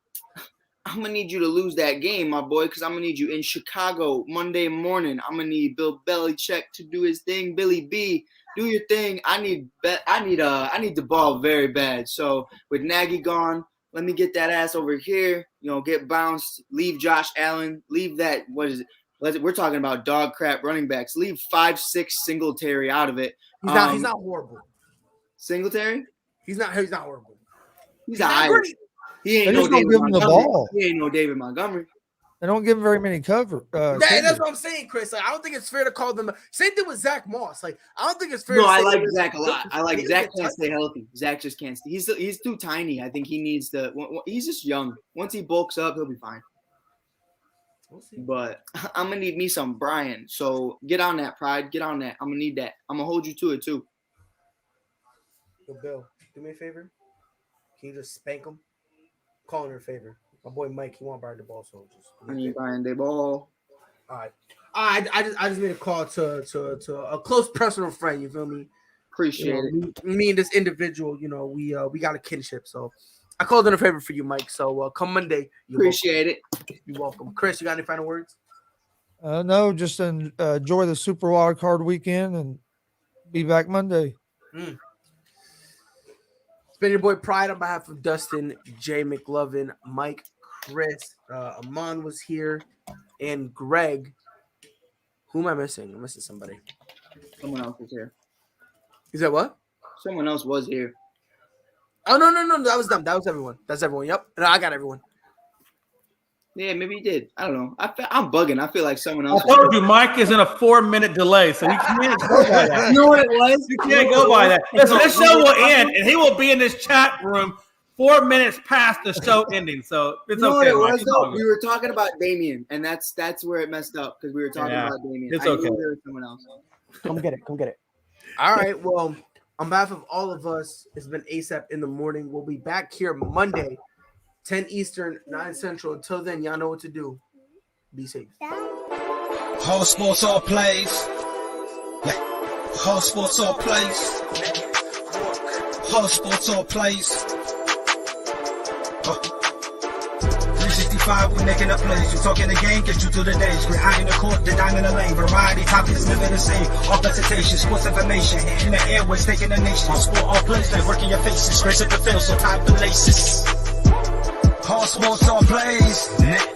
I'm going to need you to lose that game, my boy, because I'm going to need you in Chicago Monday morning. I'm going to need Bill Belichick to do his thing. Billy B, do your thing. I need the ball very bad. So with Nagy gone, let me get that ass over here, get bounced, leave Josh Allen, leave that, what is it? We're talking about dog crap running backs. Leave 5'6" Singletary out of it. He's not horrible. Singletary? He's not horrible. He's not great. He ain't no David Montgomery. He ain't no David Montgomery. They don't give him very many cover. That's what I'm saying, Chris. Like, I don't think it's fair to call them. Same thing with Zach Moss. Like, I don't think it's fair. No, I like Zach a lot. Zach can't stay healthy. Zach just can't stay. He's too tiny. I think he needs to. He's just young. Once he bulks up, he'll be fine. We'll see. But I'm gonna need me some Brian. So get on that, Pride. Get on that. I'm gonna need that. I'm gonna hold you to it too. Yo, Bill, do me a favor. Can you just spank him? Call in her favor. My boy Mike, he won't buy the ball, so just. I need Brian the ball. All right. I just made a call to a close personal friend. You feel me? Appreciate it. Me and this individual, we got a kinship. So I called in a favor for you, Mike. So come Monday. Appreciate it. You're welcome. Chris, you got any final words? No, just enjoy the Super Wild Card weekend and be back Monday. It's been your boy Pride on behalf of Dustin, Jay McLovin, Mike, Chris, Amon was here, and Greg. Who am I missing? I'm missing somebody. Someone else was here. Is that what? Someone else was here. Oh, no. That was them. That was everyone. That's everyone. Yep. No, I got everyone. Yeah, maybe he did. I don't know. I'm bugging. I feel like someone else. I told you, Mike is in a 4-minute delay, so you can't go by that. You know what it was? You can't go by that. Listen, this show will end, and he will be in this chat room 4 minutes past the show ending. So it's you know okay. What it was, though? We were talking about Damien, and that's where it messed up because we were talking about Damien. It's okay. I knew there was someone else. Come get it. All right. Well, on behalf of all of us, it's been ASAP in the morning. We'll be back here Monday, 10 Eastern, 9 Central. Until then, y'all know what to do. Be safe. Whole sports all plays. Whole sports all plays. Whole sports all plays. 365, we making up plays. You talking the game, get you to the days. We're high in the court, the dime in the lane. Variety, topics, living the same. All presentation, sports information. In the airways, taking the nation. All sport, all plays, like working your faces. Grace at the field, so tie the laces. sports on plays.